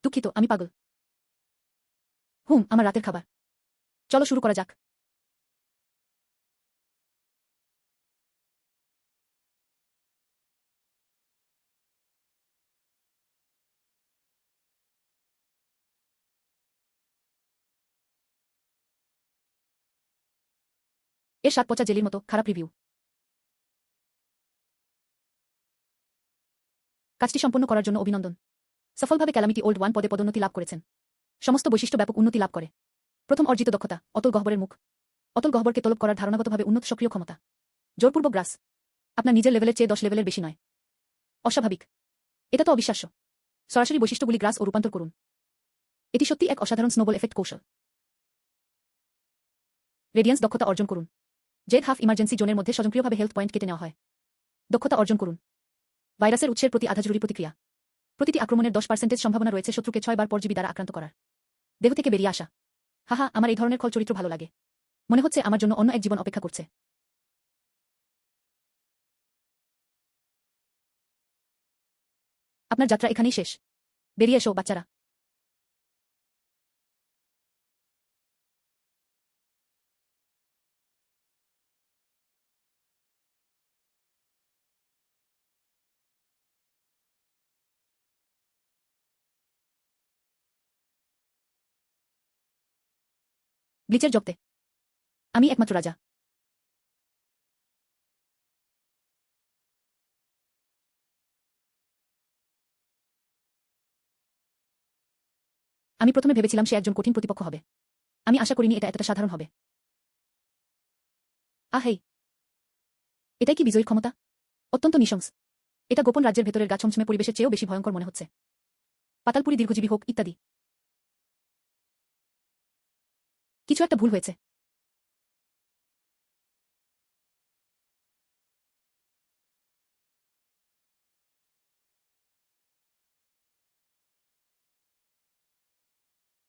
দুঃখিত, আমি পাগল। আমার রাতের খাবার। চলো শুরু করা যাক। এর স্বাদ পচা জেলির মতো, খারাপ রিভিউ। কাজটি সম্পন্ন করার জন্য অভিনন্দন। সফলভাবে ক্যালামিটি ওল্ড ওয়ান পদে পদোন্নতি লাভ করেছেন। সমস্ত বৈশিষ্ট্য ব্যাপক উন্নতি লাভ করে। প্রথম অর্জিত দক্ষতা, অতল গহ্বরের মুখ। অতল গহ্বরকে তলব করার ধারণাগতভাবে উন্নত সক্রিয় ক্ষমতা। জোরপূর্বক গ্রাস। আপনার নিজের লেভেলের চেয়ে 10 লেভেলের বেশি নয়। অস্বাভাবিক। এটা তো অবিশ্বাস্য। সরাসরি বৈশিষ্ট্যগুলি গ্রাস ও রূপান্তর করুন। এটি সত্যি এক অসাধারণ স্নোবল এফেক্ট কৌশল। রেডিয়েন্স দক্ষতা অর্জন করুন। জেড হাফ ইমার্জেন্সি জোনের মধ্যে স্বয়ংক্রিয়ভাবে হেলথ পয়েন্ট কেটে নেওয়া হয়। দক্ষতা অর্জন করুন। ভাইরাসের উৎসের প্রতি আধা জরুরি প্রতিক্রিয়া। প্রতিটি আক্রমণের 10% সম্ভাবনা রয়েছে শত্রুকে 6 বার পরজীবী দ্বারা আক্রান্ত করার। দেহ থেকে বেরিয়ে আসা। হাহা, আমার এই ধরনের খল চরিত্র ভালো লাগে। মনে হচ্ছে আমার জন্য অন্য এক জীবন অপেক্ষা করছে। আপনার যাত্রা এখানেই শেষ। বেরিয়ে এসো, বাচ্চারা। লিচের জগতে আমি একমাত্র রাজা। আমি প্রথমে ভেবেছিলাম সে একজন কঠিন প্রতিপক্ষ হবে। আমি আশা করিনি এটা এতটা সাধারণ হবে। হেই, এটাই কি বিজয়ীর ক্ষমতা? অত্যন্ত নৃশংস। এটা গোপন রাজ্যের ভেতরের গা ছমছমে পরিবেশের চেয়েও বেশি ভয়ঙ্কর মনে হচ্ছে। পাতালপুরি দীর্ঘজীবী হোক ইত্যাদি। কিছু একটা ভুল হয়েছে।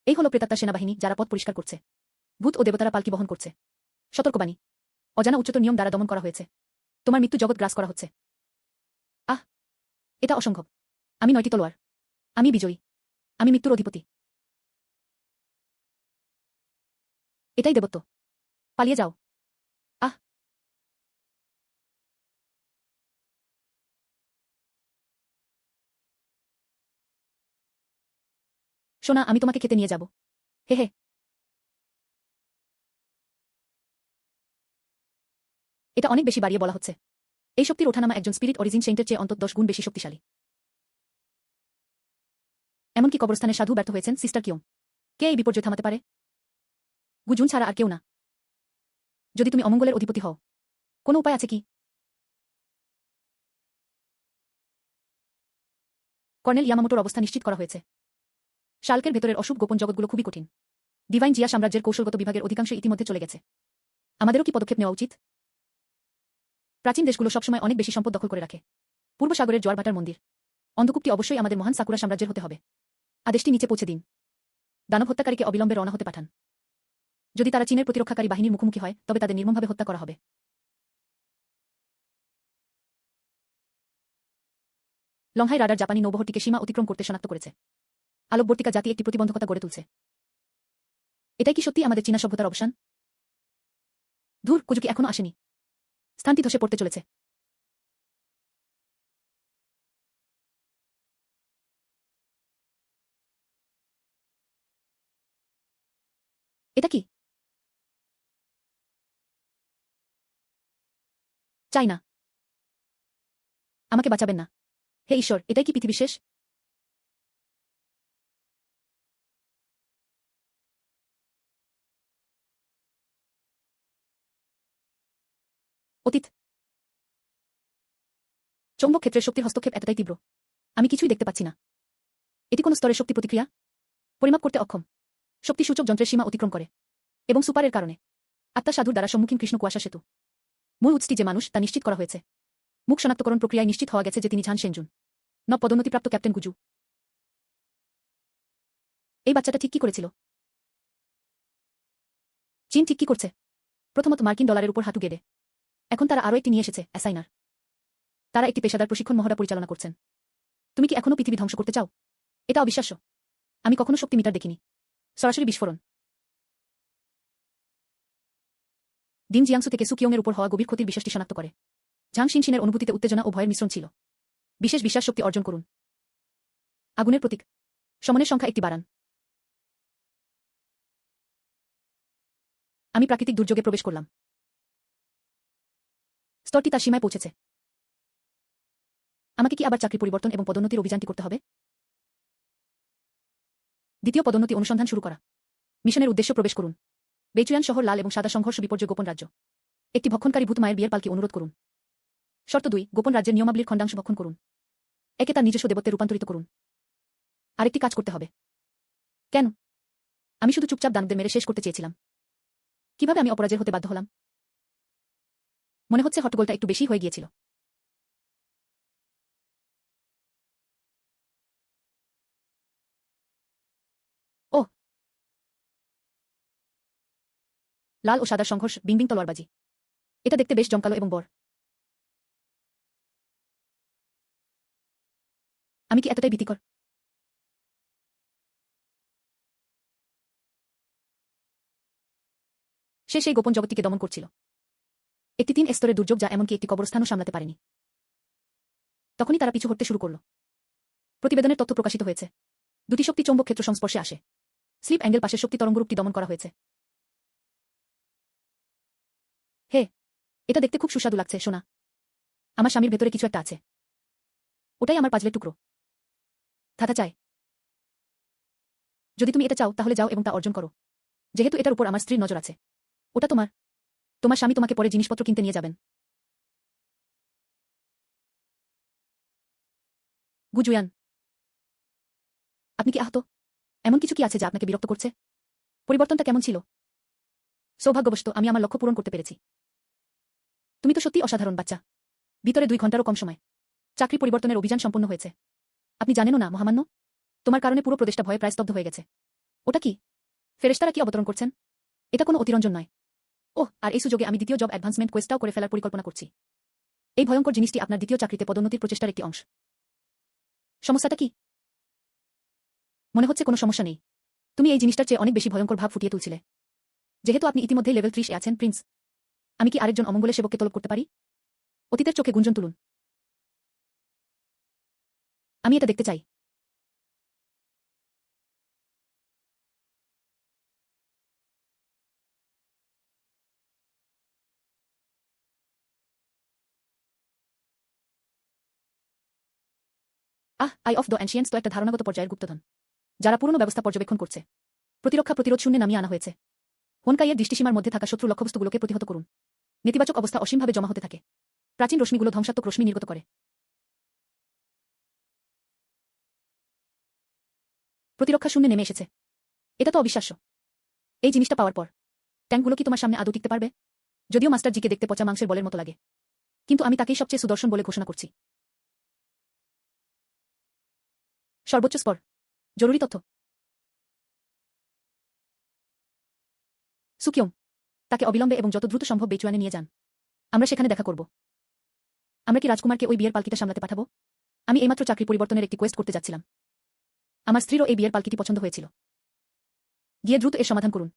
এই হলো প্রেতাত্মা সেনাবাহিনী যারা পথ পরিষ্কার করছে। ভূত ও দেবতারা পালকি বহন করছে। সতর্কবাণী, অজানা উচ্চতর নিয়ম দ্বারা দমন করা হয়েছে। তোমার মৃত্যু জগৎ গ্রাস করা হচ্ছে। আহ, এটা অসম্ভব। আমি 9টি তলোয়ার। আমি বিজয়ী। আমি মৃত্যুর অধিপতি। এটাই দেবত্ব। পালিয়ে যাও। আহ, সোনা, আমি তোমাকে খেতে নিয়ে যাব। হে হে। এটা অনেক বেশি বাড়িয়ে বলা হচ্ছে। এই শক্তির ওঠানামা একজন স্পিরিট অরিজিন সেন্টের চেয়ে অন্তত 10 গুণ বেশি শক্তিশালী। এমনকি কবরস্থানের সাধু ব্যর্থ হয়েছেন সিস্টার কিয়ং। কে এই বিপর্যয় থামাতে পারে? গুজুন ছাড়া আর কেউ না। যদি তুমি অমঙ্গলের অধিপতি হও, কোনো উপায় আছে কি? কর্নেল ইয়ামামোটোর অবস্থা নিশ্চিত করা হয়েছে। শালকের ভেতরের অশুভ গোপন জগৎগুলো খুবই কঠিন। ডিভাইন জিয়া সাম্রাজ্যের কৌশলগত বিভাগের অধিকাংশ ইতিমধ্যে চলে গেছে। আমাদেরও কি পদক্ষেপ নেওয়া উচিত? প্রাচীন দেশগুলো সবসময় অনেক বেশি সম্পদ দখল করে রাখে। পূর্ব সাগরের জোয়ারভাটার মন্দির। অন্ধকূপটি অবশ্যই আমাদের মহান সাকুরা সাম্রাজ্যের হতে হবে। আদেশটি নিচে পৌঁছে দিন। দানব হত্যাকারীকে অবিলম্বে রওনা হতে পাঠান। যদি তারা চীনের প্রতিরক্ষাকারী বাহিনীর মুখোমুখি হয়, তবে তাদের নির্মমভাবে হত্যা করা হবে। লংহাই রাডার জাপানি নৌবহরটিকে সীমা অতিক্রম করতে শনাক্ত করেছে। আলোকবর্তিকা জাতি একটি প্রতিবন্ধকতা গড়ে তুলছে। এটাই কি সত্যি আমাদের চীনা সভ্যতার অবসান? ধুর, কুজুকি এখনো আসেনি। স্থানটি ধসে পড়তে চলেছে। এটা কি? চাই না। আমাকে বাঁচাবেন না। হে ঈশ্বর, এটাই কি পৃথিবী শেষ? অতীত। চৌম্বক ক্ষেত্রের শক্তির হস্তক্ষেপ এতটাই তীব্র। আমি কিছুই দেখতে পাচ্ছি না। এটি কোন স্তরের শক্তি প্রতিক্রিয়া? পরিমাপ করতে অক্ষম। শক্তি সূচক যন্ত্রের সীমা অতিক্রম করে। এবং সুপারের কারণে আত্মা সাধুর দ্বারা সম্মুখীন কৃষ্ণ কুয়াশা সেতু। মূল উৎসটি যে মানুষ তা নিশ্চিত করা হয়েছে। মুখ শনাক্তকরণ প্রক্রিয়ায় নিশ্চিত হওয়া গেছে যে তিনি ঝান সেনজুন, পদোন্নতিপ্রাপ্ত ক্যাপ্টেন গুজু। এই বাচ্চাটা ঠিক কি করেছিল? চীন ঠিক কি করছে? প্রথমত মার্কিন ডলারের উপর হাঁটু গেড়ে। এখন তারা আরও একটি নিয়ে এসেছে, অ্যাসাইনার। তারা একটি পেশাদার প্রশিক্ষণ মহড়া পরিচালনা করছেন। তুমি কি এখনো পৃথিবী ধ্বংস করতে চাও? এটা অবিশ্বাস্য। আমি কখনো শক্তি মিটার দেখিনি। সরাসরি বিস্ফোরণ। ডিন জিয়াংসু থেকে সুকিয়ংয়ের উপর হওয়া গভীর ক্ষতির বিষয়টি শনাক্ত করে। ঝাং শিনশিনের অনুভূতিতে উত্তেজনা ও ভয়ের মিশ্রণ ছিল। বিশেষ বিশ্বাস শক্তি অর্জন করুন। আগুনের প্রতীক। সমনের সংখ্যা একটি বাড়ান। আমি প্রাকৃতিক দুর্যোগে প্রবেশ করলাম। স্তরটি তার সীমায় পৌঁছেছে। আমাকে কি আবার চাকরি পরিবর্তন এবং পদোন্নতির অভিযানটি করতে হবে? দ্বিতীয় পদোন্নতি অনুসন্ধান শুরু করা। মিশনের উদ্দেশ্য প্রবেশ করুন। বেচুয়ান শহর লাল এবং সাদা সংঘর্ষ বিপর্যয় গোপন রাজ্য। একটি ভক্ষণকারী ভূত মায়ের বিয়ের পালকি অনুরোধ করুন। শর্ত 2, গোপন রাজ্যের নিয়মাবলীর খণ্ডাংশ ভক্ষণ করুন। একে তার নিজস্ব দেবত্বে রূপান্তরিত করুন। আরেকটি কাজ করতে হবে। কেন? আমি শুধু চুপচাপ দানবদের মেরে শেষ করতে চেয়েছিলাম। কিভাবে আমি অপরাজেয় হতে বাধ্য হলাম? মনে হচ্ছে হট্টগোলটা একটু বেশি হয়ে গিয়েছিল। ওহ, লাল ও সাদার সংঘর্ষ, বিংবিং তলোয়ারবাজি। এটা দেখতে বেশ জমকালো এবং বর। আমি কি এতটাই ভীতিকর? সে সেই গোপন জগৎটিকে দমন করছিল। একটি 3 স্তরের দুর্যোগ যা এমনকি একটি কবরস্থানও সামলাতে পারেনি। তখনই তারা পিছু হটতে শুরু করল। প্রতিবেদনের তথ্য প্রকাশিত হয়েছে। 2টি শক্তি চৌম্বক ক্ষেত্র সংস্পর্শে আসে। স্লিপ অ্যাঙ্গেল পাশের শক্তি তরঙ্গরূপটি দমন করা হয়েছে। এটা দেখতে খুব সুস্বাদু লাগছে, সোনা। আমার স্বামীর ভেতরে কিছু একটা আছে। ওটাই আমার পাজলের টুকরো। থাথা চায়। যদি তুমি এটা চাও তাহলে যাও এবং তা অর্জন করো। যেহেতু এটার উপর আমার স্ত্রীর নজর আছে। ওটা তোমার। তোমার স্বামী তোমাকে পরে জিনিসপত্র কিনতে নিয়ে যাবেন। গুজুয়ান, আপনি কি আহত? এমন কিছু কি আছে যা আপনাকে বিরক্ত করছে? পরিবর্তনটা কেমন ছিল? সৌভাগ্যবশত আমি আমার লক্ষ্য পূরণ করতে পেরেছি। তুমি তো সত্যি অসাধারণ বাচ্চা। ভিতরে 2 ঘন্টারও কম সময় চাকরি পরিবর্তনের অভিযান সম্পন্ন হয়েছে। আপনি জানেনও না, মহামান্য? তোমার কারণে পুরো প্রদেশটা ভয়ে প্রায় স্তব্ধ হয়ে গেছে। ওটা কি? ফেরেশতারা কি অবতরণ করছেন? এটা কোনো অতিরঞ্জন নয়। ওহ, আর এই সুযোগে আমি দ্বিতীয় জব অ্যাডভান্সমেন্ট কোয়েস্টটাও করে ফেলার পরিকল্পনা করছি। এই ভয়ঙ্কর জিনিসটি আপনার দ্বিতীয় চাকরিতে পদোন্নতির প্রচেষ্টার একটি অংশ। সমস্যাটা কি? মনে হচ্ছে কোনো সমস্যা নেই। তুমি এই জিনিসটার চেয়ে অনেক বেশি ভয়ঙ্কর ভাব ফুটিয়ে তুলছিলে। যেহেতু আপনি ইতিমধ্যেই লেভেল 30 এ আছেন, প্রিন্স, আমি কি আরেকজন অমঙ্গলের সেবককে তলব করতে পারি? অতীতের চোখে গুঞ্জন তুলুন। আমি এটা দেখতে চাই। আই অফ দ্য অ্যানশিয়েন্টস তো একটা ধারণাগত পর্যায়ের গুপ্তধন, যারা পুরনো ব্যবস্থা পর্যবেক্ষণ করছে। প্রতিরক্ষা প্রতিরোধ শূন্যে নামিয়ে আনা হয়েছে। হোনকাইয়ের দৃষ্টিসীমার মধ্যে থাকা শত্রু লক্ষ্যবস্তুগুলোকে প্রতিহত করুন। নেতিবাচক অবস্থা অসীমভাবে জমা হতে থাকে। প্রাচীন রশ্মিগুলো ধ্বংসাত্মক রশ্মি নির্গত করে। প্রতিরক্ষা শূন্যে নেমে এসেছে। এটা তো অবিশ্বাস্য। এই জিনিসটা পাওয়ার পর ট্যাঙ্কগুলো কি তোমার সামনে আদৌ টিকতে পারবে? যদিও মাস্টার জিকে দেখতে পচা মাংসের বলের মতো লাগে, কিন্তু আমি তাকেই সবচেয়ে সুদর্শন বলে ঘোষণা করছি। সর্বোচ্চ স্পর। জরুরি তথ্য। সুকিয়ং, তাকে অবিলম্বে এবং যত দ্রুত সম্ভব বেচুয়ানে নিয়ে যান। আমরা সেখানে দেখা করব। আমরা কি রাজকুমারকে ওই বিয়ের পালকিটা সামলাতে পাঠাবো? আমি এইমাত্র চাকরি পরিবর্তনের একটি কোয়েস্ট করতে যাচ্ছিলাম। আমার স্ত্রীরও এই বিয়ের পালকিটি পছন্দ হয়েছিল। গিয়ে দ্রুত এর সমাধান করুন।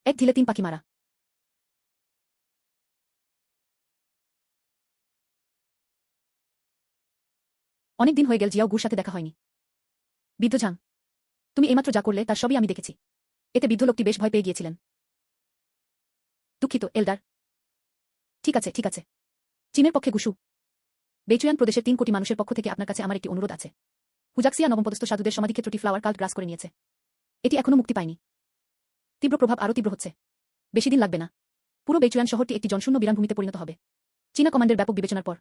এক ঢিলে 3 পাখি মারা। অনেক দিন হয়ে গেল জিয়াও গুর সাথে দেখা হয়নি। বৃদ্ধ ঝাং, তুমি এইমাত্র যা করলে তার সবই আমি দেখেছি। এতে বৃদ্ধ লোকটি বেশ ভয় পেয়ে গিয়েছিলেন। দুঃখিত, এল্ডার। ঠিক আছে, ঠিক আছে। চীনের পক্ষে গুশু। বেচুয়ান প্রদেশের 3 কোটি মানুষের পক্ষ থেকে আপনার কাছে আমার একটি অনুরোধ আছে। হুজাক্সিয়া নবমপদস্থ সাধুদের সমাধিক্ষেত্রটি ফ্লাওয়ার কাল্ট গ্রাস করে নিয়েছে। এটি এখনও মুক্তি পায়নি। তীব্র প্রভাব আরও তীব্র হচ্ছে। বেশি দিন লাগবে না। পুরো বেচুয়ান শহরটি একটি জনশূন্য বিরানভূমিতে পরিণত হবে। চীনা কমান্ডের ব্যাপক বিবেচনার পর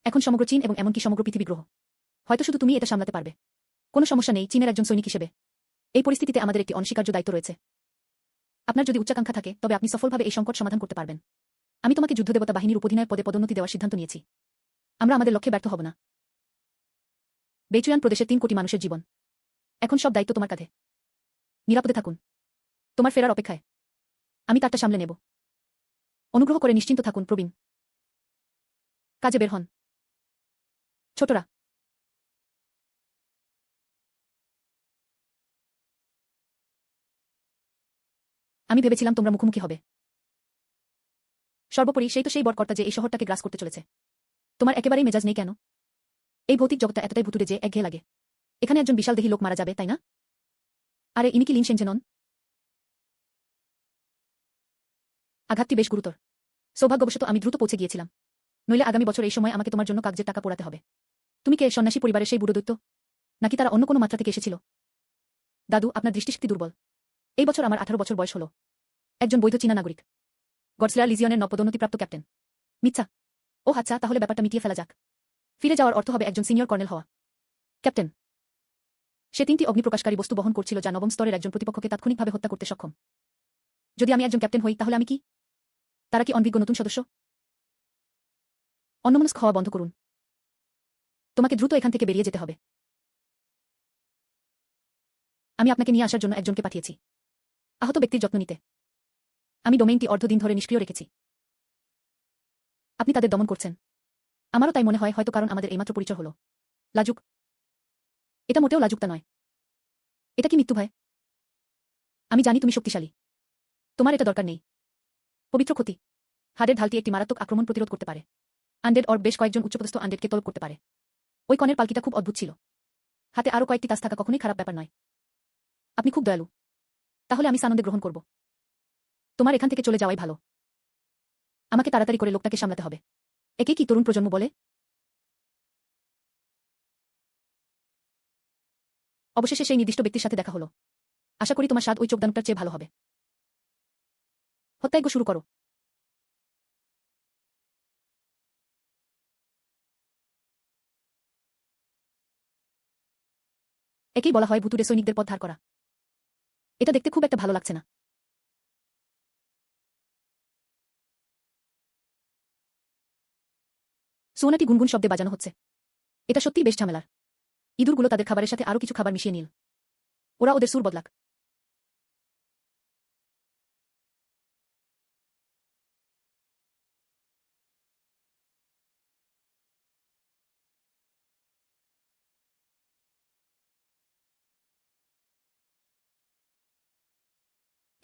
এখন সমগ্র চীন এবং এমনকি সমগ্র পৃথিবী গ্রহ। হয়তো শুধু তুমি এটা সামলাতে পারবে। কোনো সমস্যা নেই, চীনের একজন সৈনিক হিসেবে এই পরিস্থিতিতে আমাদের একটি অনস্বীকার্য দায়িত্ব রয়েছে। আপনার যদি উচ্চাকাঙ্ক্ষা থাকে তবে আপনি সফলভাবে এই সংকট সমাধান করতে পারবেন। আমি তোমাকে যুদ্ধদেবতা বাহিনীর উপধিনায়ক পদে পদোন্নতি দেওয়ার সিদ্ধান্ত নিয়েছি। আমরা আমাদের লক্ষ্যে ব্যর্থ হব না। বেচুয়ান প্রদেশের 3 কোটি মানুষের জীবন। এখন সব দায়িত্ব তোমার কাঁধে। নিরাপদে থাকুন। তোমার ফেরার অপেক্ষায়। আমি তারটা সামলে নেব। অনুগ্রহ করে নিশ্চিন্ত থাকুন, প্রবীণ। কাজে বের হন। ছোটরা, আমি ভেবেছিলাম তোমরা মুখোমুখি হবে। সর্বোপরি সেই বরকর্তা যে এই শহরটাকে গ্রাস করতে চলেছে। তোমার একেবারেই মেজাজ নেই কেন? এই ভৌতিক জগৎটা এতটাই ভুতুড়ে যে একঘেয়ে লাগে। এখানে একজন বিশালদেহী লোক মারা যাবে, তাই না? আরে ইনি কি লিন সেনজেন নন? আঘাতটি বেশ গুরুতর। সৌভাগ্যবশত আমি দ্রুত পৌঁছে গিয়েছিলাম। নইলে আগামী বছর এই সময় আমাকে তোমার জন্য কাগজের টাকা পোড়াতে হবে। তুমি কে, সন্ন্যাসী পরিবারের সেই বুড়ো দৈত্য? নাকি তারা অন্য কোনো মাত্রা থেকে এসেছিল? দাদু, আপনার দৃষ্টিশক্তি দুর্বল। এই বছর আমার 18 বছর বয়স হল। একজন বৈধ চীনা নাগরিক। গডসলেয়ার লিজিয়নের নবপদোন্নতিপ্রাপ্ত ক্যাপ্টেন। মিথ্যা। ও আচ্ছা, তাহলে ব্যাপারটা মিটিয়ে ফেলা যাক। ফিরে যাওয়ার অর্থ হবে একজন সিনিয়র কর্নেল হওয়া। ক্যাপ্টেন। সে 3টি অগ্নিপ্রকাশকারী বস্তু বহন করছিল যা নবম স্তরের একজন প্রতিপক্ষকে তাৎক্ষণিকভাবে হত্যা করতে সক্ষম। যদি আমি একজন ক্যাপ্টেন হই তাহলে আমি কি? তারা কি অনভিজ্ঞ নতুন সদস্য? অন্যমনস্ক হওয়া বন্ধ করুন। তোমাকে দ্রুত এখান থেকে বেরিয়ে যেতে হবে। আমি আপনাকে নিয়ে আসার জন্য একজনকে পাঠিয়েছি আহত ব্যক্তির যত্ন নিতে। আমি ডোমেইনটি অর্ধদিন ধরে নিষ্ক্রিয় রেখেছি। আপনি তাদের দমন করছেন। আমারও তাই মনে হয়, হয়তো কারণ আমাদের এইমাত্র পরিচয় হলো। লাজুক। এটা মোটেও লাজুকতা নয়। এটা কি মৃত্যু ভয়? আমি জানি তুমি শক্তিশালী। তোমার এটা দরকার নেই। পবিত্র ক্ষতি। হাড়ের ঢালটি একটি মারাত্মক আক্রমণ প্রতিরোধ করতে পারে। আনডেড অর বেশ কয়েকজন উচ্চপদস্থ আনডেডকে তলব করতে পারে। ওই কনের পালকিটা খুব অদ্ভুত ছিল। হাতে আরও কয়েকটি তাস থাকা কখনোই খারাপ ব্যাপার নয়। আপনি খুব দয়ালু। তাহলে আমি সানন্দে গ্রহণ করব। তোমার এখান থেকে চলে যাওয়াই ভালো। আমাকে তাড়াতাড়ি করে লোকটাকে সামলাতে হবে। একে কি তরুণ প্রজন্ম বলে? অবশেষে সেই নির্দিষ্ট ব্যক্তির সাথে দেখা হলো। আশা করি তোমার স্বাদ ওই চোখদানটার চেয়ে ভালো হবে। হত্যাযজ্ঞ শুরু করো। একেই বলা হয় ভুতুড়ে সৈনিকদের পথ ধার করা। এটা দেখতে খুব একটা ভালো লাগছে না। সোনাটি গুনগুন শব্দে বাজানো হচ্ছে। এটা সত্যিই বেশ ঝামেলার। ইঁদুরগুলো তাদের খাবারের সাথে আরও কিছু খাবার মিশিয়ে নিল। ওরা ওদের সুর বদলাক।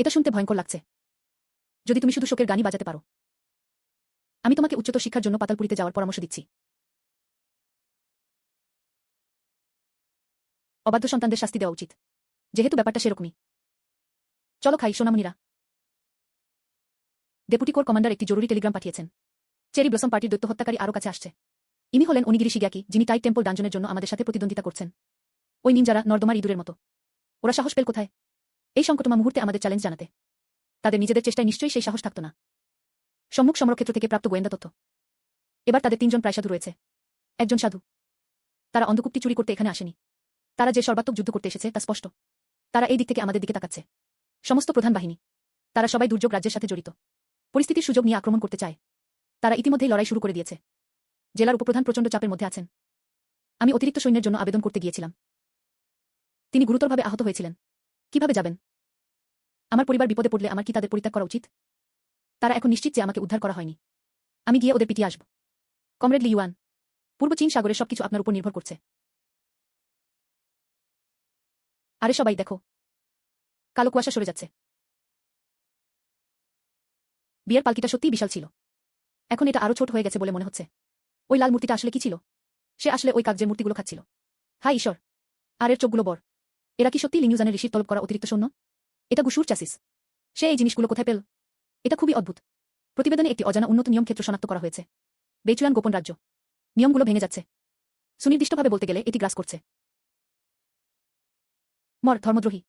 এটা শুনতে ভয়ঙ্কর লাগছে। যদি তুমি শুধু শোকের গানই বাজাতে পারো। আমি তোমাকে উচ্চতর শিক্ষার জন্য পাতালপুরিতে যাওয়ার পরামর্শ দিচ্ছি। অবাধ্য সন্তানদের শাস্তি দেওয়া উচিত। যেহেতু ব্যাপারটা সেরকমই। চলো খাই সোনামণিরা। ডেপুটি কোর কমান্ডার একটি জরুরি টেলিগ্রাম পাঠিয়েছেন। চেরি ব্লসম পার্টির দৈত্য হত্যাকারী আরও কাছে আসছে। ইনি হলেন অনিগিরি শিগ্যাকি, যিনি টাইট টেম্পল ডানজনের জন্য আমাদের সাথে প্রতিদ্বন্দ্বিতা করছেন। ওই নিনজারা নর্দমার ইঁদুরের মতো। ওরা সাহস পেল কোথায়? এই সংকটমা মুহূর্তে আমাদের চ্যালেঞ্জ জানাতে। তাদের নিজেদের চেষ্টায় নিশ্চয়ই সেই সাহস থাকত না। সম্মুখ সমরক্ষেত্র থেকে প্রাপ্ত গোয়েন্দা তথ্য। এবার তাদের 3 জন প্রায় সাধু রয়েছে। একজন সাধু। তারা অন্ধকূপটি চুরি করতে এখানে আসেনি। তারা যে সর্বাত্মক যুদ্ধ করতে এসেছে তা স্পষ্ট। তারা এই দিক থেকে আমাদের দিকে তাকাচ্ছে। সমস্ত প্রধান বাহিনী। তারা সবাই দুর্যোগ রাজ্যের সাথে জড়িত। পরিস্থিতির সুযোগ নিয়ে আক্রমণ করতে চায়। তারা ইতিমধ্যেই লড়াই শুরু করে দিয়েছে। জেলার উপপ্রধান প্রচণ্ড চাপের মধ্যে আছেন। আমি অতিরিক্ত সৈন্যের জন্য আবেদন করতে গিয়েছিলাম। তিনি গুরুতরভাবে আহত হয়েছিলেন। কিভাবে যাবেন? আমার পরিবার বিপদে পড়লে আমার কি তাদের পরিত্যাগ করা উচিত? তারা এখন নিশ্চিত যে আমাকে উদ্ধার করা হয়নি। আমি গিয়ে ওদের পিটিয়ে আসব। কমরেড লি ইউয়ান, পূর্ব চীন সাগরে সবকিছু আপনার উপর নির্ভর করছে। আরে সবাই দেখো, কালো কুয়াশা সরে যাচ্ছে। বিয়ের পালকিটা সত্যিই বিশাল ছিল। এখন এটা আরো ছোট হয়ে গেছে বলে মনে হচ্ছে। ওই লাল মূর্তিটা আসলে কি ছিল? সে আসলে ওই কাগজের মূর্তিগুলো খাচ্ছিল। হাই ঈশ্বর! আর এর চোখগুলো বড়। এরা কি সত্যি লিংইউজানের ঋষির তলব করা অতিরিক্ত সৈন্য? এটা গুসুর চাসিস। সে এই জিনিসগুলো কোথায় পেল? এটা খুবই অদ্ভুত। প্রতিবেদনে একটি অজানা উন্নত নিয়ম ক্ষেত্র শনাক্ত করা হয়েছে। বেইচুয়ান গোপন রাজ্য। নিয়মগুলো ভেঙে যাচ্ছে। সুনির্দিষ্টভাবে বলতে গেলে এটি গ্রাস করছে। মর ধর্মদ্রোহী।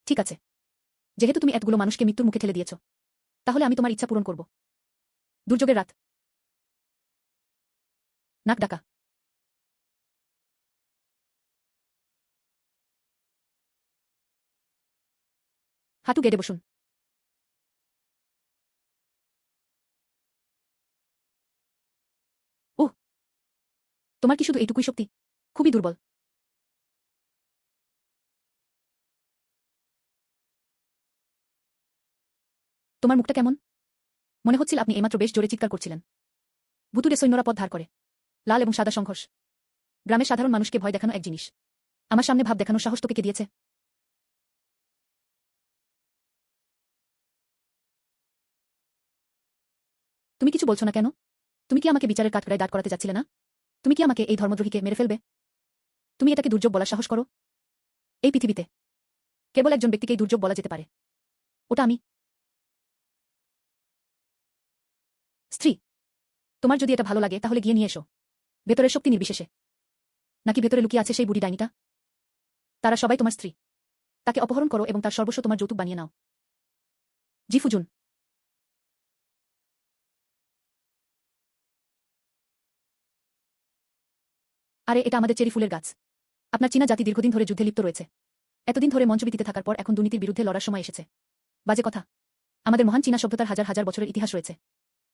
ঠিক আছে। যেহেতু তুমি এতগুলো মানুষকে মৃত্যুর মুখে ঠেলে দিয়েছ, তাহলে আমি তোমার ইচ্ছা পূরণ করব। দুর্যোগের রাত। নাক ডাকা। হাঁটু গেড়ে বসুন। ওহ, তোমার কি শুধু এইটুকুই শক্তি? খুবই দুর্বল। তোমার মুখটা কেমন? মনে হচ্ছিল আপনি এইমাত্র বেশ জোরে চিৎকার করছিলেন। ভুতুড়ে সৈন্যরা পথ ধার করে। লাল এবং সাদা সংঘর্ষ। গ্রামের সাধারণ মানুষকে ভয় দেখানো এক জিনিস। আমার সামনে ভাব দেখানোর সাহস তোকে কে দিয়েছে? তুমি কিছু বলছো না কেন? তুমি কি আমাকে বিচারের কাঠগড়ায় দাঁড় করাতে যাচ্ছিলে না? তুমি কি আমাকে এই ধর্মদ্রোহীকে মেরে ফেলবে? তুমি এটাকে দুর্যোগ বলার সাহস করো? এই পৃথিবীতে কেবল একজন ব্যক্তিকেই দুর্যোগ বলা যেতে পারে। ওটা আমি। স্ত্রী। তোমার যদি এটা ভালো লাগে তাহলে গিয়ে নিয়ে এসো। ভেতরের শক্তি নির্বিশেষে। নাকি ভেতরে লুকিয়ে আছে সেই বুড়ি ডাইনিটা? তারা সবাই তোমার স্ত্রী। তাকে অপহরণ করো এবং তার সর্বস্ব তোমার যৌতুক বানিয়ে নাও। জি ফুজুন। আরে এটা আমাদের চেরি ফুলের গাছ। আপনার চীনা জাতি দীর্ঘদিন ধরে যুদ্ধে লিপ্ত রয়েছে। এতদিন ধরে মঞ্চবিতিতে থাকার পর এখন দুর্নীতির বিরুদ্ধে লড়ার সময় এসেছে। বাজে কথা। আমাদের মহান চীনা সভ্যতার হাজার হাজার বছরের ইতিহাস রয়েছে।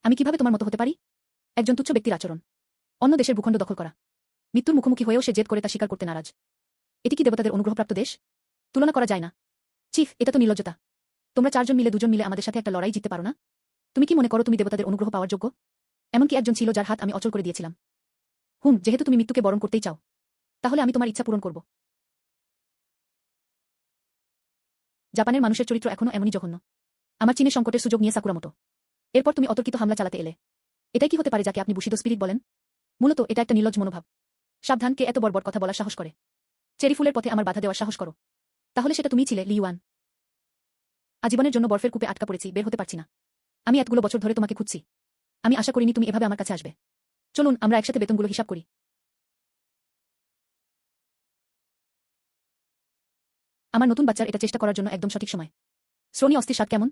আমি কিভাবে তোমার মতো হতে পারি? একজন তুচ্ছ ব্যক্তির আচরণ। অন্য দেশের ভূখণ্ড দখল করা। মৃত্যুর মুখোমুখি হয়েও সে জেদ করে তা স্বীকার করতে নারাজ। এটি কি দেবতাদের অনুগ্রহপ্রাপ্ত দেশ? তুলনা করা যায় না। চিফ, এটা তো নির্লজ্জতা। তোমরা 4 জন মিলে 2 জন মিলে আমাদের সাথে একটা লড়াই জিততে পারো না? তুমি কি মনে করো তুমি দেবতাদের অনুগ্রহ পাওয়ার যোগ্য? এমনকি একজন ছিল যার হাত আমি অচল করে দিয়েছিলাম। যেহেতু তুমি মৃত্যুকে বরণ করতেই চাও, তাহলে আমি তোমার ইচ্ছা পূরণ করব। জাপানের মানুষের চরিত্র এখনো এমনই জঘন্য। আমার চীনের সংকটের সুযোগ নিয়ে সাকুরামোটো। এরপর তুমি অতর্কিত হামলা চালাতে এলে। এটাই কি হতে পারে যাকে আপনি বুশিদো স্পিরিট বলেন? মূলত এটা একটা নির্লজ্জ মনোভাব। সাবধান, কে এত বড় কথা বলার সাহস করে? চেরি ফুলের পথে আমার বাধা দেওয়ার সাহস করো। তাহলে সেটা তুমিই ছিলে, লি ইউয়ান। আজীবনের জন্য বরফের কূপে আটকা পড়েছি, বের হতে পারছি না। আমি এতগুলো বছর ধরে তোমাকে খুঁজছি। আমি আশা করিনি তুমি এভাবে আমার কাছে আসবে। চলুন আমরা একসাথে বেতনগুলো হিসাব করি। আমার নতুন বাচ্চার এটা চেষ্টা করার জন্য একদম সঠিক সময়। শ্রোণী অস্থির স্বাদ কেমন?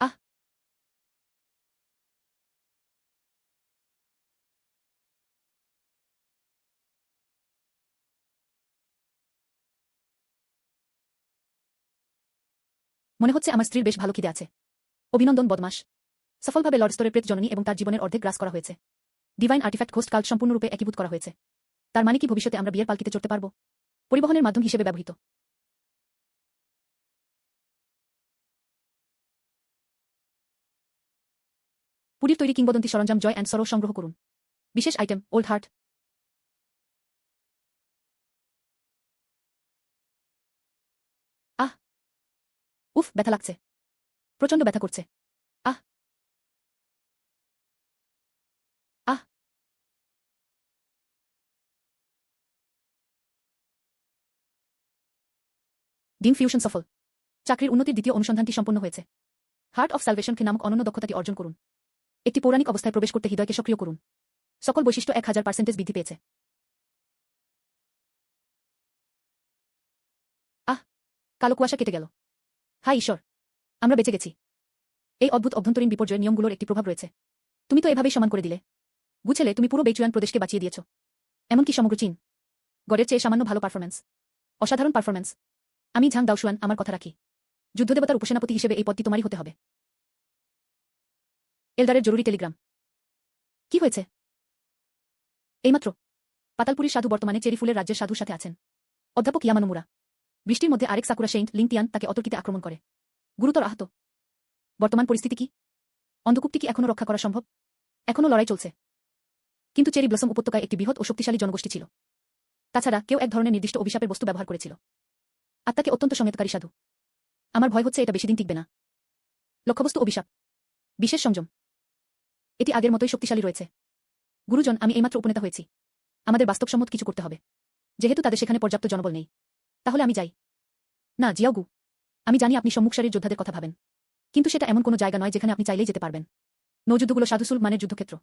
আহ, মনে হচ্ছে আমার স্ত্রীর বেশ ভালো খিদে আছে। অভিনন্দন বদমাস। সফলভাবে লর্ড স্তরের প্রেত জননী এবং তার জীবনের অর্ধেক গ্রাস করা হয়েছে। ডিভাইন আর্টিফ্যাক্ট হোস্ট কাল্ট সম্পূর্ণরূপে একীভূত করা হয়েছে। তার মানে কি ভবিষ্যতে আমরা বিয়ের পালকিতে চড়তে পারব? পরিবহনের মাধ্যম হিসেবে ব্যবহৃত। পুরীর তৈরি কিংবদন্তি সরঞ্জাম জয় অ্যান্ড সরো সংগ্রহ করুন। বিশেষ আইটেম ওল্ড হার্ট। আহ, উফ, ব্যথা লাগছে। প্রচণ্ড ব্যথা করছে। আহ, আহ, ডিম ফিউশন সফল। চাকরির উন্নতির দ্বিতীয় অনুসন্ধানটি সম্পন্ন হয়েছে। হার্ট অফ স্যালভেশনকে নামক অনন্য দক্ষতাটি অর্জন করুন। একটি পৌরাণিক অবস্থায় প্রবেশ করতে হৃদয়কে সক্রিয় করুন। সকল বৈশিষ্ট্য 1000% বৃদ্ধি পেয়েছে। আহ, কালো কুয়াশা কেটে গেল। হায় ঈশ্বর, আমরা বেঁচে গেছি। এই অদ্ভুত অভ্যন্তরীণ বিপর্যয়ের নিয়মগুলোর একটি প্রভাব রয়েছে। তুমি তো এভাবেই সমান করে দিলে। গুছেলে তুমি পুরো বেচুয়ান প্রদেশকে বাঁচিয়ে দিয়েছ। এমনকি সমগ্র চীন। গডের চেয়ে সামান্য ভালো পারফরম্যান্স। অসাধারণ পারফরম্যান্স। আমি ঝাং দাওশুয়ান, আমার কথা রাখি। যুদ্ধদেবতার উপসেনাপতি হিসেবে এই পদটি তোমারই হতে হবে। এলদারের জরুরি টেলিগ্রাম। কি হয়েছে? এইমাত্র পাতালপুরীর সাধু বর্তমানে চেরি ফুলের রাজ্যের সাধুর সাথে আছেন। অধ্যাপক ইয়ামানোমুরা। বৃষ্টির মধ্যে আরেক সাকুরা সেইন্ট লিংতিয়ান তাকে অতর্কিতে আক্রমণ করে। গুরুতর আহত। বর্তমান পরিস্থিতি কি? অন্ধকূপটি কি এখনও রক্ষা করা সম্ভব? এখনও লড়াই চলছে। কিন্তু চেরি ব্লসম উপত্যকায় একটি বৃহৎ ও শক্তিশালী জনগোষ্ঠী ছিল। তাছাড়া কেউ এক ধরনের নির্দিষ্ট অভিশাপের বস্তু ব্যবহার করেছিল। আত্মাকে অত্যন্ত সংযতকারী সাধু। আমার ভয় হচ্ছে এটা বেশিদিন টিকবে না। লক্ষ্যবস্তু অভিশাপ। বিশেষ সংযম। এটি আগের মতোই শক্তিশালী রয়েছে। গুরুজন, আমি এইমাত্র উপনেতা হয়েছি। আমাদের বাস্তবসম্মত কিছু করতে হবে। যেহেতু তাদের সেখানে পর্যাপ্ত জনবল নেই। তাহলে আমি যাই। না জিয়াওগু, আমি জানি আপনি সম্মুখসারির যোদ্ধাদের কথা ভাবেন। কিন্তু সেটা এমন কোনো জায়গা নয় যেখানে আপনি চাইলেই যেতে পারবেন। নৌযুদ্ধগুলো সাধুসুল মানের যুদ্ধক্ষেত্র।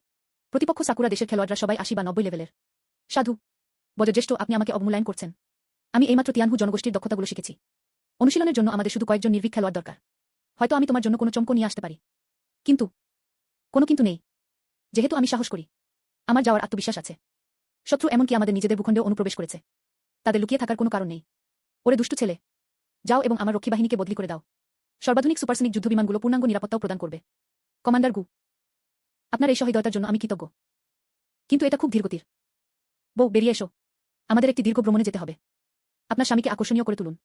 প্রতিপক্ষ সাকুরা দেশের খেলোয়াড়রা সবাই 80 বা 90 লেভেলের। সাধু বয়োজ্যেষ্ঠ, আপনি আমাকে অবমূল্যায়ন করছেন। আমি এইমাত্র তিয়ানহু জনগোষ্ঠীর দক্ষতাগুলো শিখেছি। অনুশীলনের জন্য আমাদের শুধু কয়েকজন নির্ভীক খেলোয়াড় দরকার। হয়তো আমি তোমার জন্য কোনো চমক নিয়ে আসতে পারি। কিন্তু কোনো কিন্তু নেই। যেহেতু আমি সাহস করি, আমার যাওয়ার আত্মবিশ্বাস আছে। শত্রু এমনকি আমাদের নিজেদের ভূখণ্ডেও অনুপ্রবেশ করেছে। তাদের লুকিয়ে থাকার কোনো কারণ নেই। ওরে দুষ্টু ছেলে, যাও এবং আমার রক্ষী বাহিনীকে বদলি করে দাও। সর্বাধুনিক সুপারসনিক যুদ্ধবিমানগুলো পূর্ণাঙ্গ নিরাপত্তাও প্রদান করবে। কমান্ডার গু, আপনার এই সহৃদয়তার জন্য আমি কৃতজ্ঞ। কিন্তু এটা খুব ধীরগতির। বউ, বেরিয়ে এসো। আমাদের একটি দীর্ঘ ভ্রমণে যেতে হবে। আপনার স্বামীকে আকর্ষণীয় করে তুলুন।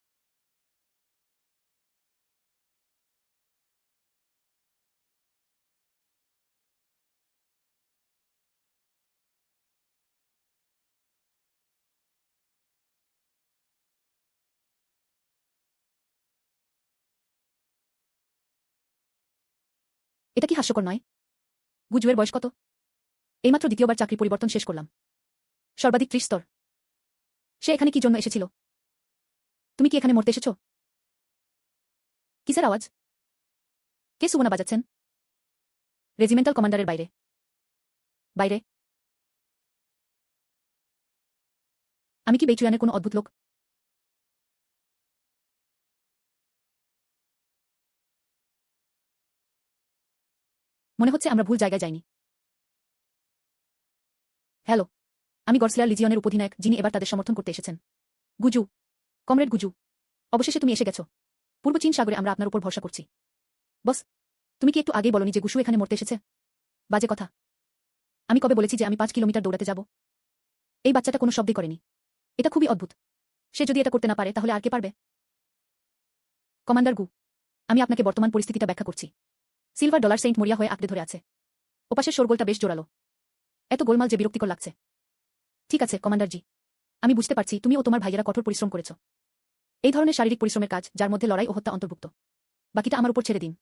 এটা কি হাস্যকর নয়? গুজুয়ের বয়স কত? এইমাত্র দ্বিতীয়বার চাকরি পরিবর্তন শেষ করলাম। সর্বাধিক 30 স্তর। সে এখানে কি জন্য এসেছিল? তুমি কি এখানে মরতে এসেছ? কিসের আওয়াজ? কে সুবনা বাজাচ্ছেন? রেজিমেন্টাল কমান্ডারের বাইরে। বাইরে? আমি কি বেইচুয়ানের কোনো অদ্ভুত লোক? মনে হচ্ছে আমরা ভুল জায়গায় যাইনি। হ্যালো, আমি গডসলেয়ার লিজিয়নের উপধিনায়ক, যিনি এবার তাদের সমর্থন করতে এসেছেন। গুজু, কমরেড গুজু, অবশেষে তুমি এসে গেছো। পূর্ব চীন সাগরে আমরা আপনার উপর ভরসা করছি। বস, তুমি কি একটু আগেই বলনি যে গুশু এখানে মরতে এসেছে? বাজে কথা। আমি কবে বলেছি যে আমি 5 কিলোমিটার দৌড়াতে যাব? এই বাচ্চাটা কোনো শব্দই করেনি। এটা খুবই অদ্ভুত। সে যদি এটা করতে না পারে তাহলে আর কে পারবে? কমান্ডার গু, আমি আপনাকে বর্তমান পরিস্থিতিটা ব্যাখ্যা করছি। সিলভার ডলার সেন্ট মরিয়া হয়ে আঁকড়ে ধরে আছে। ওপাশের শোরগোলটা বেশ জোরালো। এত গোলমাল যে বিরক্তিকর লাগছে। ঠিক আছে কমান্ডার জি, আমি বুঝতে পারছি তুমি ও তোমার ভাইয়েরা কঠোর পরিশ্রম করেছ। এই ধরনের শারীরিক পরিশ্রমের কাজ যার মধ্যে লড়াই ও হত্যা অন্তর্ভুক্ত। বাকিটা আমার উপর ছেড়ে দিন।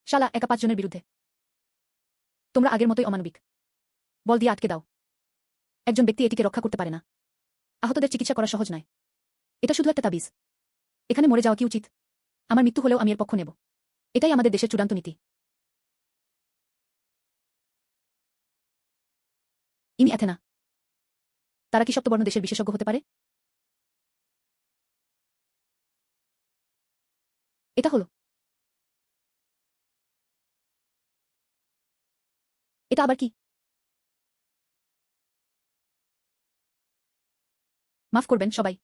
শালা, একা 5 জনের বিরুদ্ধে। তোমরা আগের মতোই অমানবিক। বল দিয়ে আটকে দাও। একজন ব্যক্তি এটিকে রক্ষা করতে পারে না। আহতদের চিকিৎসা করা সহজ নয়। এটা শুধু একটা তাবিজ। এখানে মরে যাওয়া কি উচিত? আমার মৃত্যু হলেও আমি এর পক্ষ নেব। এটাই আমাদের দেশের চূড়ান্ত নীতি। ইনি অ্যাথেনা। তারা কি সপ্তবর্ণ দেশের বিশেষজ্ঞ হতে পারে? এটা হলো। এটা আবার কি? মাফ করবেন সবাই।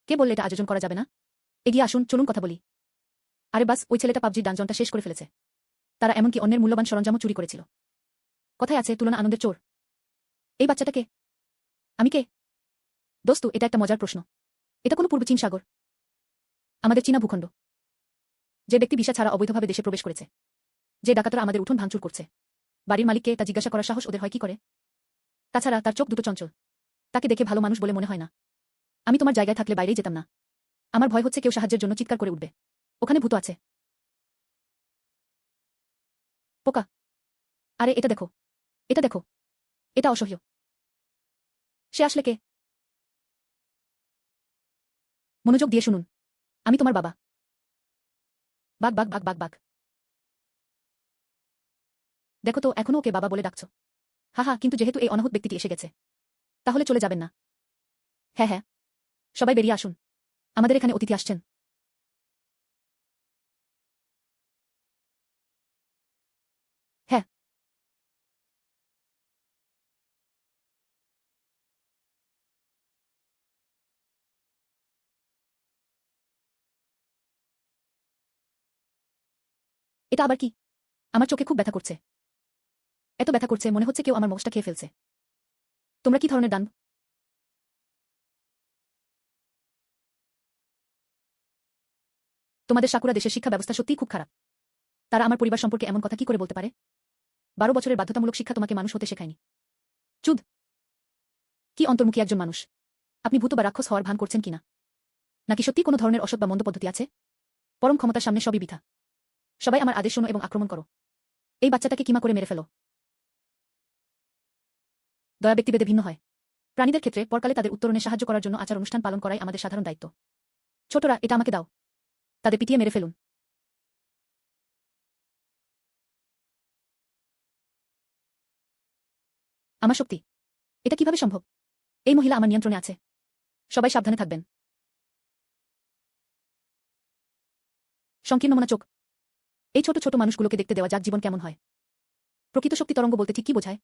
কে বললে এটা আয়োজন করা যাবে না? এগিয়ে আসুন, চলুন কথা বলি। আরে বাস, ওই ছেলেটা পাবজির ডানজনটা শেষ করে ফেলেছে। তারা এমনকি অন্যের মূল্যবান সরঞ্জামও চুরি করেছিল। কথায় আছে তুলনা আনন্দের চোর। এই বাচ্চাটা কে? আমি কে? দোস্তু, এটা একটা মজার প্রশ্ন। এটা কোনো পূর্ব চীন সাগর। আমাদের চীনা ভূখণ্ড। যে ব্যক্তি ভিসা ছাড়া অবৈধভাবে দেশে প্রবেশ করেছে। যে ডাকাতরা আমাদের উঠোন ভাঙচুর করছে। বাড়ির মালিককে তা জিজ্ঞাসা করার সাহস ওদের হয় কি করে? তাছাড়া তার চোখ দুটো চঞ্চল। তাকে দেখে ভালো মানুষ বলে মনে হয় না। আমি তোমার জায়গায় থাকলে বাইরেই যেতাম না। আমার ভয় হচ্ছে কেউ সাহায্যের জন্য চিৎকার করে উঠবে। ওখানে ভূত আছে। পোকা। আরে এটা দেখো। এটা দেখো। এটা অসহ্য। সে আসলে কে? মনোযোগ দিয়ে শুনুন। আমি তোমার বাবা। বাঘ বাঘ বাঘ বাঘ বাঘ। দেখো তো, এখনো ওকে বাবা বলে ডাকছো। হা, কিন্তু যেহেতু এই অনাহুত ব্যক্তিটি এসে গেছে, তাহলে চলে যাবেন না? হ্যাঁ হ্যাঁ, সবাই বেরিয়ে আসুন। আমাদের এখানে অতিথি আসছেন। হ্যাঁ। এটা আবার কি? আমার চোখে খুব ব্যথা করছে। এত ব্যথা করছে মনে হচ্ছে কেউ আমার মগজটা খেয়ে ফেলছে। তোমরা কি ধরনের দান? তোমাদের সাকুরা দেশের শিক্ষা ব্যবস্থা সত্যিই খুব খারাপ। তারা আমার পরিবার সম্পর্কে এমন কথা কি করে বলতে পারে? 12 বছরের বাধ্যতামূলক শিক্ষা তোমাকে মানুষ হতে শেখায়নি। চুদ। কি অন্তর্মুখী একজন মানুষ। আপনি ভূত বা রাক্ষস হওয়ার ভান করছেন কিনা? নাকি সত্যি কোনো ধরনের অসৎ বা মন্দ পদ্ধতি আছে? পরম ক্ষমতার সামনে সবই বৃথা। সবাই আমার আদেশ শোনো এবং আক্রমণ করো। এই বাচ্চাটাকে কিমা করে মেরে ফেলো। দয়া ব্যক্তিভেদে ভিন্ন হয়। প্রাণীদের ক্ষেত্রে পরকালে তাদের উত্তরণে সাহায্য করার জন্য আচার অনুষ্ঠান পালন করাই আমাদের সাধারণ দায়িত্ব। ছোটরা, এটা আমাকে দাও। তাদের পিটিয়ে মেরে ফেলুন। আমার শক্তি। এটা কিভাবে সম্ভব? এই মহিলা আমার নিয়ন্ত্রণে আছে। সবাই সাবধানে থাকবেন। সংকীর্ণ মনা চোখ। এই ছোট ছোট মানুষগুলোকে দেখতে দেওয়া যাক জীবন কেমন হয়। প্রকৃত শক্তি তরঙ্গ বলতে ঠিক কি বোঝায়?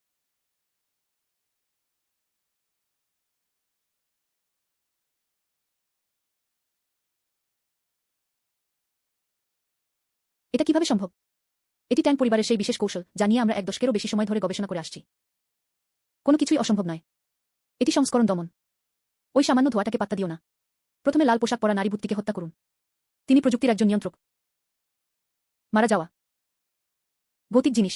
এটা কিভাবে সম্ভব? এটি ট্যান পরিবারের সেই বিশেষ কৌশল যা নিয়ে আমরা 1 দশকেরও বেশি সময় ধরে গবেষণা করে আসছি। কোনো কিছুই অসম্ভব নয়। এটি সংস্করণ দমন। ওই সামান্য ধোঁয়াটাকে পাত্তা দিও না। প্রথমে লাল পোশাক পরা নারী ভূতটিকে হত্যা করুন। তিনি প্রযুক্তির একজন নিয়ন্ত্রক। মারা যাওয়া। ভৌতিক জিনিস।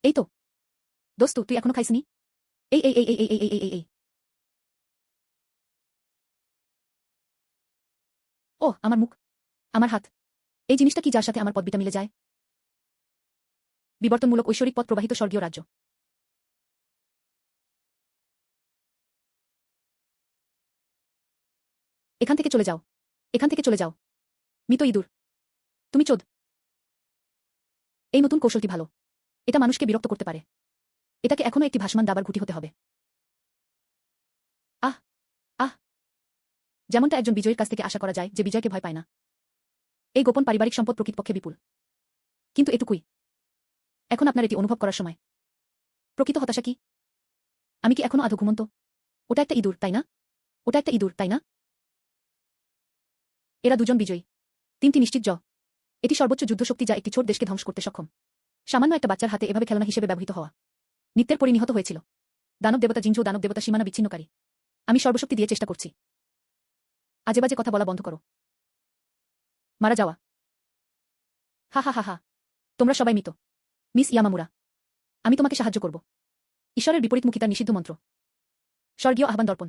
এই তো। দোস্তু, তুই এখনো খাইসনি? এই। ও আমার মুখ। আমার হাত। এই জিনিসটা কি যার সাথে আমার পদবিটা মিলে যায়? বিবর্তনমূলক ঐশ্বরিক পথ প্রবাহিত স্বর্গীয় রাজ্য। এখান থেকে চলে যাও। এখান থেকে চলে যাও। মৃত ইঁদুর। তুমি চোদ। এই নতুন কৌশলটি ভালো। এটা মানুষকে বিরক্ত করতে পারে। এটাকে এখনো একটি ভাসমান দাবার ঘুঁটি হতে হবে। আহ আহ যেমনটা একজন বিজয়ীর কাছ থেকে আশা করা যায় যে বিজয়কে ভয় পায় না। এই গোপন পারিবারিক সম্পদ প্রকৃতপক্ষে বিপুল। কিন্তু এটুকুই। এখন আপনার এটি অনুভব করার সময়। প্রকৃত হতাশা কি? আমি কি এখনো আধো ঘুমন্ত? ওটা একটা ইঁদুর, তাই না? ওটা একটা ইঁদুর, তাই না? এরা দুজন বিজয়ী। 3টি নিশ্চিত জ। এটি সর্বোচ্চ যুদ্ধশক্তি যা একটি ছোট দেশকে ধ্বংস করতে সক্ষম। সামান্য একটা বাচ্চার হাতে এভাবে খেলনা হিসেবে ব্যবহৃত হওয়া। নিত্যের পরি নিহত হয়েছিল। দানব দেবতা জিনজো, দানব দেবতা সীমানা বিচ্ছিন্নকারী। আমি সর্বশক্তি দিয়ে চেষ্টা করছি। আজেবাজে কথা বলা বন্ধ করো। মারা যাওয়া। হা। তোমরা সবাই মৃত। মিস ইয়ামামুরা, আমি তোমাকে সাহায্য করব। ঈশ্বরের বিপরীতমুখী তার নিষিদ্ধ মন্ত্র। স্বর্গীয় আহ্বান দর্পণ।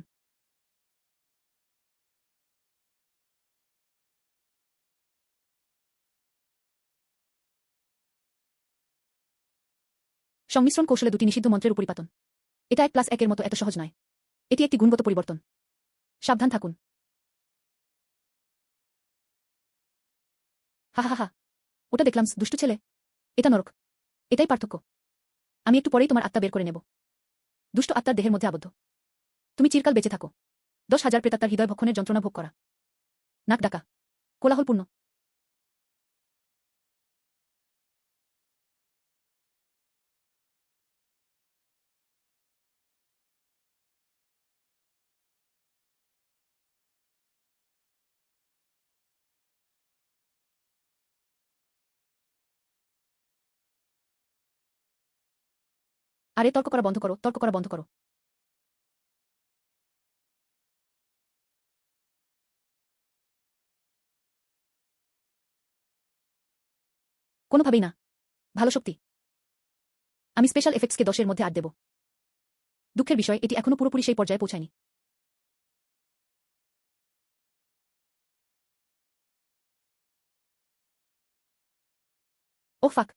সংমিশ্রণ কৌশলে দুটি নিষিদ্ধ মন্ত্রের উপরিপাতন। এটা 1+1 এর মতো এত সহজ নয়। এটি একটি গুণগত পরিবর্তন। সাবধান থাকুন। হা হা হা, ওটা দেখলাম, দুষ্টু ছেলে। এটা নরক। এটাই পার্থক্য। আমি একটু পরেই তোমার আত্মা বের করে নেব। দুষ্ট আত্মার দেহের মধ্যে আবদ্ধ। তুমি চিরকাল বেঁচে থাকো। 10,000 প্রেতাত্মার হৃদয় ভক্ষণের যন্ত্রণা ভোগ করা। নাক ডাকা। কোলাহলপূর্ণ। আরে তর্ক করা বন্ধ করো, তর্ক করা বন্ধ করো। কোনোভাবেই না। ভালো শক্তি। আমি স্পেশাল এফেক্টসকে 10-এর মধ্যে 8 দেব। দুঃখের বিষয়, এটি এখনো পুরোপুরি সেই পর্যায়ে পৌঁছায়নি। ওহ ফাক।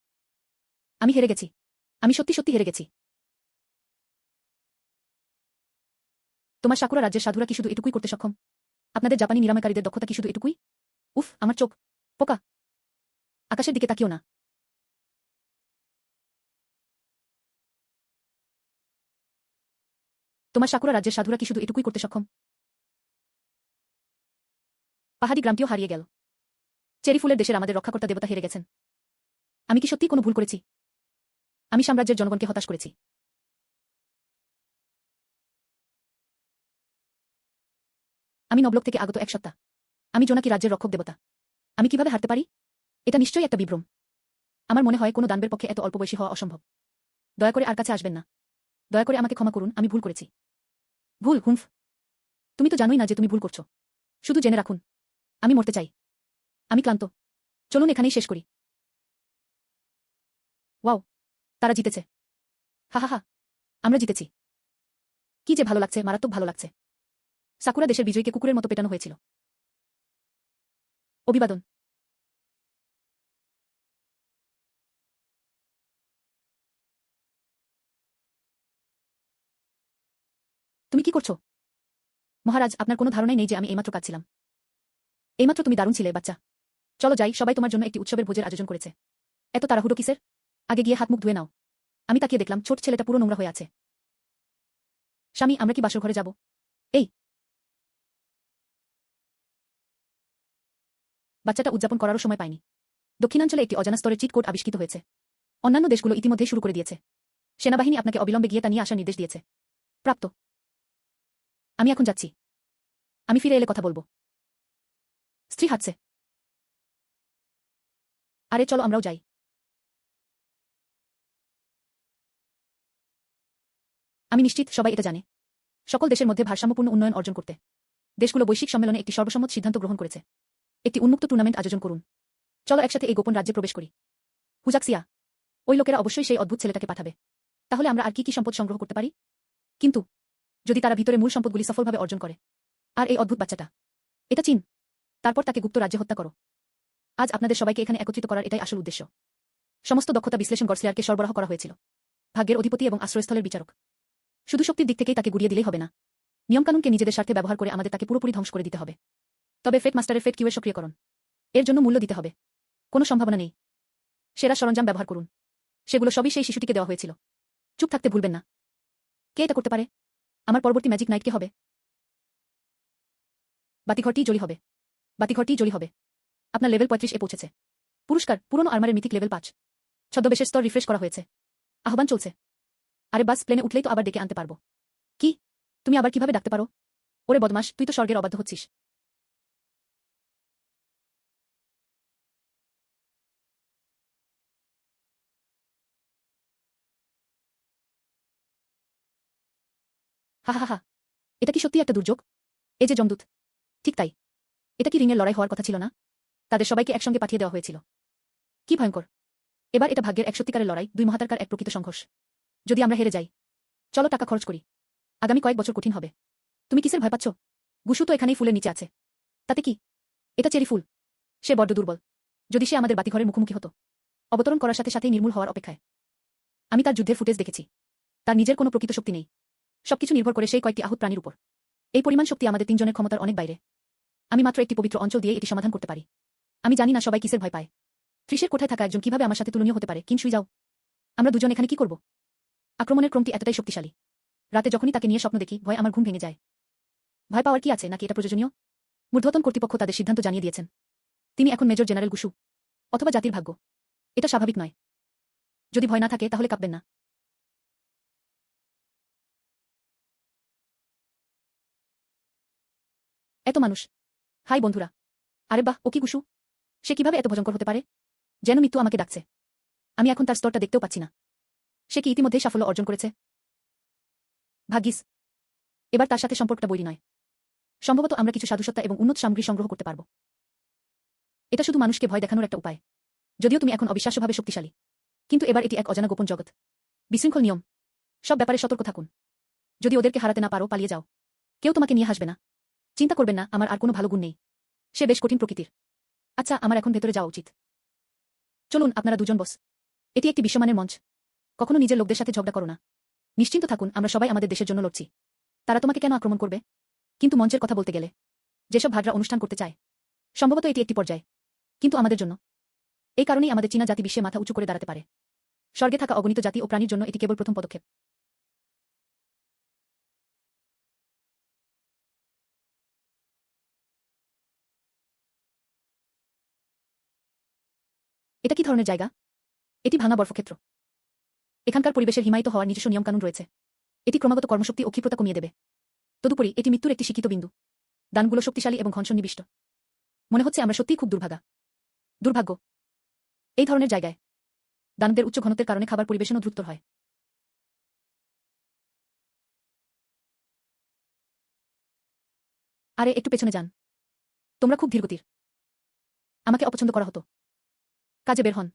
আমি হেরে গেছি। আমি সত্যি সত্যি হেরে গেছি। তোমার সাকুরা রাজ্যের সাধুরা কি শুধু এটুকুই করতে সক্ষম? আপনাদের জাপানি নিরাময়কারীদের দক্ষতা কি শুধু এটুকুই? উফ, আমার চোখ। পোকা। আকাশের দিকে তাকিও না। তোমার সাকুরা রাজ্যের সাধুরা কি শুধু এটুকুই করতে সক্ষম? পাহাড়ি গ্রামটিও হারিয়ে গেল। চেরি ফুলের দেশের আমাদের রক্ষাকর্তা দেবতা হেরে গেছেন। আমি কি সত্যিই কোনো ভুল করেছি? আমি সাম্রাজ্যের জনগণকে হতাশ করেছি। আমি নবলোক থেকে আগত এক সত্তা। আমি জোনাকি রাজ্যের রক্ষক দেবতা। আমি কিভাবে হারতে পারি? এটা নিশ্চয়ই একটা বিভ্রম। আমার মনে হয় কোনো দানবের পক্ষে এত অল্প বয়সী হওয়া অসম্ভব। দয়া করে আর কাছে আসবেন না। দয়া করে আমাকে ক্ষমা করুন, আমি ভুল করেছি। ভুল, হুমফ। তুমি তো জানোই না যে তুমি ভুল করছো। শুধু জেনে রাখুন, আমি মরতে চাই। আমি ক্লান্ত। চলুন এখানেই শেষ করি। ওয়াও, তারা জিতেছে। হা হা হা, আমরা জিতেছি। কি যে ভালো লাগছে, মারাত্মক ভালো লাগছে। সাকুরা দেশের বিজয়ীকে কুকুরের মতো পেটানো হয়েছিল। অভিবাদন। তুমি কি করছো? মহারাজ, আপনার কোনো ধারণাই নেই যে আমি এইমাত্র কাঁদছিলাম। এইমাত্র তুমি দারুণ ছিলে, বাচ্চা। চলো যাই, সবাই তোমার জন্য একটি উৎসবের ভোজের আয়োজন করেছে। এত তাড়াহুড়ো কিসের? আগে গিয়ে হাত মুখ ধুয়ে নাও। আমি তাকিয়ে দেখলাম ছোট ছেলেটা পুরো নোংরা হয়ে আছে। স্বামী, আমরা কি বাসর ঘরে যাব? এই বাচ্চাটা উদযাপন করারও সময় পায়নি। দক্ষিণাঞ্চলে একটি অজানা স্তরের চিট কোড আবিষ্কৃত হয়েছে। অন্যান্য দেশগুলো ইতিমধ্যেই শুরু করে দিয়েছে। সেনাবাহিনী আপনাকে অবিলম্বে গিয়ে তা নিয়ে আসার নির্দেশ দিয়েছে। প্রাপ্ত। আমি এখন যাচ্ছি। আমি ফিরে এলে কথা বলবো। স্ত্রী হাঁটছে। আরে চলো আমরাও যাই। আমি নিশ্চিত সবাই এটা জানে। সকল দেশের মধ্যে ভারসাম্যপূর্ণ উন্নয়ন অর্জন করতে দেশগুলো বৈশ্বিক সম্মেলনে একটি সর্বসম্মত সিদ্ধান্ত গ্রহণ করেছে। একটি উন্মুক্ত টুর্নামেন্ট আয়োজন করুন। চলো একসাথে এই গোপন রাজ্যে প্রবেশ করি। হুজাক্সিয়া। ওই লোকেরা অবশ্যই সেই অদ্ভুত ছেলেটাকে পাঠাবে। তাহলে আমরা আর কি কি সম্পদ সংগ্রহ করতে পারি? কিন্তু যদি তারা ভিতরে মূল সম্পদগুলি সফলভাবে অর্জন করে, আর এই অদ্ভুত বাচ্চাটা, এটা চীন, তারপর তাকে গুপ্ত রাজ্যে হত্যা করো। আজ আপনাদের সবাইকে এখানে একত্রিত করার এটাই আসল উদ্দেশ্য। সমস্ত দক্ষতা বিশ্লেষণ গডস্লেয়ারকে সরবরাহ করা হয়েছিল। ভাগ্যের অধিপতি এবং আশ্রয়স্থলের বিচারক। শুধু শক্তির দিক থেকেই তাকে গুড়িয়ে দিলেই হবে না। নিয়মকানুনকে নিজেদের স্বার্থে ব্যবহার করে আমাদের তাকে পুরোপুরি ধ্বংস করে দিতে হবে। তবে ফেট মাস্টারের ফেট কিউয়ের সক্রিয়করণ, এর জন্য মূল্য দিতে হবে। কোনো সম্ভাবনা নেই। সেরা সরঞ্জাম ব্যবহার করুন। সেগুলো সবই সেই শিশুটিকে দেওয়া হয়েছিল। চুপ থাকতে ভুলবেন না। কে এটা করতে পারে? আমার পরবর্তী ম্যাজিক নাইট কে হবে? বাতিঘরটিই জলি হবে। বাতিঘরটিই জলি হবে। আপনার লেভেল 35 এ পৌঁছেছে। পুরস্কার, পুরনো আর্মারের মিথিক লেভেল 5। ছদ্মবেশের স্তর রিফ্রেশ করা হয়েছে। আহ্বান চলছে। আরে বাস, প্লেনে উঠলেই তো আবার ডেকে আনতে পারবো। কি? তুমি আবার কিভাবে ডাকতে পারো? ওরে বদমাস, তুই তো স্বর্গের অবাধ্য হচ্ছিস। হা হা হা, এটা কি সত্যি একটা দুর্যোগ? এ যে যমদূত। ঠিক তাই। এটা কি রিংয়ের লড়াই হওয়ার কথা ছিল না? তাদের সবাইকে একসঙ্গে পাঠিয়ে দেওয়া হয়েছিল। কি ভয়ঙ্কর। এবার এটা ভাগ্যের এক সত্যিকারের লড়াই, দুই মহাতারকার এক প্রকৃত সংঘর্ষ। যদি আমরা হেরে যাই, চলো টাকা খরচ করি। আগামী কয়েক বছর কঠিন হবে। তুমি কিসের ভয় পাচ্ছ? গুশু তো এখানেই ফুলের নিচে আছে। তাতে কি? এটা চেরি ফুল। সে বড্ড দুর্বল। যদি সে আমাদের বাতিঘরের মুখোমুখি হতো। অবতরণ করার সাথে সাথেই নির্মূল হওয়ার অপেক্ষায়। আমি তার যুদ্ধের ফুটেজ দেখেছি। তার নিজের কোনো প্রকৃত শক্তি নেই। সবকিছু নির্ভর করে সেই কয়েকটি আহুত প্রাণীর উপর। এই পরিমাণ শক্তি আমাদের তিনজনের ক্ষমতার অনেক বাইরে। আমি মাত্র একটি পবিত্র অঞ্চল দিয়ে এটি সমাধান করতে পারি। আমি জানি না সবাই কিসের ভয় পায়। ত্রিশের কোঠায় থাকা একজন কিভাবে আমার সাথে তুলনীয় হতে পারে? শুই যাও। আমরা দুজন এখানে কি করব? আক্রমণের ক্রমটি এতটাই শক্তিশালী। রাতে যখনই তাকে নিয়ে স্বপ্ন দেখি ভয় আমার ঘুম ভেঙে যায়। ভয় পাওয়ার কি আছে নাকি এটা প্রয়োজনীয়? ঊর্ধ্বতন কর্তৃপক্ষ তাদের সিদ্ধান্ত জানিয়ে দিয়েছেন। তিনি এখন মেজর জেনারেল গুশু। অথবা জাতির ভাগ্য। এটা স্বাভাবিক নয়। যদি ভয় না থাকে তাহলে কাঁপবেন না। এত মানুষ। হাই বন্ধুরা। আরে বাহ, ও কি গুশু? সে কিভাবে এত ভয়ঙ্কর হতে পারে? যেন মৃত্যু আমাকে ডাকছে। আমি এখন তার স্তরটা দেখতেও পাচ্ছি না। সে কি ইতিমধ্যেই সাফল্য অর্জন করেছে? ভাগ্যিস। এবার তার সাথে সম্পর্কটা বৈরী নয়। সম্ভবত আমরা কিছু সাধুসত্তা এবং উন্নত সামগ্রী সংগ্রহ করতে পারব। এটা শুধু মানুষকে ভয় দেখানোর একটা উপায়। যদিও তুমি এখন অবিশ্বাস্যভাবে শক্তিশালী। কিন্তু এবার এটি এক অজানা গোপন জগৎ। বিশৃঙ্খল নিয়ম। সব ব্যাপারে সতর্ক থাকুন। যদি ওদেরকে হারাতে না পারো পালিয়ে যাও। কেউ তোমাকে নিয়ে হাসবে না। চিন্তা করবেন না, আমার আর কোনো ভালো গুণ নেই। সে বেশ কঠিন প্রকৃতির। আচ্ছা, আমার এখন ভেতরে যাওয়া উচিত। চলুন, আপনারা দুজন বস। এটি একটি বিশ্বমানের মঞ্চ। কখনো নিজের লোকদের সাথে ঝগড়া করো না। নিশ্চিন্ত থাকুন, আমরা সবাই আমাদের দেশের জন্য লড়ছি। তারা তোমাকে কেন আক্রমণ করবে? কিন্তু মঞ্চের কথা বলতে গেলে যেসব ভাড়রা অনুষ্ঠান করতে চায়, সম্ভবত এটি একটি পর্যায়। কিন্তু আমাদের জন্য এই কারণেই আমাদের চীনা জাতি বিশ্বে মাথা উঁচু করে দাঁড়াতে পারে। স্বর্গে থাকা অগণিত জাতি ও প্রাণীর জন্য এটি কেবল প্রথম পদক্ষেপ। এটা কি ধরনের জায়গা? এটি ভাঙা বরফক্ষেত্র। এখানকার পরিবেশের হিমায়িত হওয়ার নিজস্ব নিয়মকানুন রয়েছে। এটি ক্রমাগত কর্মশক্তি ও ক্ষিপ্রতা কমিয়ে দেবে। তদুপরি এটি মৃত্যুর একটি শিক্ষিত বিন্দু। দানগুলো শক্তিশালী এবং ঘনসন্নিবিষ্ট। মনে হচ্ছে আমরা সত্যিই খুব দুর্ভাগ্য। এই ধরনের জায়গায় দানবদের উচ্চ ঘনত্বের কারণে খাবার পরিবেশনও দ্রুত হয়। আরে একটু পেছনে যান। তোমরা খুব ধীরগতির। আমাকে অপছন্দ করা হতো। কাজে বের হন।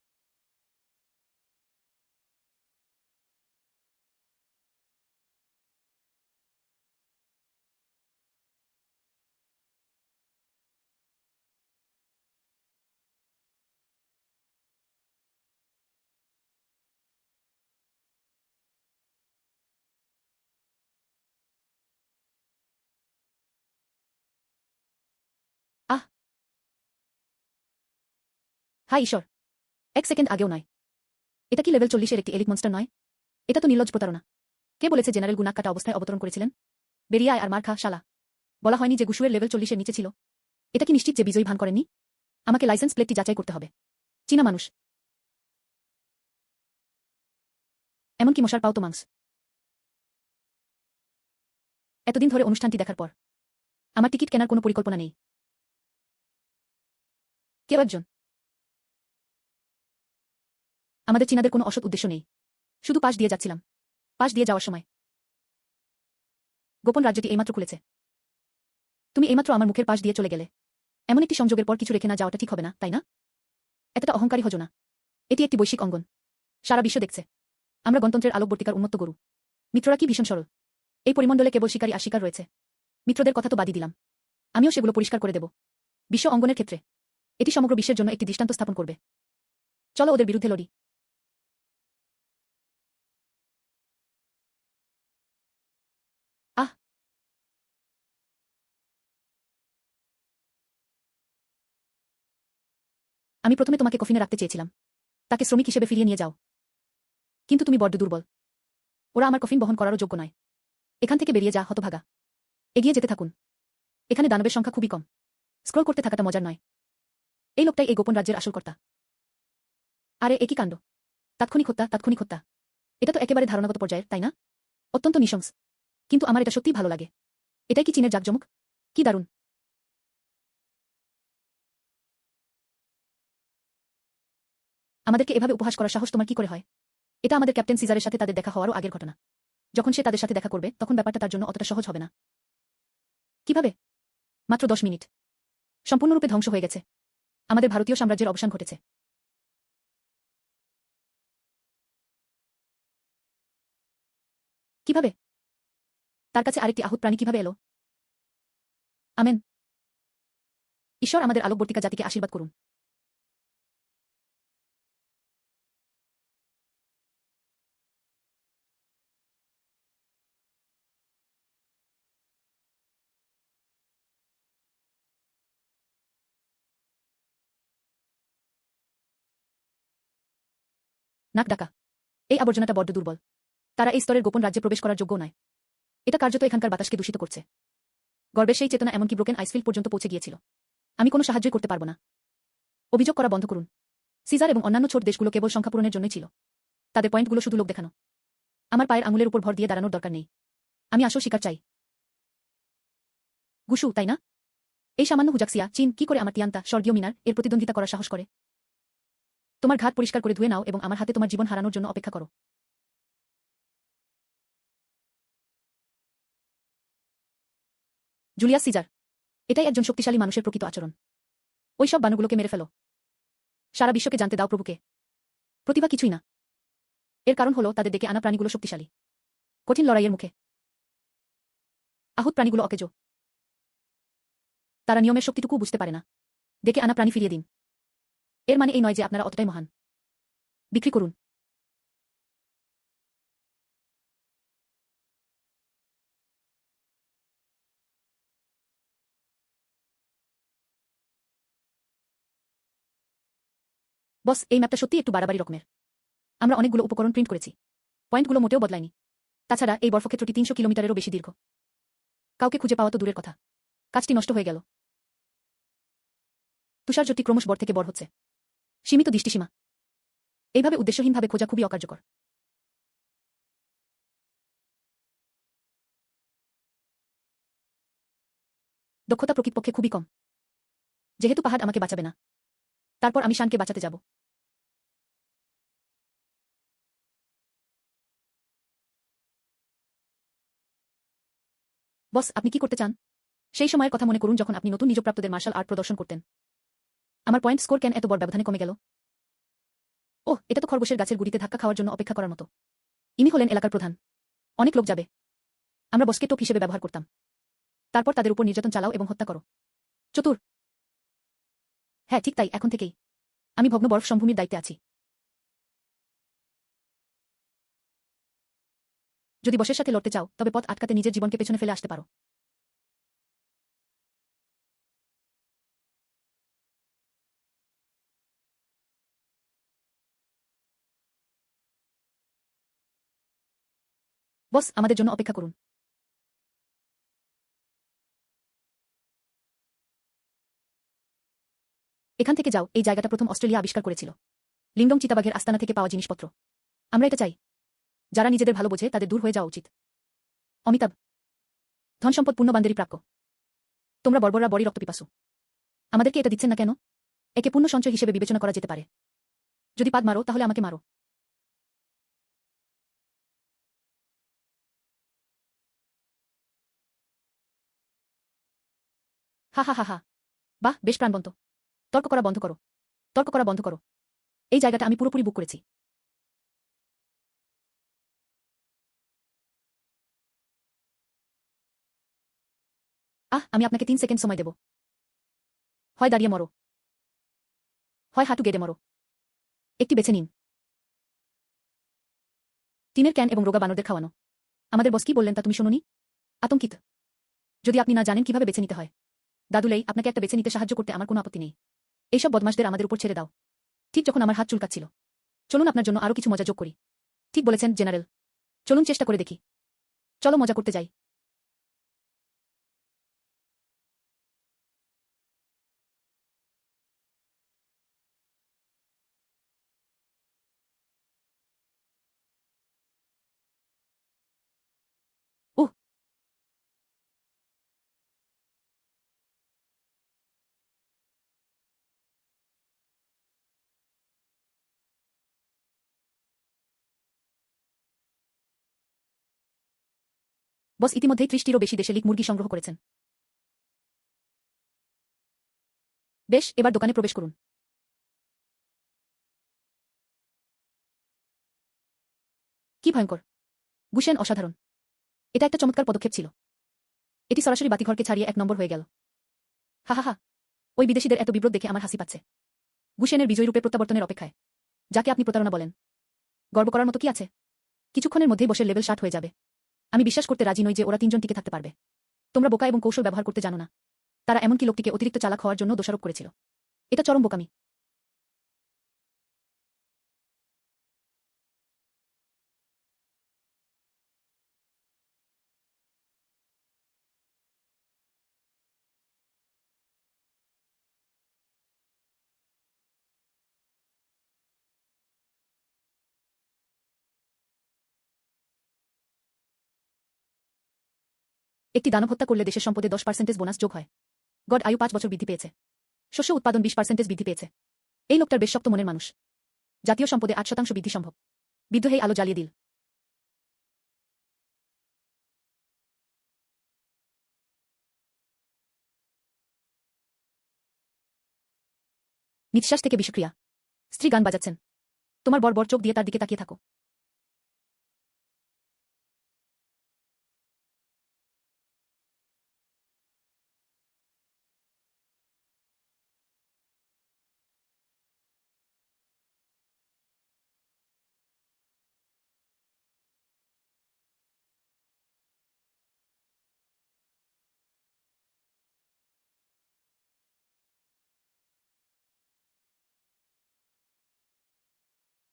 আহ, হাই ঈশ্বর। এক সেকেন্ড আগেও নয়। এটা কি লেভেল 40-এর একটি এলিট মনস্টার নয়? এটা তো নির্লজ্জ প্রতারণা। কে বলেছে জেনারেল গুনাক কাটা অবস্থায় অবতরণ করেছিলেন? বেরিয়ে আয় আর মার খা, শালা। বলা হয়নি যে গুশুয়ের লেভেল 40-এর নিচে ছিল? এটা কি নিশ্চিত যে বিজয়ী ভান করেননি? আমাকে লাইসেন্স প্লেটটি যাচাই করতে হবে। চীনা মানুষ। এমনকি মশার পাও তো মাংস। এতদিন ধরে অনুষ্ঠানটি দেখার পর আমার টিকিট কেনার কোনো পরিকল্পনা নেই। কেউ একজন। আমাদের চীনাদের কোনো অসৎ উদ্দেশ্য নেই। শুধু পাশ দিয়ে যাচ্ছিলাম। পাশ দিয়ে যাওয়ার সময় গোপন রাজ্যটি এইমাত্র খুলেছে। তুমি এইমাত্র আমার মুখের পাশ দিয়ে চলে গেলে। এমন একটি সংযোগের পর কিছু রেখে না যাওয়াটা ঠিক হবে না, তাই না? এতটা অহংকারী হজো না। এটি একটি বৈশ্বিক অঙ্গন। সারা বিশ্ব দেখছে। আমরা গণতন্ত্রের আলোকবর্তিকার উন্মত্ত গরু। মিত্ররা কি ভীষণ সরল। এই পরিমণ্ডলে কেবল শিকারী আর শিকার রয়েছে। মিত্রদের কথা তো বাদই দিলাম। আমিও সেগুলো পরিষ্কার করে দেব। বিশ্ব অঙ্গনের ক্ষেত্রে এটি সমগ্র বিশ্বের জন্য একটি দৃষ্টান্ত স্থাপন করবে। চলো ওদের বিরুদ্ধে লড়ি। আহ, আমি প্রথমে তোমাকে কফিনে রাখতে চেয়েছিলাম। তাকে শ্রমিক হিসেবে ফিরিয়ে নিয়ে যাও। কিন্তু তুমি বড্ড দুর্বল। ওরা আমার কফিন বহন করারও যোগ্য নয়। এখান থেকে বেরিয়ে যা, হতভাগা। এগিয়ে যেতে থাকুন। এখানে দানবের সংখ্যা খুবই কম। স্ক্রল করতে থাকাটা মজার নয়। এই লোকটাই এই গোপন রাজ্যের আসল কর্তা। আরে একই কাণ্ড। তাৎক্ষণিক হত্যা। এটা তো একেবারে ধারণাগত পর্যায়ের, তাই না? অত্যন্ত নৃশংস। কিন্তু আমার এটা সত্যিই ভালো লাগে। এটাই কি চীনের জাকজমক? কি দারুণ। আমাদেরকে এভাবে উপহাস করার সাহস তোমার কি করে হয়? এটা আমাদের ক্যাপ্টেন সিজারের সাথে তাদের দেখা হওয়ারও আগের ঘটনা। যখন সে তাদের সাথে দেখা করবে তখন ব্যাপারটা তার জন্য অতটা সহজ হবে না। কিভাবে? মাত্র 10 মিনিট। সম্পূর্ণরূপে ধ্বংস হয়ে গেছে। আমাদের ভারতীয় সাম্রাজ্যের অবসান ঘটেছে। কিভাবে? তার কাছে আরেকটি আহুত প্রাণী কিভাবে এলো? আমেন। ঈশ্বর আমাদের আলোকবর্তিকা জাতিকে আশীর্বাদ করুন। নাক ডাকা। এই আবর্জনাটা বড্ড দুর্বল। তারা এই স্তরের গোপন রাজ্যে প্রবেশ করার যোগ্য নয়। এটা কার্যত এখানকার বাতাসকে দূষিত করছে। গর্বের সেই চেতনা এমনকি ব্রোকেন আইসফিল্ড পর্যন্ত পৌঁছে গিয়েছিল। আমি কোনো সাহায্যই করতে পারব না। অভিযোগ করা বন্ধ করুন। সিজার এবং অন্যান্য ছোট দেশগুলো কেবল সংখ্যা পূরণের জন্যই ছিল। তাদের পয়েন্টগুলো শুধু লোক দেখানো। আমার পায়ের আঙুলের উপর ভর দিয়ে দাঁড়ানোর দরকার নেই। আমি আসল শিকার চাই। গুশু, তাই না? এই সামান্য হুজাক্সিয়া চীন কি করে আমার তিয়ান্তা স্বর্গীয় মিনার এর প্রতিদ্বন্দ্বিতা করার সাহস করে? তোমার ঘাট পরিষ্কার করে ধুয়ে নাও এবং আমার হাতে তোমার জীবন হারানোর জন্য অপেক্ষা করো। জুলিয়াস সিজার, এটাই একজন শক্তিশালী মানুষের প্রকৃত আচরণ। ওইসব বানুগুলোকে মেরে ফেলো। সারা বিশ্বকে জানতে দাও প্রভুকে। প্রতিভা কিছুই না। এর কারণ হলো তাদের ডেকে আনা প্রাণীগুলো শক্তিশালী। কঠিন লড়াইয়ের মুখে আহুত প্রাণীগুলো অকেজো। তারা নিয়মের শক্তিটুকু বুঝতে পারে না। ডেকে আনা প্রাণী ফিরিয়ে দিন। এর মানে এই নয় যে আপনারা অতটাই মহান। বিক্রি করুন। বস, এই ম্যাপটা সত্যিই একটু বাড়াবাড়ি রকমের। আমরা অনেকগুলো উপকরণ প্রিন্ট করেছি। পয়েন্টগুলো মোটেও বদলায়নি। তাছাড়া এই বর্ফক্ষেত্রটি 300 কিলোমিটারেরও বেশি দীর্ঘ। কাউকে খুঁজে পাওয়া তো দূরের কথা, কাজটি নষ্ট হয়ে গেল। তুষারঝড়টি ক্রমশ বড় থেকে বড় হচ্ছে। সীমিত দৃষ্টিসীমা। এইভাবে উদ্দেশ্যহীনভাবে খোঁজা খুবই অকার্যকর। দক্ষতা প্রকৃতপক্ষে খুবই কম। যেহেতু পাহাড় আমাকে বাঁচাবে না, তারপর আমি শানকে বাঁচাতে যাব। বস, আপনি কি করতে চান? সেই সময়ের কথা মনে করুন যখন আপনি নতুন নিযোগপ্রাপ্তদের মার্শাল আর্ট প্রদর্শন করতেন। আমার পয়েন্ট স্কোর কেন এত বড় ব্যবধানে কমে গেল? ওহ, এটা তো খরগোশের গাছের গুড়িতে ধাক্কা খাওয়ার জন্য অপেক্ষা করার মতো। ইনি হলেন এলাকার প্রধান। অনেক লোক যাবে। আমরা বসকে টোপ হিসেবে ব্যবহার করতাম। তারপর তাদের উপর নির্যাতন চালাও এবং হত্যা করো। চতুর। হ্যাঁ, ঠিক তাই, এখন থেকেই। আমি ভগ্ন বরফ সমভূমির দায়িত্বে আছি। যদি বসের সাথে লড়তে চাও, তবে পথ আটকাতে নিজের জীবনকে পেছনে ফেলে আসতে পারো। বস, আমাদের জন্য অপেক্ষা করুন। এখান থেকে যাও। এই জায়গাটা প্রথম অস্ট্রেলিয়া আবিষ্কার করেছিল। লিংডং চিতাবাঘের আস্তানা থেকে পাওয়া জিনিসপত্র। আমরা এটা চাই। যারা নিজেদের ভালো বোঝে তাদের দূর হয়ে যাওয়া উচিত। অমিতাভ, ধনসম্পদ পুণ্যবানদেরই প্রাপ্য। তোমরা বর্বররা বড়ই রক্তপিপাসু। আমাদেরকে এটা দিচ্ছেন না কেন? একে পুণ্য সঞ্চয় হিসেবে বিবেচনা করা যেতে পারে। যদি পাদ মারো তাহলে আমাকে মারো। হা হা হা হা। বাহ, বেশ প্রাণবন্ত। তর্ক করা বন্ধ করো। তর্ক করা বন্ধ করো। এই জায়গাটা আমি পুরোপুরি বুক করেছি। আমি আপনাকে 3 সেকেন্ড সময় দেব। হয় দাঁড়িয়ে মরো, হয় হাঁটু গেড়ে মরো। একটি বেছে নিন। টিনের ক্যান এবং রোগা বানরদের খাওয়ানো। আমাদের বস কি বললেন তা তুমি শুনোনি? আতঙ্কিত। যদি আপনি না জানেন কিভাবে বেছে নিতে হয়, দাদুলেই আপনাকে একটা বেছে নিতে সাহায্য করতে আমার কোনো আপত্তি নেই। এইসব বদমাশদের আমাদের উপর ছেড়ে দাও। ঠিক যখন আমার হাত চুলকাচ্ছিল। চলুন আপনার জন্য আরো কিছু মজা যোগ করি। ঠিক বলেছেন, জেনারেল। চলুন চেষ্টা করে দেখি। চলো মজা করতে যাই। উহ। বস ইতিমধ্যেই 30টিরও বেশি দেশে লিক মুরগি সংগ্রহ করেছেন। বেশ, এবার দোকানে প্রবেশ করুন। কি ভয়ঙ্কর। গুশেন অসাধারণ। এটা একটা চমৎকার পদক্ষেপ ছিল। এটি সরাসরি বাতিঘরকে ছাড়িয়ে 1 নম্বর হয়ে গেল। হা হা হা। ওই বিদেশিদের এত বিব্রত দেখে আমার হাসি পাচ্ছে। গুশেনের বিজয়রূপে প্রত্যাবর্তনের অপেক্ষায়, যাকে আপনি প্রতারণা বলেন। গর্ব করার মতো কি আছে? কিছুক্ষণের মধ্যেই বসের লেভেল 60 হয়ে যাবে। আমি বিশ্বাস করতে রাজি নই যে ওরা 3 জন টিকে থাকতে পারবে। তোমরা বোকা এবং কৌশল ব্যবহার করতে জানো না। তারা এমনকি লোকটিকে অতিরিক্ত চালাক হওয়ার জন্য দোষারোপ করেছিল। এটা চরম বোকামি। একটি দানব হত্যা করলে দেশের সম্পদে 10% বোনাস যোগ হয়। গড আয়ু 5 বছর বৃদ্ধি পেয়েছে। শস্য উৎপাদন 20% বৃদ্ধি পেয়েছে। এই লোকটার বেশ শক্ত মনের মানুষ। জাতীয় সম্পদে 8% বৃদ্ধি সম্ভব। বিদ্রোহী আলো জ্বালিয়ে দিল। নিঃশ্বাস থেকে বিষক্রিয়া। স্ত্রী গান বাজাচ্ছেন। তোমার বর চোখ দিয়ে তার দিকে তাকিয়ে থাকো।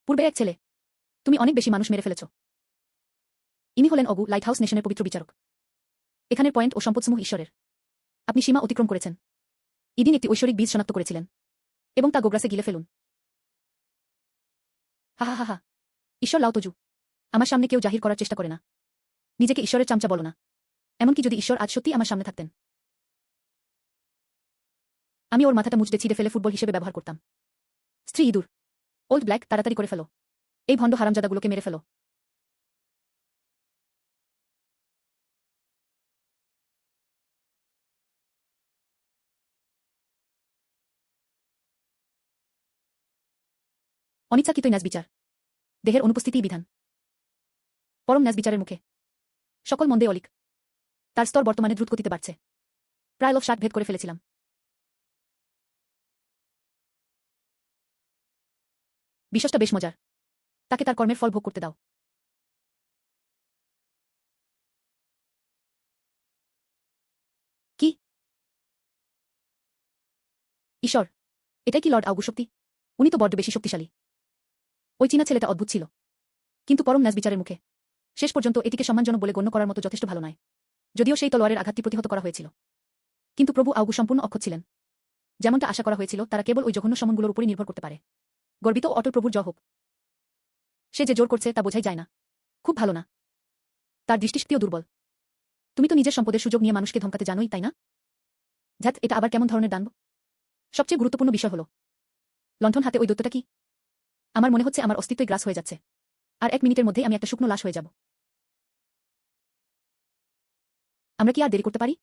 পূর্বে এক ছেলে। তুমি অনেক বেশি মানুষ মেরে ফেলেছ। ইনি হলেন অগু, লাইটহাউস নেশনের পবিত্র বিচারক। এখানের পয়েন্ট ও সম্পদসমূহ ঈশ্বরের। আপনি সীমা অতিক্রম করেছেন। ইদিন একটি ঐশ্বরিক বীজ শনাক্ত করেছিলেন এবং তা গোগ্রাসে গিলে ফেলুন। হা হা হা হা। ঈশ্বর লাউতজু। আমার সামনে কেউ জাহির করার চেষ্টা করে না। নিজেকে ঈশ্বরের চামচা বলো না। এমনকি যদি ঈশ্বর আজ সত্যি আমার সামনে থাকতেন, আমি ওর মাথাটা মুচড়ে ছিঁড়ে ফেলে ফুটবল হিসেবে ব্যবহার করতাম। স্ত্রী ইঁদুর। ওল্ড ব্ল্যাক, তাড়াতাড়ি করে ফেলো। এই ভণ্ড হারামজাদাগুলোকে মেরে ফেলো। অনিচ্ছাকৃতই ন্যাস বিচার। দেহের অনুপস্থিতিই বিধান। পরম ন্যাস বিচারের মুখে সকল মন্দে অলিক। তার স্তর বর্তমানে দ্রুত গতিতে বাড়ছে। প্রায় লোক 60 ভেদ করে ফেলেছিলাম। বিষয়টা বেশ মজার। তাকে তার কর্মের ফল ভোগ করতে দাও। কি? ঈশ্বর, এটাই কি লর্ড আউগু শক্তি? উনি তো বড্ড বেশি শক্তিশালী। ওই চীনা ছেলেটা অদ্ভুত ছিল, কিন্তু পরম ন্যাস বিচারের মুখে শেষ পর্যন্ত এটিকে সম্মানজনক বলে গণ্য করার মতো যথেষ্ট ভালো নয়। যদিও সেই তলোয়ারের আঘাতটি প্রতিহত করা হয়েছিল, কিন্তু প্রভু আউগু সম্পূর্ণ অক্ষত ছিলেন। যেমনটা আশা করা হয়েছিল, তারা কেবল ওই জঘন্য সমনগুলোর উপরই নির্ভর করতে পারে। গর্বিত ও অটল প্রভুর জয় হোক। সে যে জোর করছে তা বোঝাই যায় না। খুব ভালো না। তার দৃষ্টিশক্তিও দুর্বল। তুমি তো নিজের সম্পদের সুযোগ নিয়ে মানুষকে ধমকাতে জানোই, তাই না? ধ্যাত, এটা আবার কেমন ধরনের দানব? সবচেয়ে গুরুত্বপূর্ণ বিষয় হলো, লণ্ঠন হাতে ওই দৈত্যটা কি? আমার মনে হচ্ছে আমার অস্তিত্বই গ্রাস হয়ে যাচ্ছে। আর 1 মিনিটের মধ্যেই আমি একটা শুকনো লাশ হয়ে যাব। আমরা কি আর দেরি করতে পারি?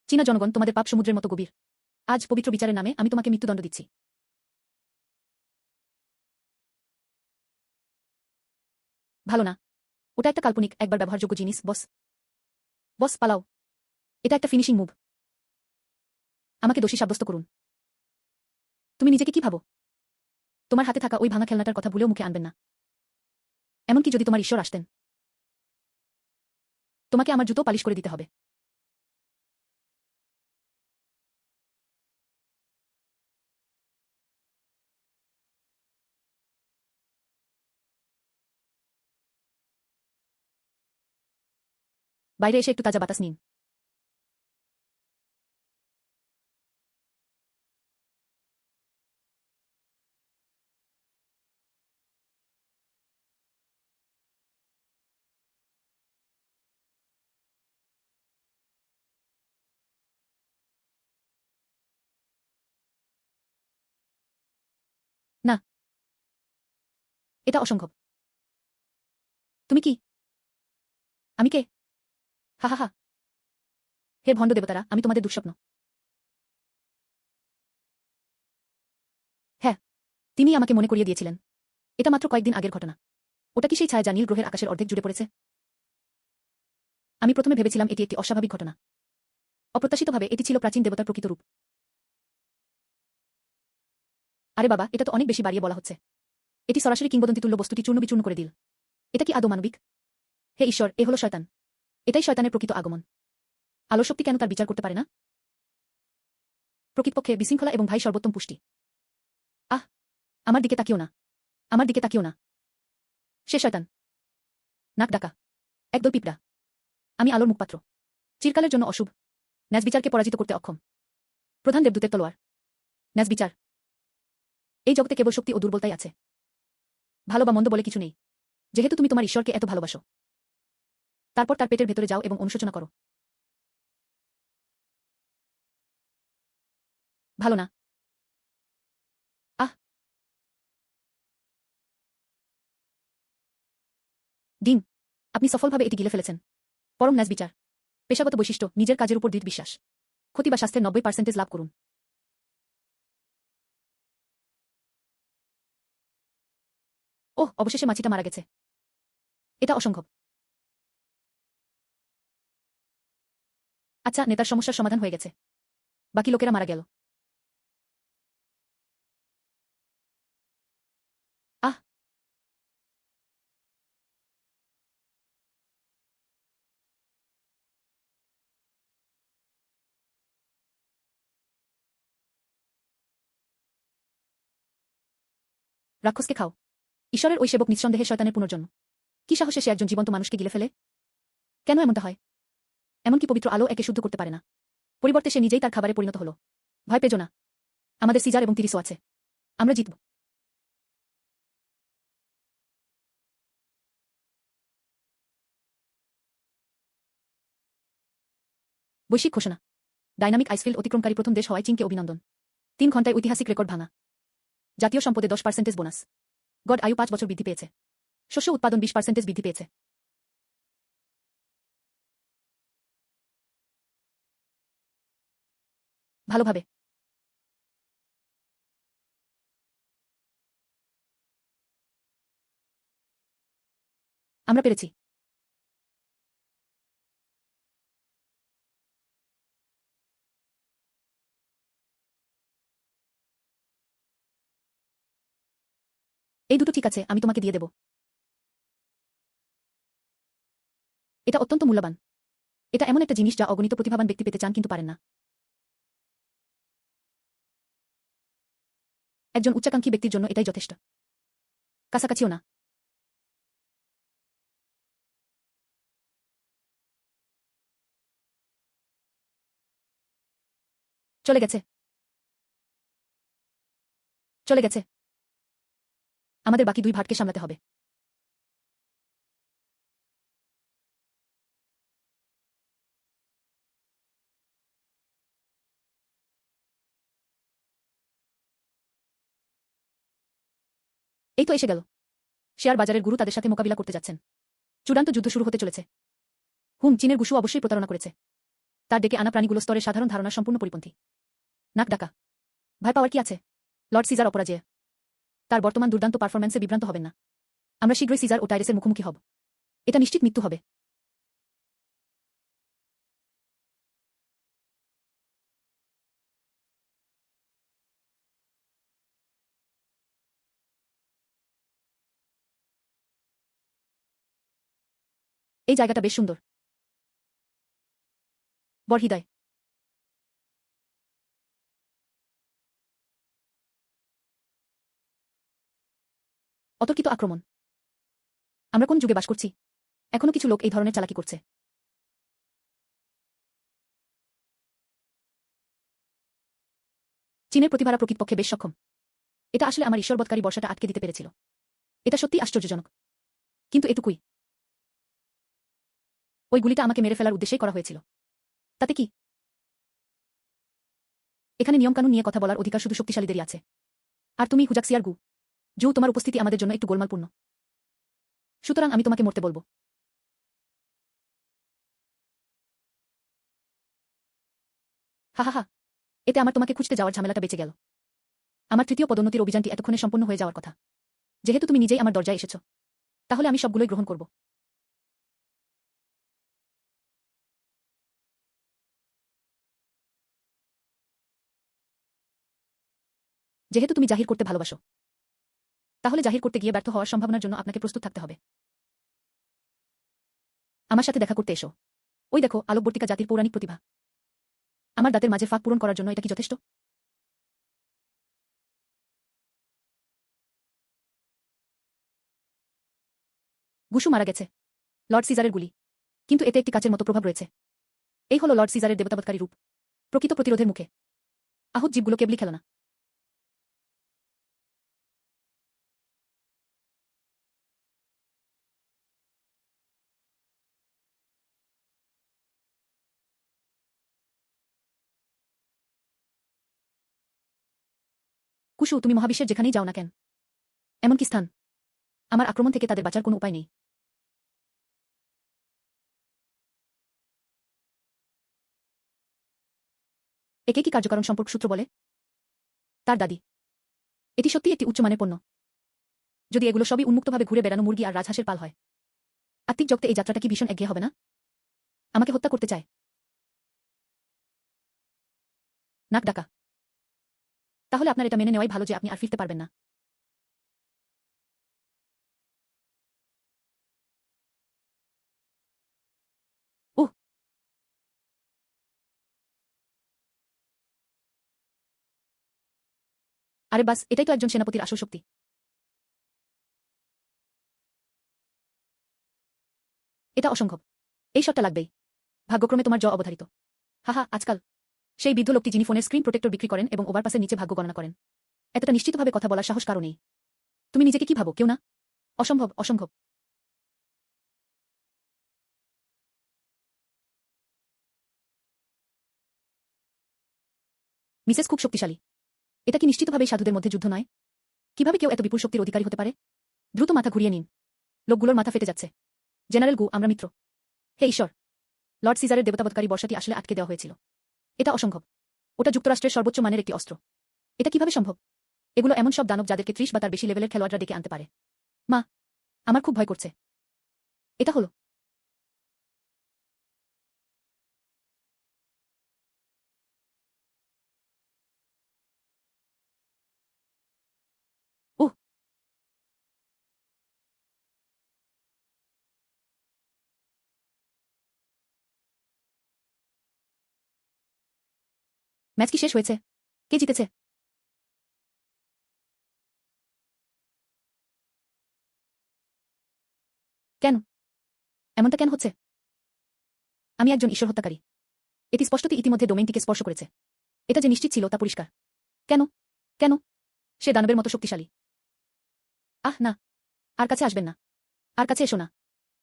চীনা জনগণ, তোমাদের পাপ সমুদ্রের মতো গভীর। আজ পবিত্র বিচারের নামে আমি তোমাকে মৃত্যুদণ্ড দিচ্ছি। ভালো না। ওটা একটা কাল্পনিক, একবার ব্যবহারযোগ্য জিনিস, বস। বস, পালাও। এটা একটা ফিনিশিং মুভ। আমাকে দোষী সাব্যস্ত করুন। তুমি নিজেকে কি ভাবো? তোমার হাতে থাকা ওই ভাঙা খেলনাটার কথা ভুলেও মুখে আনবেন না। এমনকি যদি তোমার ঈশ্বর আসতেন, তোমাকে আমার জুতো পালিশ করে দিতে হবে। বাইরে এসে একটু তাজা বাতাস নিন। না, এটা অসম্ভব। তুমি কি? আমি কে? হা হা হা। হে ভণ্ড দেবতারা, আমি তোমাদের দুঃস্বপ্ন। হ্যাঁ, তিনিই আমাকে মনে করিয়ে দিয়েছিলেন। এটা মাত্র কয়েকদিন আগের ঘটনা। ওটা কি সেই ছায়া যা নীল গ্রহের আকাশের অর্ধেক জুড়ে পড়েছে? আমি প্রথমে ভেবেছিলাম এটি একটি অস্বাভাবিক ঘটনা। অপ্রত্যাশিতভাবে এটি ছিল প্রাচীন দেবতার প্রকৃত রূপ। আরে বাবা, এটা তো অনেক বেশি বাড়িয়ে বলা হচ্ছে। এটি সরাসরি কিংবদন্তিতুল্য বস্তুটি চূর্ণবিচূর্ণ করে দিল। এটা কি আদৌ মানবিক? হে ঈশ্বর, এ হলো শয়তান। এটাই শয়তানের প্রকৃত আগমন। আলোর শক্তি কেন তার বিচার করতে পারে না? প্রকৃতপক্ষে বিশৃঙ্খলা এবং ভাই সর্বোত্তম পুষ্টি। আহ, আমার দিকে তাকিও না। আমার দিকে তাকিও না। সে শয়তান। নাক ডাকা। একদল পিঁপড়া। আমি আলোর মুখপাত্র। চিরকালের জন্য অশুভ। ন্যাজ বিচারকে পরাজিত করতে অক্ষম। প্রধান দেবদূতের তলোয়ার। ন্যাজ বিচার। এই জগতে কেবল শক্তি ও দুর্বলতাই আছে। ভালো বা মন্দ বলে কিছু নেই। যেহেতু তুমি তোমার ঈশ্বরকে এত ভালোবাসো, তারপর তার পেটের ভেতরে যাও এবং অনুশোচনা করো। ভালো না। আহ, ডিন, আপনি সফলভাবে এটি গিলে ফেলেছেন। পরম ন্যাজ বিচার। পেশাগত বৈশিষ্ট্য, নিজের কাজের উপর দৃঢ় বিশ্বাস। ক্ষতি বা স্বাস্থ্যের 90% লাভ করুন। ওহ, অবশেষে মাছিটা মারা গেছে। এটা অসম্ভব। আচ্ছা, নেতার সমস্যার সমাধান হয়ে গেছে। বাকি লোকেরা মারা গেল। আহ, রাক্ষসকে খাও। ঈশ্বরের ওই সেবক নিঃসন্দেহে শয়তানের পুনর্জন্ম। কি সাহসে সে একজন জীবন্ত মানুষকে গিলে ফেলে? কেন এমনটা হয়? এমনকি পবিত্র আলো একে শুদ্ধ করতে পারে না। পরিবর্তে সে নিজেই তার খাবারে পরিণত হল। ভয় পেজো না। আমাদের সিজার এবং তিরিশও আছে। আমরা জিতব। বৈশ্বিক ঘোষণা। ডাইনামিক আইসফিল্ড অতিক্রমকারী প্রথম দেশ হওয়ায় চীনকে অভিনন্দন। 3 ঘন্টায় ঐতিহাসিক রেকর্ড ভাঙা। জাতীয় সম্পদে 10% বোনাস। গড আয়ু 5 বছর বৃদ্ধি পেয়েছে। শস্য উৎপাদন 20% বৃদ্ধি পেয়েছে। ভালোভাবে। আমরা পেরেছি। এই দুটো ঠিক আছে, আমি তোমাকে দিয়ে দেব। এটা অত্যন্ত মূল্যবান। এটা এমন একটা জিনিস যা অগণিত প্রতিভাবান ব্যক্তি পেতে চান কিন্তু পারেন না। একজন উচ্চাকাঙ্ক্ষী ব্যক্তির জন্য এটাই যথেষ্ট। কাছাকাছিও না। চলে গেছে। চলে গেছে। আমাদের বাকি 2 ভাটকে সামলাতে হবে। এই তো এসে গেল। শেয়ার বাজারের গুরু তাদের সাথে মোকাবিলা করতে যাচ্ছেন। চূড়ান্ত যুদ্ধ শুরু হতে চলেছে। চীনের গুশু অবশ্যই প্রতারণা করেছে। তার ডেকে আনা প্রাণীগুলো স্তরের সাধারণ ধারণা সম্পূর্ণ পরিপন্থী। নাক ডাকা। ভয় পাওয়ার কি আছে? লর্ড সিজার অপরাজেয়। তার বর্তমান দুর্দান্ত পারফরম্যান্সে বিভ্রান্ত হবেন না। আমরা শীঘ্রই সিজার ও টাইরেসের মুখোমুখি হব। এটা নিশ্চিত মৃত্যু হবে। এই জায়গাটা বেশ সুন্দর। বরহৃদয়। অতর্কিত আক্রমণ। আমরা কোন যুগে বাস করছি? এখনো কিছু লোক এই ধরনের চালাকি করছে। চীনের প্রতিভারা প্রকৃতপক্ষে বেশ সক্ষম। এটা আসলে আমার ঈশ্বরবৎকারী বর্ষাটা আটকে দিতে পেরেছিল। এটা সত্যি আশ্চর্যজনক। কিন্তু এটুকুই। ওই গুলিটা আমাকে মেরে ফেলার উদ্দেশ্যেই করা হয়েছিল। তাতে কি? এখানে নিয়মকানুন নিয়ে কথা বলার অধিকার শুধু শক্তিশালীদেরই আছে। আর তুমি হুজাক্সিয়ার গু। জু, তোমার উপস্থিতি আমাদের জন্য একটু গোলমালপূর্ণ। সুতরাং আমি তোমাকে মরতে বলবো। হা হা হা। এতে আমার তোমাকে খুঁজতে যাওয়ার ঝামেলাটা বেঁচে গেল। আমার তৃতীয় পদোন্নতির অভিযানটি এতক্ষণে সম্পন্ন হয়ে যাওয়ার কথা। যেহেতু তুমি নিজেই আমার দরজায় এসেছ, তাহলে আমি সবগুলোই গ্রহণ করব। যেহেতু তুমি জাহির করতে ভালোবাসো, তাহলে জাহির করতে গিয়ে ব্যর্থ হওয়ার সম্ভাবনার জন্য আপনাকে প্রস্তুত থাকতে হবে। আমার সাথে দেখা করতে এসো। ওই দেখো, আলোকবর্তিকা জাতির পৌরাণিক প্রতিভা। আমার দাঁতের মাঝে ফাঁক পূরণ করার জন্য এটা কি যথেষ্ট? গুশু মারা গেছে। লর্ড সিজারের গুলি। কিন্তু এতে একটি কাচের মতো প্রভাব রয়েছে। এই হলো লর্ড সিজারের দেবতাবৎকারী রূপ। প্রকৃত প্রতিরোধের মুখে আহুত জীবগুলো কেবলই খেলো না। কুশু, তুমি মহাবিশ্বের যেখানেই যাও না কেন, এমনকি স্থান, আমার আক্রমণ থেকে তাদের বাঁচার কোনো উপায় নেই। একে কি কার্যকারণ সম্পর্ক সূত্র বলে? তার দাদি। এটি সত্যিই একটি উচ্চমানের পণ্য। যদি এগুলো সবই উন্মুক্তভাবে ঘুরে বেড়ানো মুরগি আর রাজহাঁসের পাল হয়, আত্মিক জগতে এই যাত্রাটা কি ভীষণ একঘেয়ে হবে না? আমাকে হত্যা করতে চায়। নাক ডাকা। তাহলে আপনার এটা মেনে নেওয়াই ভালো যে আপনি আর ফিরতে পারবেন না। ওহ, আরে বাস, এটাই তো একজন সেনাপতির আসল শক্তি। এটা অসম্ভব। এই শটটা লাগবেই। ভাগ্যক্রমে তোমার অবধারিত। হাহা, আজকাল সেই বৃদ্ধ লোকটি যিনি ফোনের স্ক্রিন প্রোটেক্টর বিক্রি করেন এবং ওভারপাসের নিচে ভাগ্য গণনা করেন। এতটা নিশ্চিতভাবে কথা বলার সাহস কারো নেই। তুমি নিজেকে কি ভাবো, কেউ না? অসম্ভব, অসম্ভব। মিসেস খুব শক্তিশালী। এটা কি নিশ্চিতভাবেই সাধুদের মধ্যে যুদ্ধ নয়? কিভাবে কেউ এত বিপুল শক্তির অধিকারী হতে পারে? দ্রুত মাথা ঘুরিয়ে নিন। লোকগুলোর মাথা ফেটে যাচ্ছে। জেনারেল গু, আমরা মিত্র। হে ঈশ্বর, লর্ড সিজারের দেবতাবৎকারী বর্ষাটি আসলে আটকে দেওয়া হয়েছিল। এটা অসম্ভব। ওটা যুক্তরাষ্ট্রের সর্বোচ্চ মানের একটি অস্ত্র। এটা কিভাবে সম্ভব? এগুলো এমন সব দানব যাদেরকে 30 বা তার বেশি লেভেলের খেলোয়াড়রা ডেকে আনতে পারে। মা, আমার খুব ভয় করছে। এটা হলো। ওহ, ম্যাচ কি শেষ হয়েছে? কে জিতেছে? কেন? এমনটা কেন হচ্ছে? আমি একজন ঈশ্বর হত্যাকারী। এটি স্পষ্টতই ইতিমধ্যে ডোমেইনটিকে স্পর্শ করেছে। এটা যে নিশ্চিত ছিল তা পরিষ্কার। কেন? কেন? সে দানবের মতো শক্তিশালী। আহ না, আর কাছে আসবেন না। আর কাছে এসো না।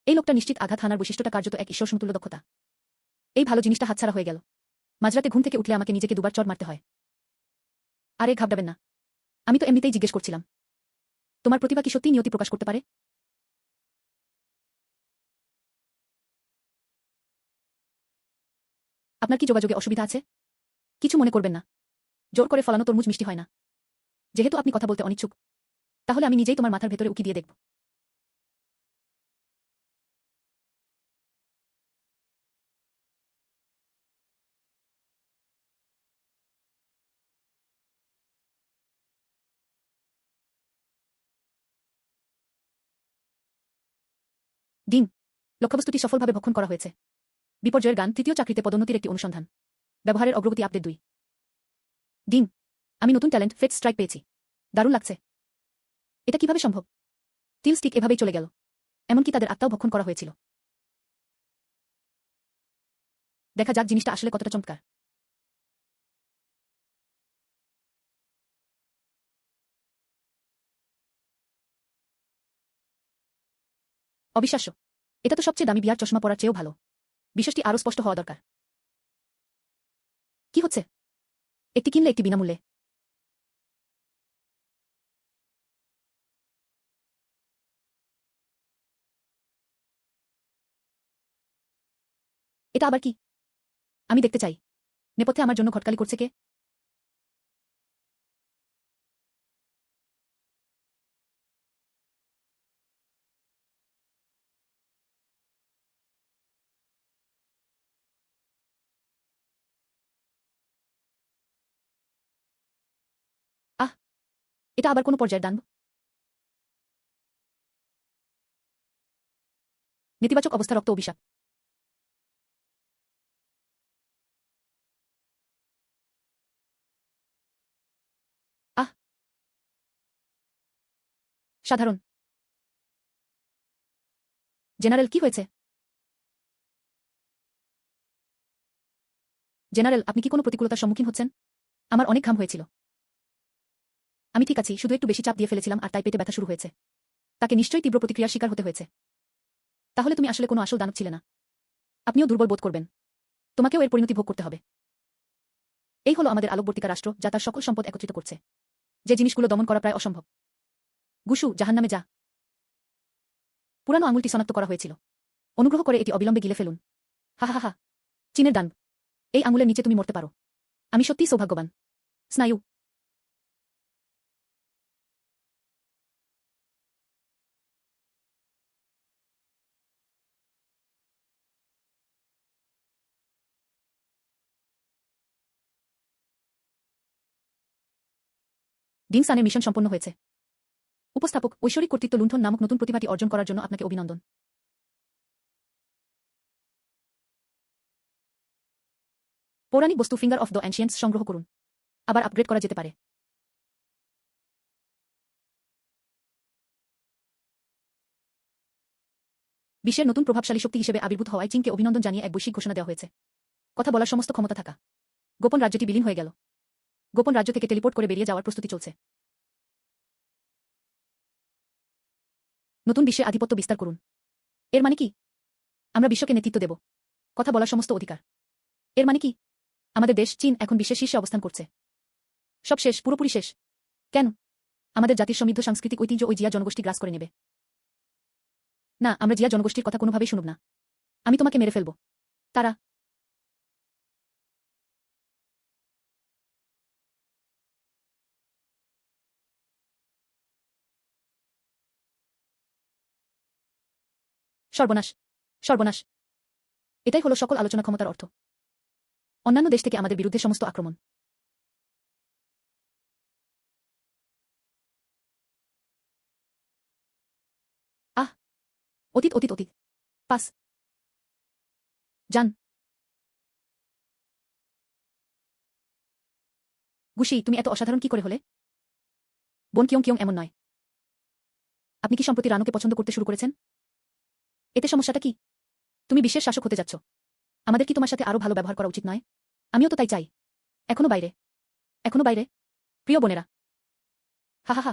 এই লোকটা নিশ্চিত আঘাত হানার বৈশিষ্ট্যটা কার্যত এক ঈশ্বর সমতুল্য দক্ষতা। এই ভালো জিনিসটা হাতছাড়া হয়ে গেল। মাঝরাতে ঘুম থেকে উঠলে আমাকে নিজেকে দুবার চড় মারতে হয়। আরে ঘাবড়াবেন না। আমি তো এমনিতেই জিজ্ঞেস করছিলাম। তোমার প্রতিভা কি সত্যিই নিয়তি প্রকাশ করতে পারে? আপনার কি যোগাযোগে অসুবিধা আছে? কিছু মনে করবেন না। জোর করে ফলানো তরমুজ মিষ্টি হয় না। যেহেতু আপনি কথা বলতে অনিচ্ছুক, তাহলে আমি নিজেই তোমার মাথার ভেতরে উকি দিয়ে দেখব। ডিম। লক্ষ্যবস্তুটি সফলভাবে ভক্ষণ করা হয়েছে। বিপর্যয়ের গান, তৃতীয় চাকরিতে পদোন্নতির একটি অনুসন্ধান। ব্যবহারের অগ্রগতি আপডেট 2। ডিম। আমি নতুন ট্যালেন্ট ফেট স্ট্রাইক পেয়েছি। দারুণ লাগছে। এটা কিভাবে সম্ভব? টিল স্টিক এভাবেই চলে গেল। এমনকি তাদের আত্মাও ভক্ষণ করা হয়েছিল। দেখা যাক জিনিসটা আসলে কতটা চমৎকার। অবিশ্বাস্য। এটা তো সবচেয়ে দামি বিয়ার চশমা পরার চেয়েও ভালো। বিশ্বাসটি আরও স্পষ্ট হওয়া দরকার। কি হচ্ছে? একটি কিনলে একটি বিনামূল্যে। এটা আবার কি? আমি দেখতে চাই। নেপথ্যে আমার জন্য ঘটকালি করছে কে? আহ, এটা আবার কোনো পর্যায়ের দান? নেতিবাচক অবস্থা, রক্ত, অভিশাপ। আহ, সাধারণ। জেনারেল, কি হয়েছে? জেনারেল, আপনি কি কোনো প্রতিকূলতার সম্মুখীন হচ্ছেন? আমার অনেক ঘাম হয়েছিল। আমি ঠিক আছি, শুধু একটু বেশি চাপ দিয়ে ফেলেছিলাম আর তাই পেটে ব্যথা শুরু হয়েছে। তাকে নিশ্চয়ই তীব্র প্রতিক্রিয়ার শিকার হতে হয়েছে। তাহলে তুমি আসলে কোনো আসল দানব ছিলে না। আপনিও দুর্বল বোধ করবেন। তোমাকেও এর পরিণতি ভোগ করতে হবে। এই হলো আমাদের আলোকবর্তিকা রাষ্ট্র, যা তার সকল সম্পদ একত্রিত করছে। যে জিনিসগুলো দমন করা প্রায় অসম্ভব। গুশু, জাহান্নামে যা। পুরানো আঙুলটি শনাক্ত করা হয়েছিল। অনুগ্রহ করে এটি অবিলম্বে গিলে ফেলুন। হা হা হা। চীনের দান। এই আঙুলের নিচে তুমি মরতে পারো। আমি সত্যিই সৌভাগ্যবান। স্নায়ু। ডিং সানের মিশন সম্পন্ন হয়েছে। উপস্থাপক, ঐশ্বরিক কর্তৃত্ব লুণ্ঠন নামক নতুন প্রতিভাটি অর্জন করার জন্য আপনাকে অভিনন্দন। পৌরাণিক বস্তু ফিঙ্গার অফ দ্য অ্যানশিয়েন্টস সংগ্রহ করুন। আবার আপগ্রেড করা যেতে পারে। বিশ্বের নতুন প্রভাবশালী শক্তি হিসেবে আবির্ভূত হওয়ায় চীনকে অভিনন্দন জানিয়ে এক বৈশ্বিক ঘোষণা দেওয়া হয়েছে। কথা বলার সমস্ত ক্ষমতা থাকা। গোপন রাজ্যটি বিলীন হয়ে গেল। গোপন রাজ্য থেকে টেলিপোর্ট করে বেরিয়ে যাওয়ার প্রস্তুতি চলছে। নতুন বিশ্বে আধিপত্য বিস্তার করুন। এর মানে কি? আমরা বিশ্বকে নেতৃত্ব দেব। কথা বলার সমস্ত অধিকার। এর মানে কি? আমাদের দেশ চীন এখন বিশ্বের শীর্ষে অবস্থান করছে। সব শেষ, পুরোপুরি শেষ। কেন? আমাদের জাতির সমৃদ্ধ সাংস্কৃতিক ঐতিহ্য ওই জিয়া জনগোষ্ঠী গ্রাস করে নেবে। না, আমরা জিয়া জনগোষ্ঠীর কথা কোনোভাবেই শুনুব না। আমি তোমাকে মেরে ফেলব। তারা সর্বনাশ। সর্বনাশ। এটাই হলো সকল আলোচনা ক্ষমতার অর্থ। অন্যান্য দেশ থেকে আমাদের বিরুদ্ধে সমস্ত আক্রমণ। আহ, অতীত, অতীত, অতীত। পাস। যান। গুশি, তুমি এত অসাধারণ কি করে হলে? বোন কিয়ং কিয়ং এমন নয়। আপনি কি সম্প্রতি রানুকে পছন্দ করতে শুরু করেছেন? এতে সমস্যাটা কি? তুমি বিশ্বের শাসক হতে যাচ্ছ। আমাদের কি তোমার সাথে আরো ভালো ব্যবহার করা উচিত নয়? আমিও তো তাই চাই। এখনো বাইরে। এখনো বাইরে। প্রিয় বোনেরা। হা হা হা।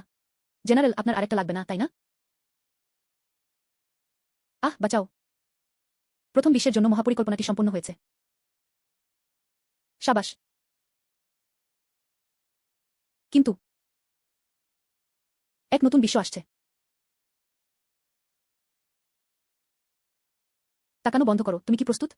জেনারেল, আপনার আরেকটা লাগবে না, তাই না? বাঁচাও। প্রথম বিশ্বের জন্য মহাপরিকল্পনাটি সম্পন্ন হয়েছে। সাবাস। কিন্তু এক নতুন বিশ্ব আসছে। তাকানো বন্ধ করো, তুমি কি প্রস্তুত?